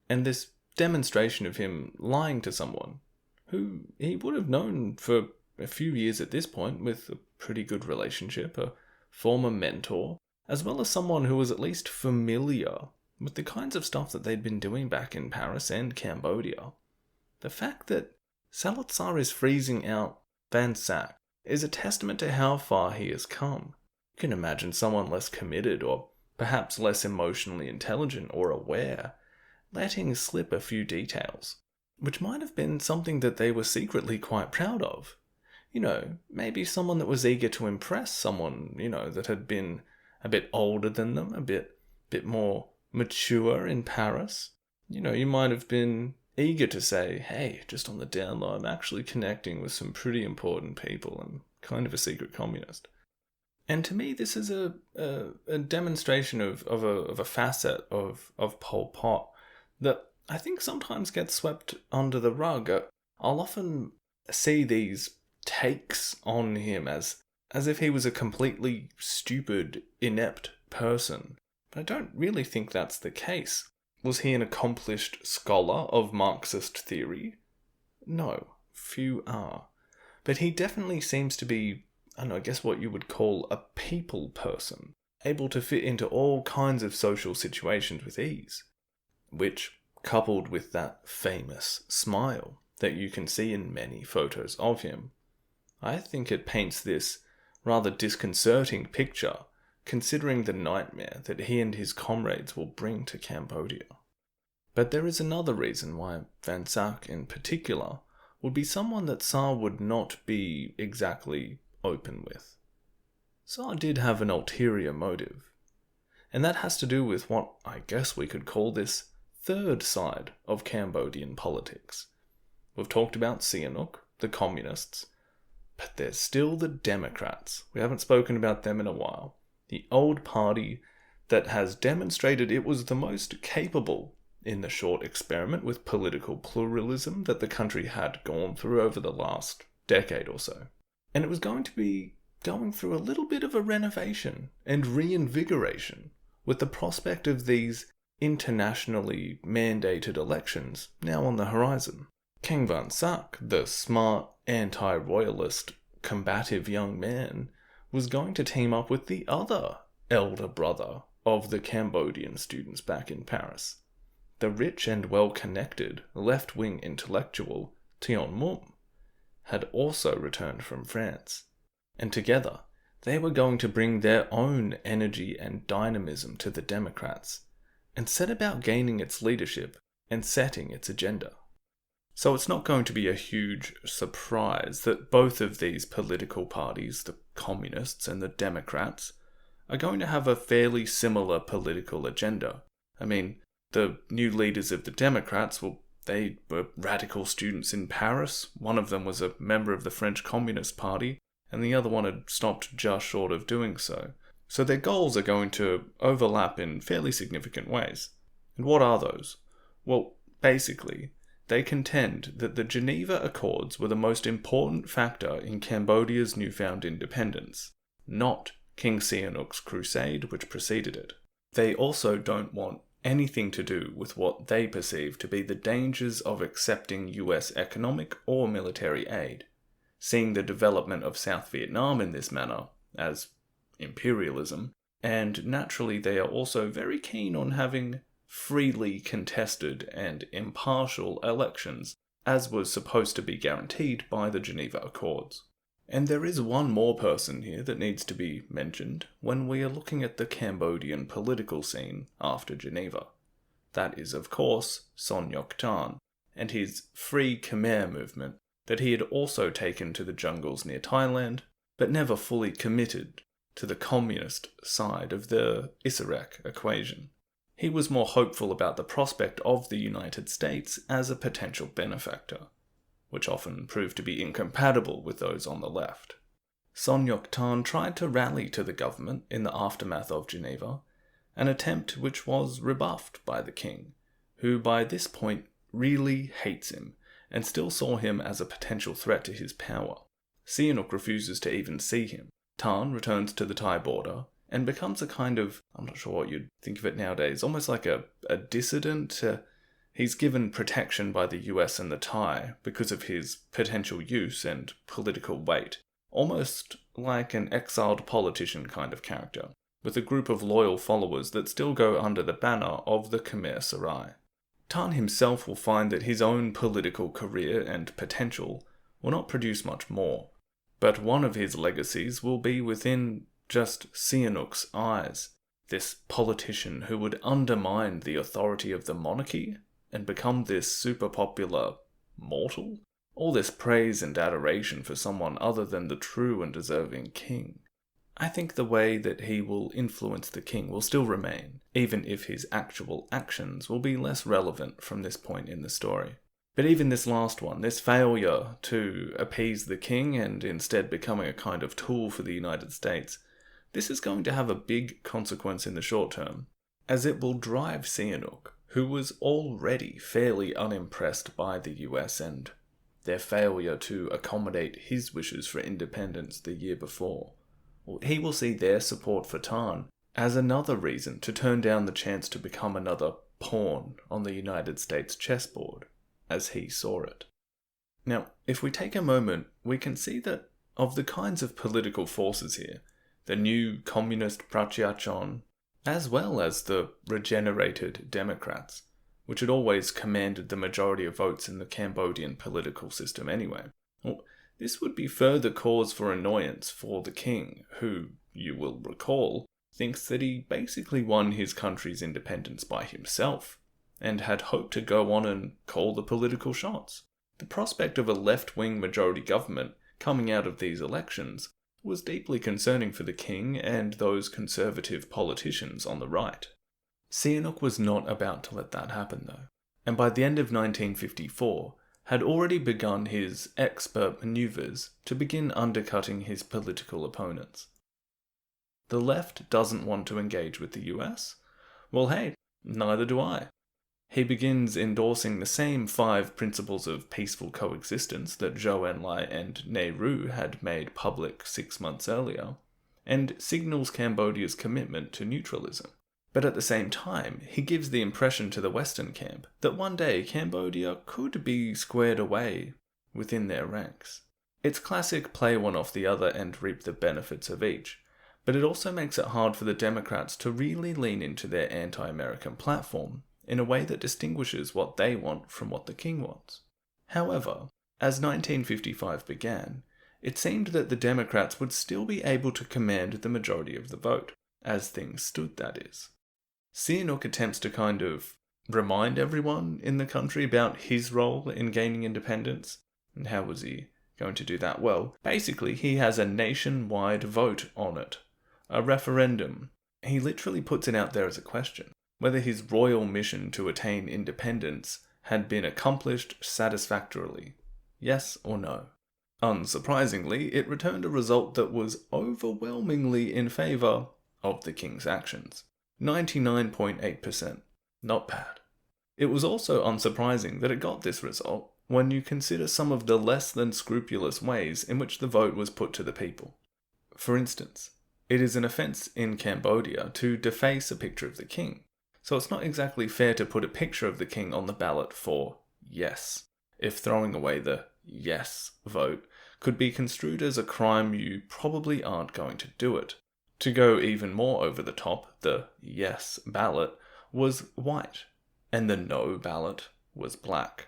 And this demonstration of him lying to someone who he would have known for a few years at this point with a pretty good relationship, a former mentor, as well as someone who was at least familiar with the kinds of stuff that they'd been doing back in Paris and Cambodia. The fact that Saloth Sa is freezing out Van Sa is a testament to how far he has come. You can imagine someone less committed or perhaps less emotionally intelligent or aware letting slip a few details, which might have been something that they were secretly quite proud of. You know, maybe someone that was eager to impress someone, that had been a bit older than them, a bit more mature in Paris. You might have been eager to say, hey, just on the down low, I'm actually connecting with some pretty important people. I'm kind of a secret communist. And to me, this is a demonstration of a facet of Pol Pot that I think sometimes gets swept under the rug. I'll often see these takes on him as if he was a completely stupid, inept person. But I don't really think that's the case. Was he an accomplished scholar of Marxist theory? No, few are. But he definitely seems to be, I guess what you would call a people person, able to fit into all kinds of social situations with ease. Which, coupled with that famous smile that you can see in many photos of him, I think it paints this rather disconcerting picture considering the nightmare that he and his comrades will bring to Cambodia. But there is another reason why Van Sa in particular would be someone that Sa would not be exactly open with. Sa did have an ulterior motive, and that has to do with what I guess we could call this third side of Cambodian politics. We've talked about Sihanouk, the communists, but there's still the Democrats. We haven't spoken about them in a while. The old party that has demonstrated it was the most capable in the short experiment with political pluralism that the country had gone through over the last decade or so. And it was going to be going through a little bit of a renovation and reinvigoration with the prospect of these internationally mandated elections now on the horizon. King Van Sak, the smart, anti-royalist, combative young man, was going to team up with the other elder brother of the Cambodian students back in Paris, the rich and well-connected left-wing intellectual Dien Bien had also returned from France, and together they were going to bring their own energy and dynamism to the Democrats and set about gaining its leadership and setting its agenda. So it's not going to be a huge surprise that both of these political parties, the Communists and the Democrats, are going to have a fairly similar political agenda. I mean, the new leaders of the Democrats, well, they were radical students in Paris. One of them was a member of the French Communist Party, and the other one had stopped just short of doing so. So their goals are going to overlap in fairly significant ways. And what are those? Well, basically, they contend that the Geneva Accords were the most important factor in Cambodia's newfound independence, not King Sihanouk's crusade which preceded it. They also don't want anything to do with what they perceive to be the dangers of accepting US economic or military aid, seeing the development of South Vietnam in this manner as imperialism, and naturally they are also very keen on having freely contested and impartial elections, as was supposed to be guaranteed by the Geneva Accords. And there is one more person here that needs to be mentioned when we are looking at the Cambodian political scene after Geneva. That is, of course, Son Ngoc Tan, and his Free Khmer movement that he had also taken to the jungles near Thailand, but never fully committed to the communist side of the Isarek equation. He was more hopeful about the prospect of the United States as a potential benefactor, which often proved to be incompatible with those on the left. Son Ngoc Tan tried to rally to the government in the aftermath of Geneva, an attempt which was rebuffed by the king, who by this point really hates him and still saw him as a potential threat to his power. Sihanouk refuses to even see him. Tan returns to the Thai border and becomes a kind of, I'm not sure what you'd think of it nowadays, almost like a dissident. He's given protection by the US and the Thai because of his potential use and political weight, almost like an exiled politician kind of character, with a group of loyal followers that still go under the banner of the Khmer Sarai. Tan himself will find that his own political career and potential will not produce much more, but one of his legacies will be within just Sihanouk's eyes, this politician who would undermine the authority of the monarchy and become this super popular mortal? All this praise and adoration for someone other than the true and deserving king. I think the way that he will influence the king will still remain, even if his actual actions will be less relevant from this point in the story. But even this last one, this failure to appease the king and instead becoming a kind of tool for the United States, this is going to have a big consequence in the short term, as it will drive Sihanouk, who was already fairly unimpressed by the US and their failure to accommodate his wishes for independence the year before. He will see their support for Tan as another reason to turn down the chance to become another pawn on the United States chessboard, as he saw it. Now, if we take a moment, we can see that of the kinds of political forces here, the new communist Pratyachon, as well as the regenerated Democrats, which had always commanded the majority of votes in the Cambodian political system anyway. Well, this would be further cause for annoyance for the king, who, you will recall, thinks that he basically won his country's independence by himself, and had hoped to go on and call the political shots. The prospect of a left-wing majority government coming out of these elections was deeply concerning for the king and those conservative politicians on the right. Sihanouk was not about to let that happen though, and by the end of 1954 had already begun his expert maneuvers to begin undercutting his political opponents. The left doesn't want to engage with the US? Well hey, neither do I. He begins endorsing the same 5 principles of peaceful coexistence that Zhou Enlai and Nehru had made public 6 months earlier, and signals Cambodia's commitment to neutralism. But at the same time, he gives the impression to the Western camp that one day Cambodia could be squared away within their ranks. It's classic play one off the other and reap the benefits of each, but it also makes it hard for the Democrats to really lean into their anti-American platform in a way that distinguishes what they want from what the king wants. However, as 1955 began, it seemed that the Democrats would still be able to command the majority of the vote, as things stood, that is. Sihanouk attempts to kind of remind everyone in the country about his role in gaining independence. And how was he going to do that? Well, basically he has a nationwide vote on it. A referendum. He literally puts it out there as a question, whether his royal mission to attain independence had been accomplished satisfactorily. Yes or no? Unsurprisingly, it returned a result that was overwhelmingly in favour of the king's actions. 99.8%. Not bad. It was also unsurprising that it got this result when you consider some of the less than scrupulous ways in which the vote was put to the people. For instance, it is an offence in Cambodia to deface a picture of the king, so it's not exactly fair to put a picture of the king on the ballot for yes, if throwing away the yes vote could be construed as a crime you probably aren't going to do it. To go even more over the top, the yes ballot was white, and the no ballot was black,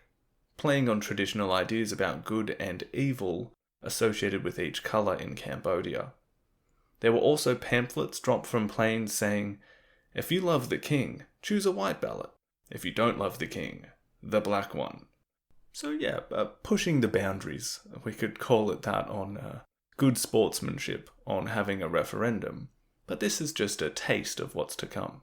playing on traditional ideas about good and evil associated with each colour in Cambodia. There were also pamphlets dropped from planes saying, "If you love the king, choose a white ballot. If you don't love the king, the black one." So yeah, pushing the boundaries, we could call it that, on good sportsmanship on having a referendum. But this is just a taste of what's to come.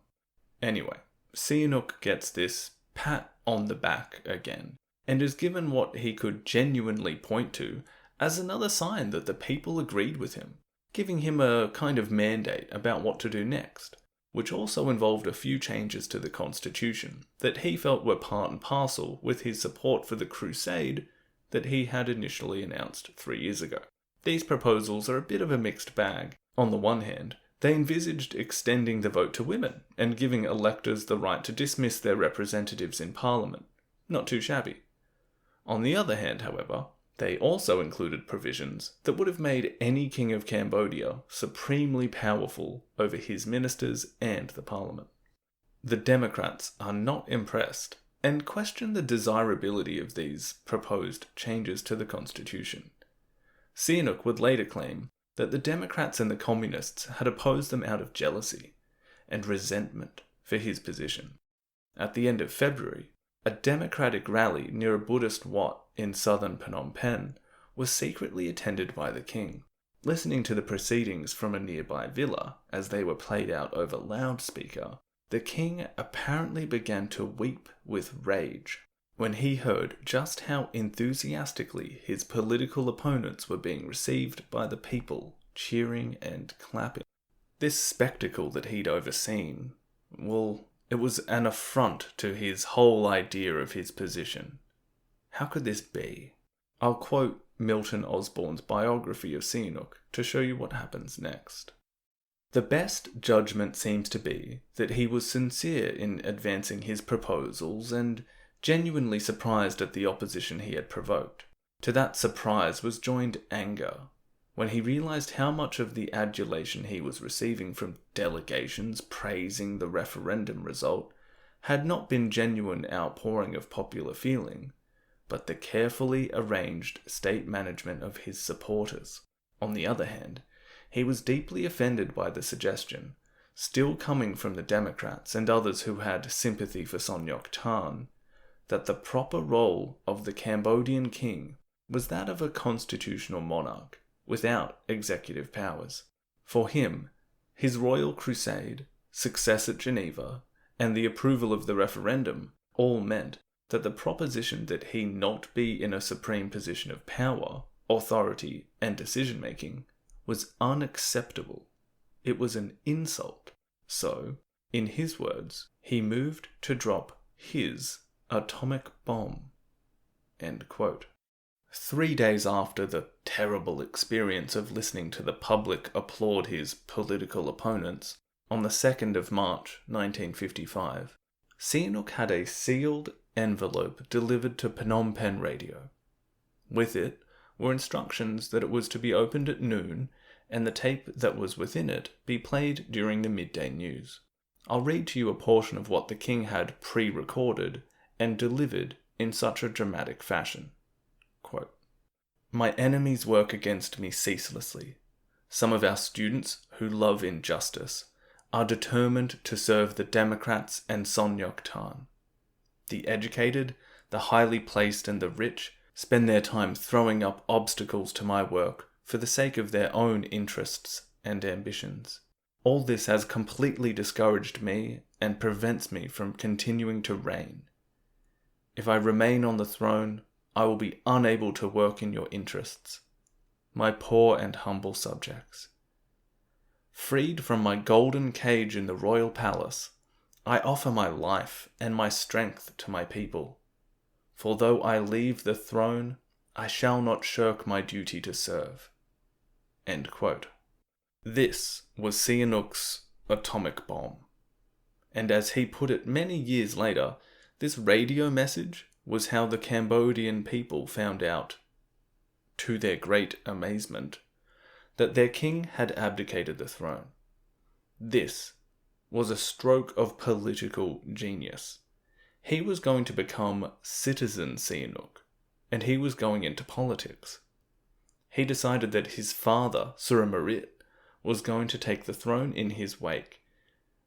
Anyway, Sihanouk gets this pat on the back again, and is given what he could genuinely point to as another sign that the people agreed with him, giving him a kind of mandate about what to do next, which also involved a few changes to the constitution that he felt were part and parcel with his support for the crusade that he had initially announced 3 years ago. These proposals are a bit of a mixed bag. On the one hand, they envisaged extending the vote to women and giving electors the right to dismiss their representatives in Parliament. Not too shabby. On the other hand, however, they also included provisions that would have made any king of Cambodia supremely powerful over his ministers and the Parliament. The Democrats are not impressed and question the desirability of these proposed changes to the constitution. Sihanouk would later claim that the Democrats and the Communists had opposed them out of jealousy and resentment for his position. At the end of February, a democratic rally near a Buddhist wat in southern Phnom Penh was secretly attended by the king. Listening to the proceedings from a nearby villa as they were played out over loudspeaker, the king apparently began to weep with rage when he heard just how enthusiastically his political opponents were being received by the people, cheering and clapping. This spectacle that he'd overseen, well, it was an affront to his whole idea of his position. How could this be? I'll quote Milton Osbourne's biography of Sihanouk to show you what happens next. The best judgment seems to be that he was sincere in advancing his proposals and genuinely surprised at the opposition he had provoked. To that surprise was joined anger, when he realized how much of the adulation he was receiving from delegations praising the referendum result had not been genuine outpouring of popular feeling, but the carefully arranged state management of his supporters. On the other hand, he was deeply offended by the suggestion, still coming from the Democrats and others who had sympathy for Son Ngoc Tan, that the proper role of the Cambodian king was that of a constitutional monarch, without executive powers. For him, his royal crusade, success at Geneva, and the approval of the referendum all meant that the proposition that he not be in a supreme position of power, authority, and decision-making was unacceptable. It was an insult. So, in his words, he moved to drop his atomic bomb. End quote. 3 days after the terrible experience of listening to the public applaud his political opponents, on the 2nd of March 1955, Sihanouk had a sealed envelope delivered to Phnom Penh Radio. With it were instructions that it was to be opened at noon and the tape that was within it be played during the midday news. I'll read to you a portion of what the king had pre-recorded and delivered in such a dramatic fashion. Quote, "My enemies work against me ceaselessly. Some of our students, who love injustice, are determined to serve the Democrats and Son Ngoc Tan. The educated, the highly placed and the rich spend their time throwing up obstacles to my work for the sake of their own interests and ambitions. All this has completely discouraged me and prevents me from continuing to reign. If I remain on the throne, I will be unable to work in your interests, my poor and humble subjects. Freed from my golden cage in the royal palace, I offer my life and my strength to my people. For though I leave the throne, I shall not shirk my duty to serve." End quote. This was Sihanouk's atomic bomb. And as he put it many years later, this radio message was how the Cambodian people found out, to their great amazement, that their king had abdicated the throne. This was a stroke of political genius. He was going to become Citizen Sihanouk, and he was going into politics. He decided that his father, Suramarit, was going to take the throne in his wake,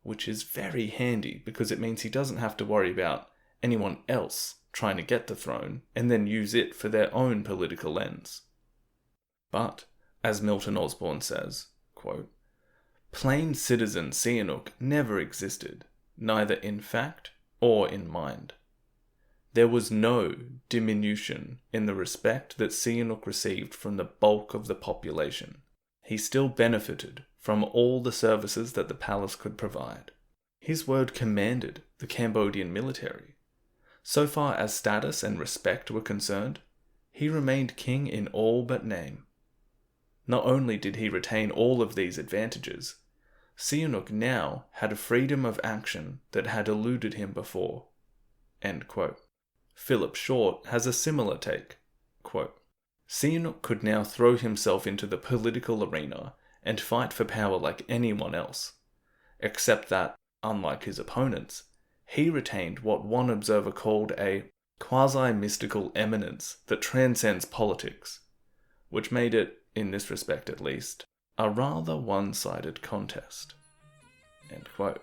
which is very handy because it means he doesn't have to worry about anyone else trying to get the throne and then use it for their own political ends. But, as Milton Osbourne says, quote, "Plain citizen Sihanouk never existed, neither in fact or in mind. There was no diminution in the respect that Sihanouk received from the bulk of the population. He still benefited from all the services that the palace could provide. His word commanded the Cambodian military. So far as status and respect were concerned, he remained king in all but name. Not only did he retain all of these advantages, Sihanouk now had a freedom of action that had eluded him before." End quote. Philip Short has a similar take. Quote, "Sihanouk could now throw himself into the political arena and fight for power like anyone else, except that, unlike his opponents, he retained what one observer called a quasi-mystical eminence that transcends politics, which made it, in this respect at least, a rather one-sided contest." End quote.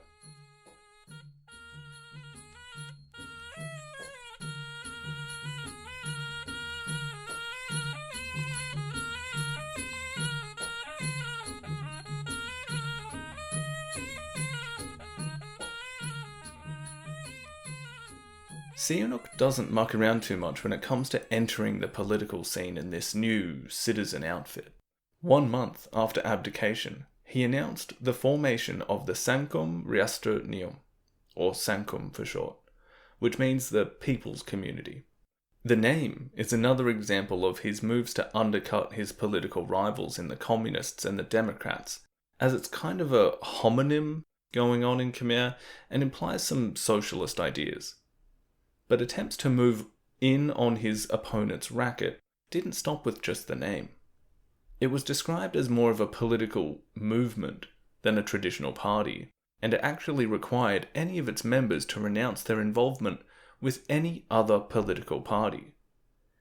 Sihanouk doesn't muck around too much when it comes to entering the political scene in this new citizen outfit. 1 month after abdication, he announced the formation of the Sangkum Riastra Nium, or Sangkum for short, which means the People's Community. The name is another example of his moves to undercut his political rivals in the Communists and the Democrats, as it's kind of a homonym going on in Khmer and implies some socialist ideas. But attempts to move in on his opponent's racket didn't stop with just the name. It was described as more of a political movement than a traditional party, and it actually required any of its members to renounce their involvement with any other political party.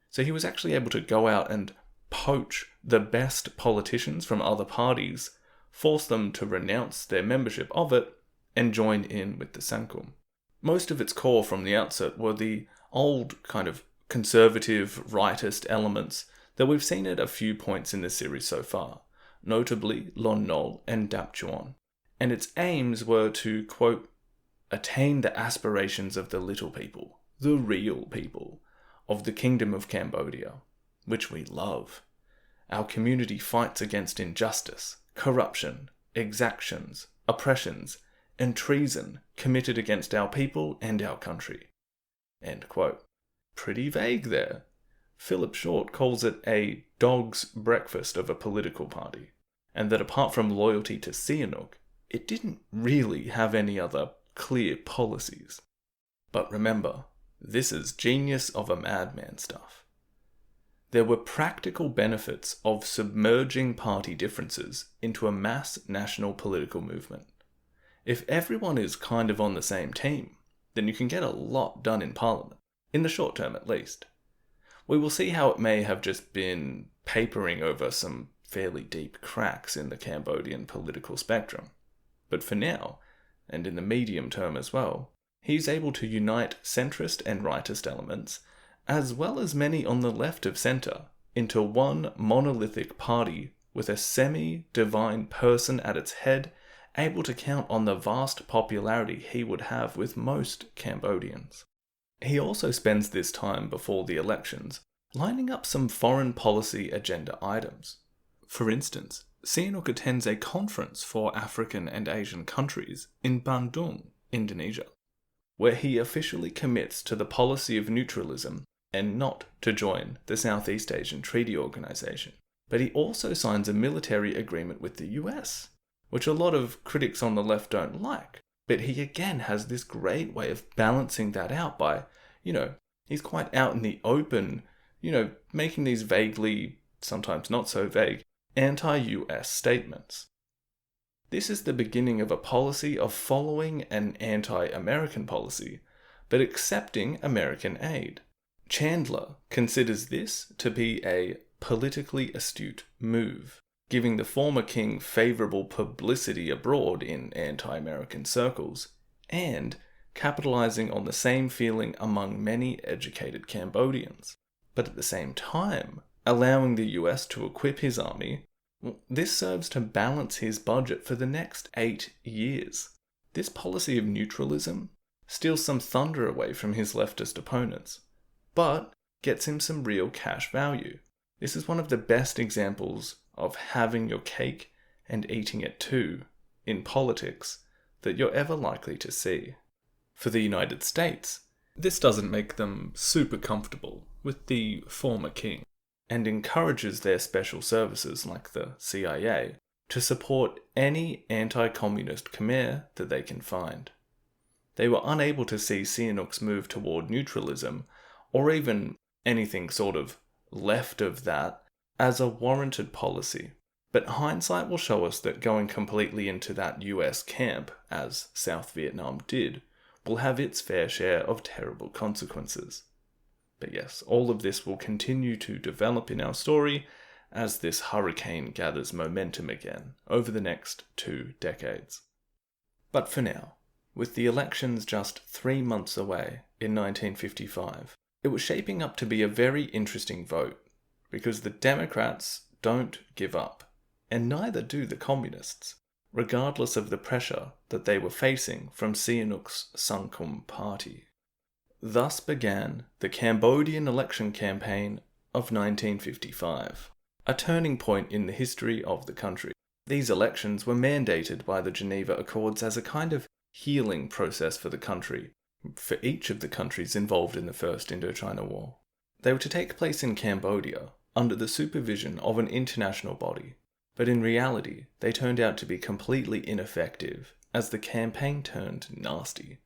So he was actually able to go out and poach the best politicians from other parties, force them to renounce their membership of it, and join in with the Sangkum. Most of its core from the outset were the old kind of conservative rightist elements that we've seen at a few points in the series so far, notably Lon Nol and Dap Chuan, and its aims were to, quote, "attain the aspirations of the little people, the real people, of the Kingdom of Cambodia, which we love. Our community fights against injustice, corruption, exactions, oppressions, and treason committed against our people and our country. End quote. Pretty vague there. Philip Short calls it a dog's breakfast of a political party, and that apart from loyalty to Sihanouk, it didn't really have any other clear policies. But remember, this is genius of a madman stuff. There were practical benefits of submerging party differences into a mass national political movement. If everyone is kind of on the same team, then you can get a lot done in Parliament, in the short term at least. We will see how it may have just been papering over some fairly deep cracks in the Cambodian political spectrum. But for now, and in the medium term as well, he's able to unite centrist and rightist elements, as well as many on the left of centre, into one monolithic party with a semi-divine person at its head, able to count on the vast popularity he would have with most Cambodians. He also spends this time before the elections lining up some foreign policy agenda items. For instance, Sihanouk attends a conference for African and Asian countries in Bandung, Indonesia, where he officially commits to the policy of neutralism and not to join the Southeast Asian Treaty Organization. But he also signs a military agreement with the US, which a lot of critics on the left don't like. But he again has this great way of balancing that out by, he's quite out in the open, making these vaguely, sometimes not so vague, anti-US statements. This is the beginning of a policy of following an anti-American policy, but accepting American aid. Chandler considers this to be a politically astute move, giving the former king favourable publicity abroad in anti-American circles, and capitalising on the same feeling among many educated Cambodians. But at the same time, allowing the US to equip his army, this serves to balance his budget for the next 8 years. This policy of neutralism steals some thunder away from his leftist opponents, but gets him some real cash value. This is one of the best examples of having your cake and eating it too in politics that you're ever likely to see. For the United States, this doesn't make them super comfortable with the former king, and encourages their special services like the CIA to support any anti-communist Khmer that they can find. They were unable to see Sihanouk's move toward neutralism, or even anything sort of left of that, as a warranted policy. But hindsight will show us that going completely into that US camp, as South Vietnam did, will have its fair share of terrible consequences. But yes, all of this will continue to develop in our story as this hurricane gathers momentum again over the next 2 decades. But for now, with the elections just 3 months away in 1955, it was shaping up to be a very interesting vote, because the Democrats don't give up, and neither do the Communists, regardless of the pressure that they were facing from Sihanouk's Sangkum party. Thus began the Cambodian election campaign of 1955, a turning point in the history of the country. These elections were mandated by the Geneva Accords as a kind of healing process for the country, for each of the countries involved in the First Indochina War. They were to take place in Cambodia, under the supervision of an international body, but in reality they turned out to be completely ineffective as the campaign turned nasty.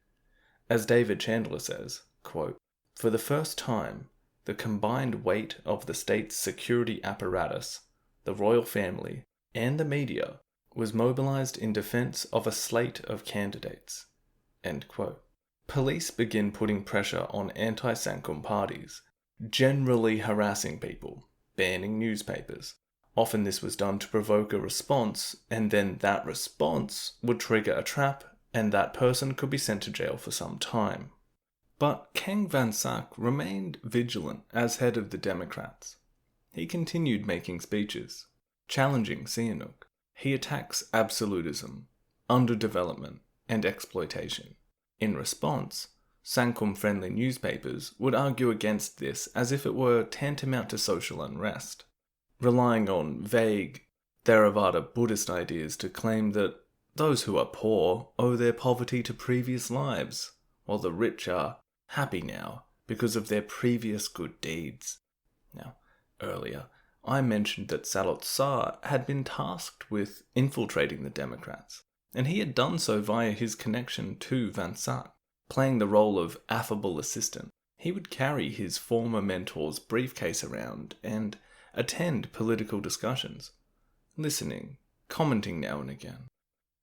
As David Chandler says, quote, "For the first time, the combined weight of the state's security apparatus, the royal family, and the media was mobilized in defense of a slate of candidates." End quote. Police begin putting pressure on anti-Sangkum parties, generally harassing people, banning newspapers. Often this was done to provoke a response, and then that response would trigger a trap, and that person could be sent to jail for some time. But Ken Van Sak remained vigilant as head of the Democrats. He continued making speeches, challenging Sihanouk. He attacks absolutism, underdevelopment, and exploitation. In response, Sangkum-friendly newspapers would argue against this as if it were tantamount to social unrest, relying on vague Theravada Buddhist ideas to claim that those who are poor owe their poverty to previous lives, while the rich are happy now because of their previous good deeds. Now, earlier, I mentioned that Salot Sa had been tasked with infiltrating the Democrats, and he had done so via his connection to Van Sac, playing the role of affable assistant. He would carry his former mentor's briefcase around and attend political discussions, listening, commenting now and again.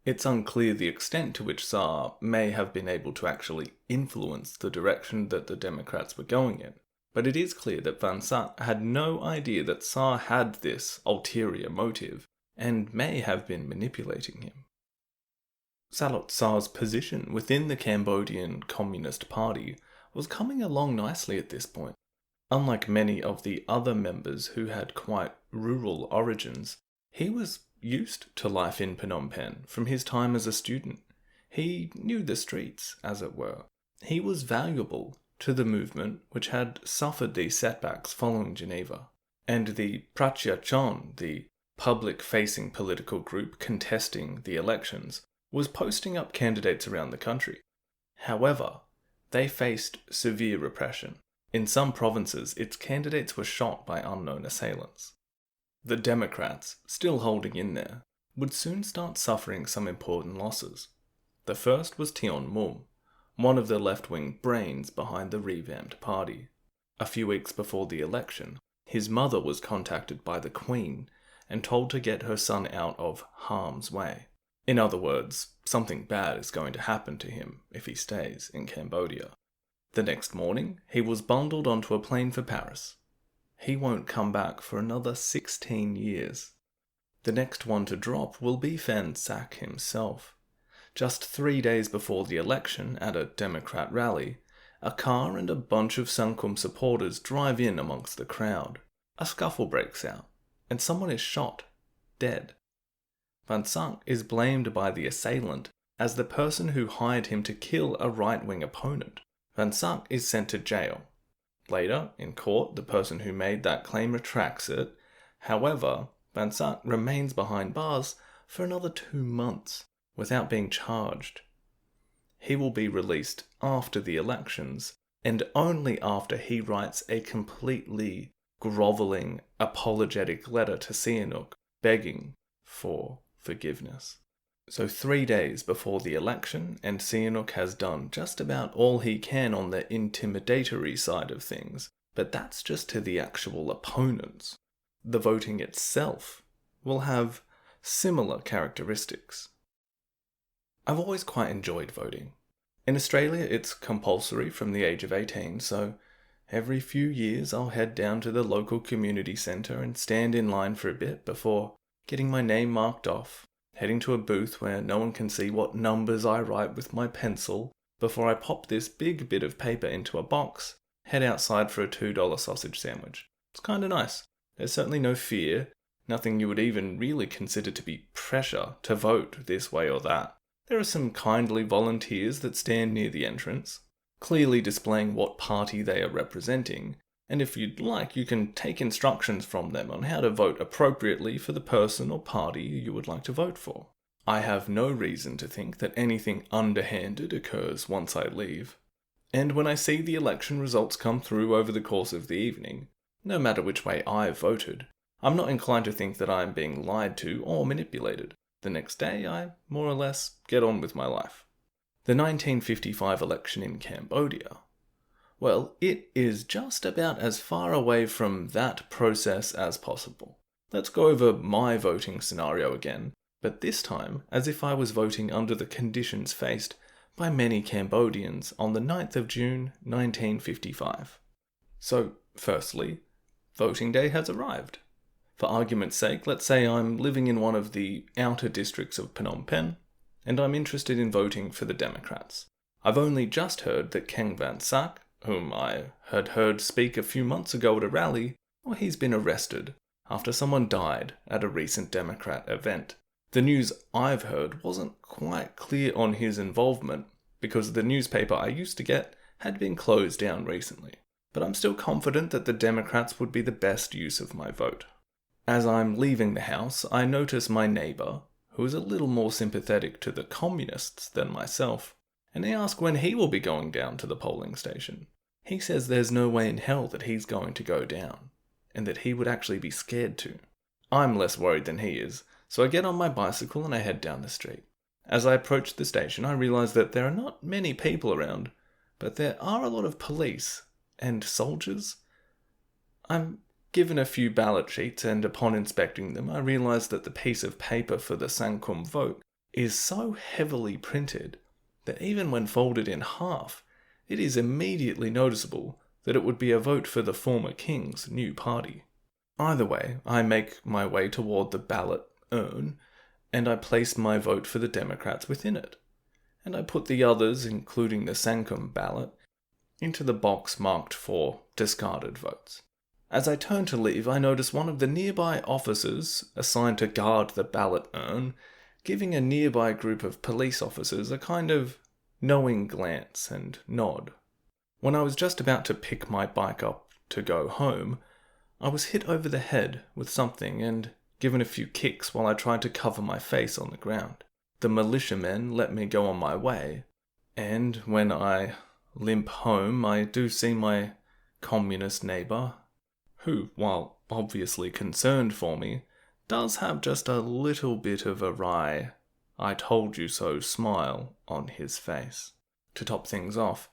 It's unclear the extent to which Sa may have been able to actually influence the direction that the Democrats were going in, but it is clear that Van Sac had no idea that Sa had this ulterior motive and may have been manipulating him. Salot Sa's position within the Cambodian Communist Party was coming along nicely at this point. Unlike many of the other members who had quite rural origins, he was used to life in Phnom Penh from his time as a student. He knew the streets, as it were. He was valuable to the movement which had suffered these setbacks following Geneva, and the Prachya Chon, the public-facing political group contesting the elections, was posting up candidates around the country. However, they faced severe repression. In some provinces, its candidates were shot by unknown assailants. The Democrats, still holding in there, would soon start suffering some important losses. The first was Tien Mum, one of the left-wing brains behind the revamped party. A few weeks before the election, his mother was contacted by the Queen and told to get her son out of harm's way. In other words, something bad is going to happen to him if he stays in Cambodia. The next morning, he was bundled onto a plane for Paris. He won't come back for another 16 years. The next one to drop will be Van Sac himself. Just 3 days before the election, at a Democrat rally, a car and a bunch of Sankum supporters drive in amongst the crowd. A scuffle breaks out, and someone is shot, dead. Van Sac is blamed by the assailant as the person who hired him to kill a right-wing opponent. Van Sac is sent to jail. Later, in court, the person who made that claim retracts it. However, Van Sac remains behind bars for another 2 months without being charged. He will be released after the elections, and only after he writes a completely grovelling, apologetic letter to Sihanouk, begging for forgiveness. So 3 days before the election, and Sihanouk has done just about all he can on the intimidatory side of things, but that's just to the actual opponents. The voting itself will have similar characteristics. I've always quite enjoyed voting. In Australia, it's compulsory from the age of 18, so every few years I'll head down to the local community centre and stand in line for a bit before getting my name marked off, heading to a booth where no one can see what numbers I write with my pencil before I pop this big bit of paper into a box, head outside for a $2 sausage sandwich. It's kinda nice. There's certainly no fear, nothing you would even really consider to be pressure to vote this way or that. There are some kindly volunteers that stand near the entrance, clearly displaying what party they are representing, and if you'd like, you can take instructions from them on how to vote appropriately for the person or party you would like to vote for. I have no reason to think that anything underhanded occurs once I leave. And when I see the election results come through over the course of the evening, no matter which way I voted, I'm not inclined to think that I am being lied to or manipulated. The next day, I more or less get on with my life. The 1955 election in Cambodia. Well, it is just about as far away from that process as possible. Let's go over my voting scenario again, but this time as if I was voting under the conditions faced by many Cambodians on the 9th of June 1955. So, firstly, voting day has arrived. For argument's sake, let's say I'm living in one of the outer districts of Phnom Penh, and I'm interested in voting for the Democrats. I've only just heard that Keng Van Sac, whom I had heard speak a few months ago at a rally, well, he's been arrested after someone died at a recent Democrat event. The news I've heard wasn't quite clear on his involvement, because the newspaper I used to get had been closed down recently. But I'm still confident that the Democrats would be the best use of my vote. As I'm leaving the house, I notice my neighbour, who is a little more sympathetic to the communists than myself, and they ask when he will be going down to the polling station. He says there's no way in hell that he's going to go down, and that he would actually be scared to. I'm less worried than he is, so I get on my bicycle and I head down the street. As I approach the station, I realise that there are not many people around, but there are a lot of police and soldiers. I'm given a few ballot sheets, and upon inspecting them, I realise that the piece of paper for the Sankum vote is so heavily printed that even when folded in half, it is immediately noticeable that it would be a vote for the former king's new party. Either way, I make my way toward the ballot urn, and I place my vote for the Democrats within it, and I put the others, including the Sankum ballot, into the box marked for discarded votes. As I turn to leave, I notice one of the nearby officers assigned to guard the ballot urn giving a nearby group of police officers a kind of knowing glance and nod. When I was just about to pick my bike up to go home, I was hit over the head with something and given a few kicks while I tried to cover my face on the ground. The militiamen let me go on my way, and when I limp home, I do see my communist neighbour, who, while obviously concerned for me, does have just a little bit of a wry "I told you so" smile on his face. To top things off,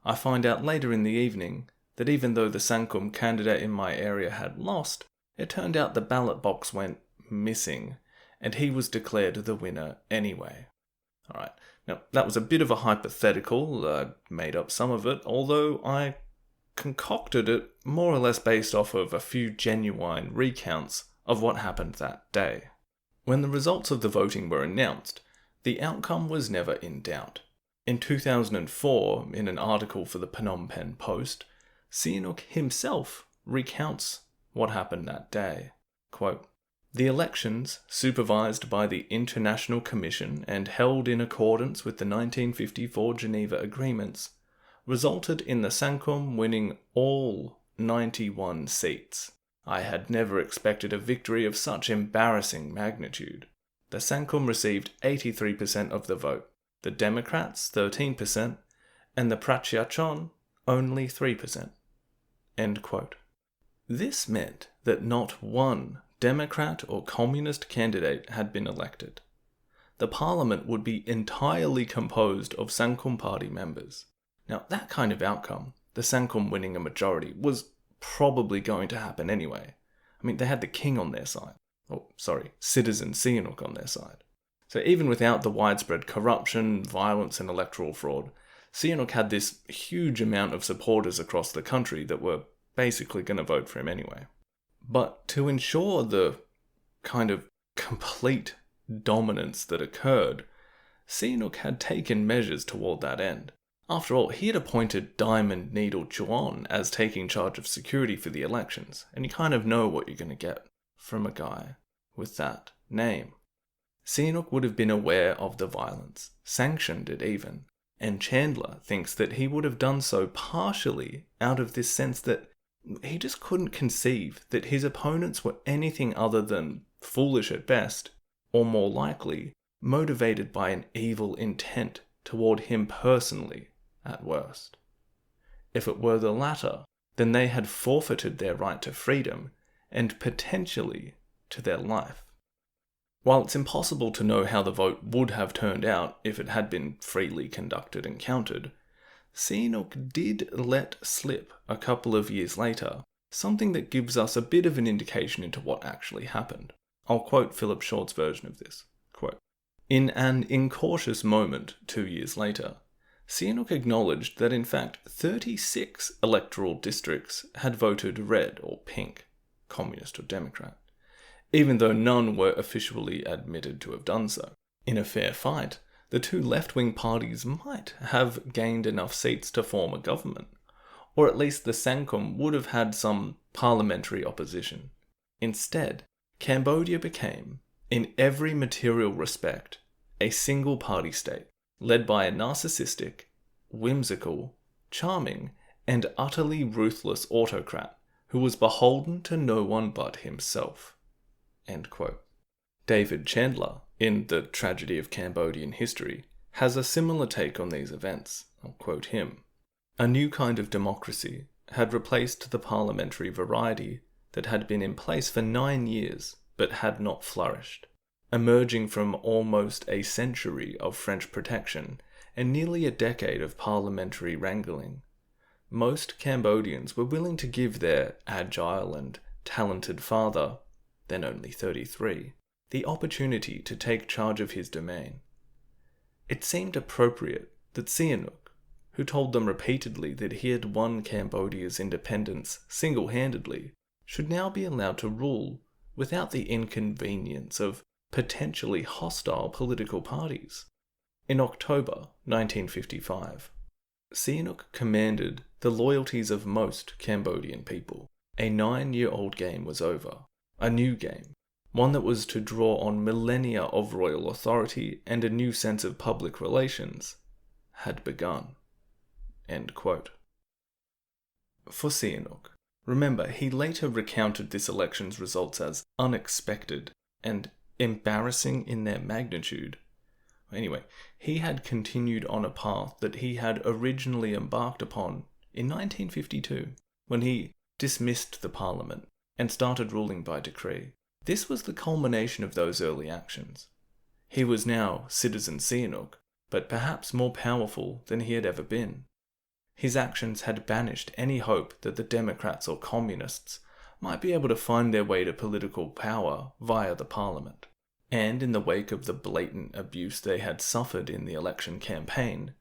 I find out later in the evening that even though the Sankum candidate in my area had lost, it turned out the ballot box went missing, and he was declared the winner anyway. Alright, now that was a bit of a hypothetical, I made up some of it, although I concocted it more or less based off of a few genuine recounts of what happened that day. When the results of the voting were announced, the outcome was never in doubt. In 2004, in an article for the Phnom Penh Post, Sihanouk himself recounts what happened that day. Quote, "The elections, supervised by the International Commission and held in accordance with the 1954 Geneva Agreements, resulted in the Sankum winning all 91 seats. I had never expected a victory of such embarrassing magnitude. The Sankum received 83% of the vote, the Democrats 13%, and the Pratyachon only 3%. End quote. This meant that not one Democrat or Communist candidate had been elected. The parliament would be entirely composed of Sankum Party members. Now, that kind of outcome, the Sankum winning a majority, was probably going to happen anyway. I mean, they had the king on their side. Citizen Sihanouk on their side. So even without the widespread corruption, violence, and electoral fraud, Sihanouk had this huge amount of supporters across the country that were basically going to vote for him anyway. But to ensure the kind of complete dominance that occurred, Sihanouk had taken measures toward that end. After all, he had appointed Diamond Needle Chuan as taking charge of security for the elections, and you kind of know what you're going to get from a guy with that name. Sihanouk would have been aware of the violence, sanctioned it even, and Chandler thinks that he would have done so partially out of this sense that he just couldn't conceive that his opponents were anything other than foolish at best, or more likely, motivated by an evil intent toward him personally at worst. If it were the latter, then they had forfeited their right to freedom, and potentially to their life. While it's impossible to know how the vote would have turned out if it had been freely conducted and counted, Sihanouk did let slip a couple of years later something that gives us a bit of an indication into what actually happened. I'll quote Philip Short's version of this. Quote, "In an incautious moment 2 years later, Sihanouk acknowledged that in fact 36 electoral districts had voted red or pink, Communist or Democrat, even though none were officially admitted to have done so. In a fair fight, the two left-wing parties might have gained enough seats to form a government, or at least the Sankum would have had some parliamentary opposition. Instead, Cambodia became, in every material respect, a single-party state, led by a narcissistic, whimsical, charming, and utterly ruthless autocrat who was beholden to no one but himself." End quote. David Chandler, in The Tragedy of Cambodian History, has a similar take on these events. I'll quote him. A new kind of democracy had replaced the parliamentary variety that had been in place for 9 years but had not flourished. Emerging from almost a century of French protection and nearly a decade of parliamentary wrangling, most Cambodians were willing to give their agile and talented father, then only 33, the opportunity to take charge of his domain. It seemed appropriate that Sihanouk, who told them repeatedly that he had won Cambodia's independence single-handedly, should now be allowed to rule without the inconvenience of potentially hostile political parties. In October 1955, Sihanouk commanded the loyalties of most Cambodian people. A 9-year-old game was over. A new game, one that was to draw on millennia of royal authority and a new sense of public relations, had begun. End quote. For Sihanouk, remember, he later recounted this election's results as unexpected and embarrassing in their magnitude. Anyway, he had continued on a path that he had originally embarked upon in 1952, when he dismissed the parliament and started ruling by decree. This was the culmination of those early actions. He was now Citizen Sihanouk, but perhaps more powerful than he had ever been. His actions had banished any hope that the Democrats or Communists might be able to find their way to political power via the parliament. And in the wake of the blatant abuse they had suffered in the election campaign,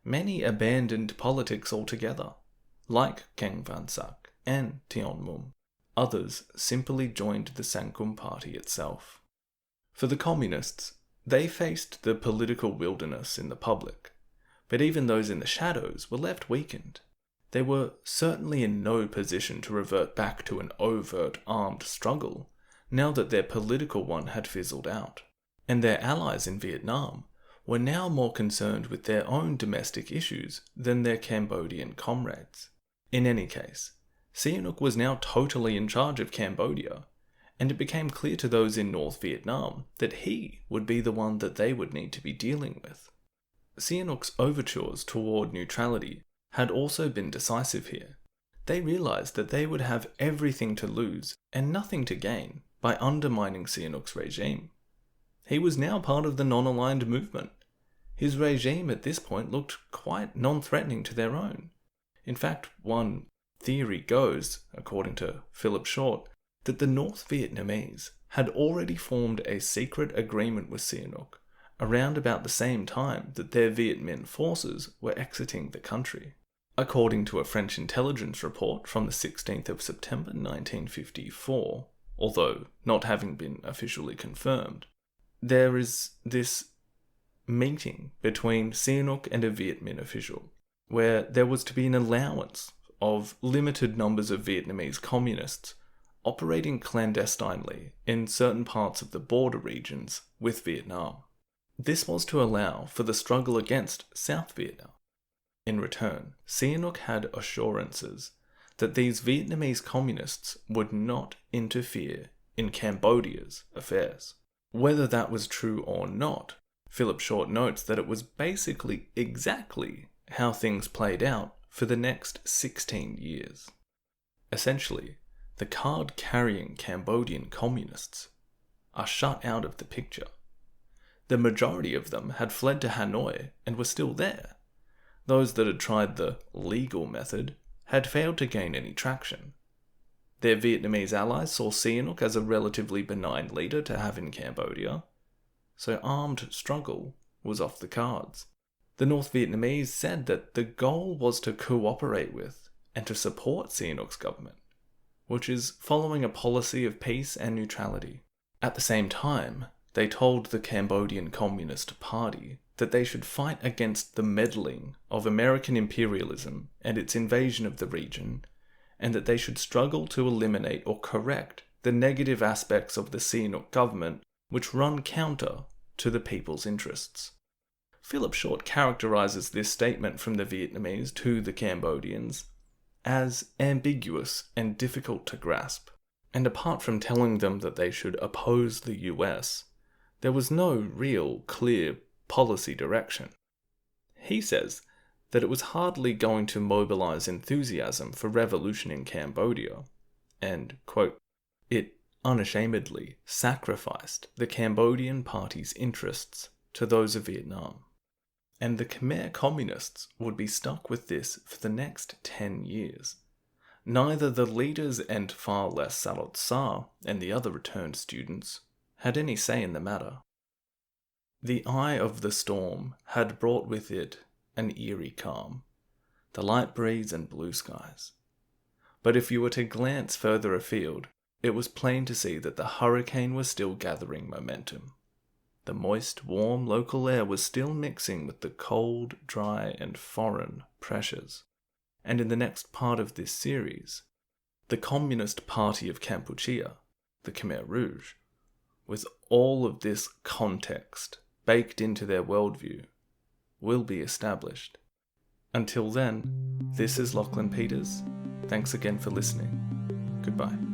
many abandoned politics altogether, like Keng Van Sak and Tion Mum. Others simply joined the Sankum Party itself. For the Communists, they faced the political wilderness in the public, but even those in the shadows were left weakened. They were certainly in no position to revert back to an overt armed struggle, now that their political one had fizzled out, and their allies in Vietnam were now more concerned with their own domestic issues than their Cambodian comrades. In any case, Sihanouk was now totally in charge of Cambodia, and it became clear to those in North Vietnam that he would be the one that they would need to be dealing with. Sihanouk's overtures toward neutrality had also been decisive here. They realized that they would have everything to lose and nothing to gain by undermining Sihanouk's regime. He was now part of the non-aligned movement. His regime at this point looked quite non-threatening to their own. In fact, one theory goes, according to Philip Short, that the North Vietnamese had already formed a secret agreement with Sihanouk around about the same time that their Viet Minh forces were exiting the country. According to a French intelligence report from the 16th of September 1954, although not having been officially confirmed, there is this meeting between Sihanouk and a Viet Minh official, where there was to be an allowance of limited numbers of Vietnamese communists operating clandestinely in certain parts of the border regions with Vietnam. This was to allow for the struggle against South Vietnam. In return, Sihanouk had assurances that these Vietnamese communists would not interfere in Cambodia's affairs. Whether that was true or not, Philip Short notes that it was basically exactly how things played out for the next 16 years. Essentially, the card-carrying Cambodian communists are shut out of the picture. The majority of them had fled to Hanoi and were still there. Those that had tried the legal method had failed to gain any traction. Their Vietnamese allies saw Sihanouk as a relatively benign leader to have in Cambodia, so armed struggle was off the cards. The North Vietnamese said that the goal was to cooperate with and to support Sihanouk's government, which is following a policy of peace and neutrality. At the same time, they told the Cambodian Communist Party that they should fight against the meddling of American imperialism and its invasion of the region, and that they should struggle to eliminate or correct the negative aspects of the Sihanouk government which run counter to the people's interests. Philip Short characterizes this statement from the Vietnamese to the Cambodians as ambiguous and difficult to grasp, and apart from telling them that they should oppose the US, there was no real, clear policy direction. He says that it was hardly going to mobilize enthusiasm for revolution in Cambodia, and, quote, it unashamedly sacrificed the Cambodian party's interests to those of Vietnam. And the Khmer communists would be stuck with this for the next 10 years. Neither the leaders and far less Salot Sa and the other returned students had any say in the matter. The eye of the storm had brought with it an eerie calm, the light breeze and blue skies. But if you were to glance further afield, it was plain to see that the hurricane was still gathering momentum. The moist, warm local air was still mixing with the cold, dry, and foreign pressures. And in the next part of this series, the Communist Party of Kampuchea, the Khmer Rouge, with all of this context baked into their worldview, will be established. Until then, this is Lachlan Peters. Thanks again for listening. Goodbye.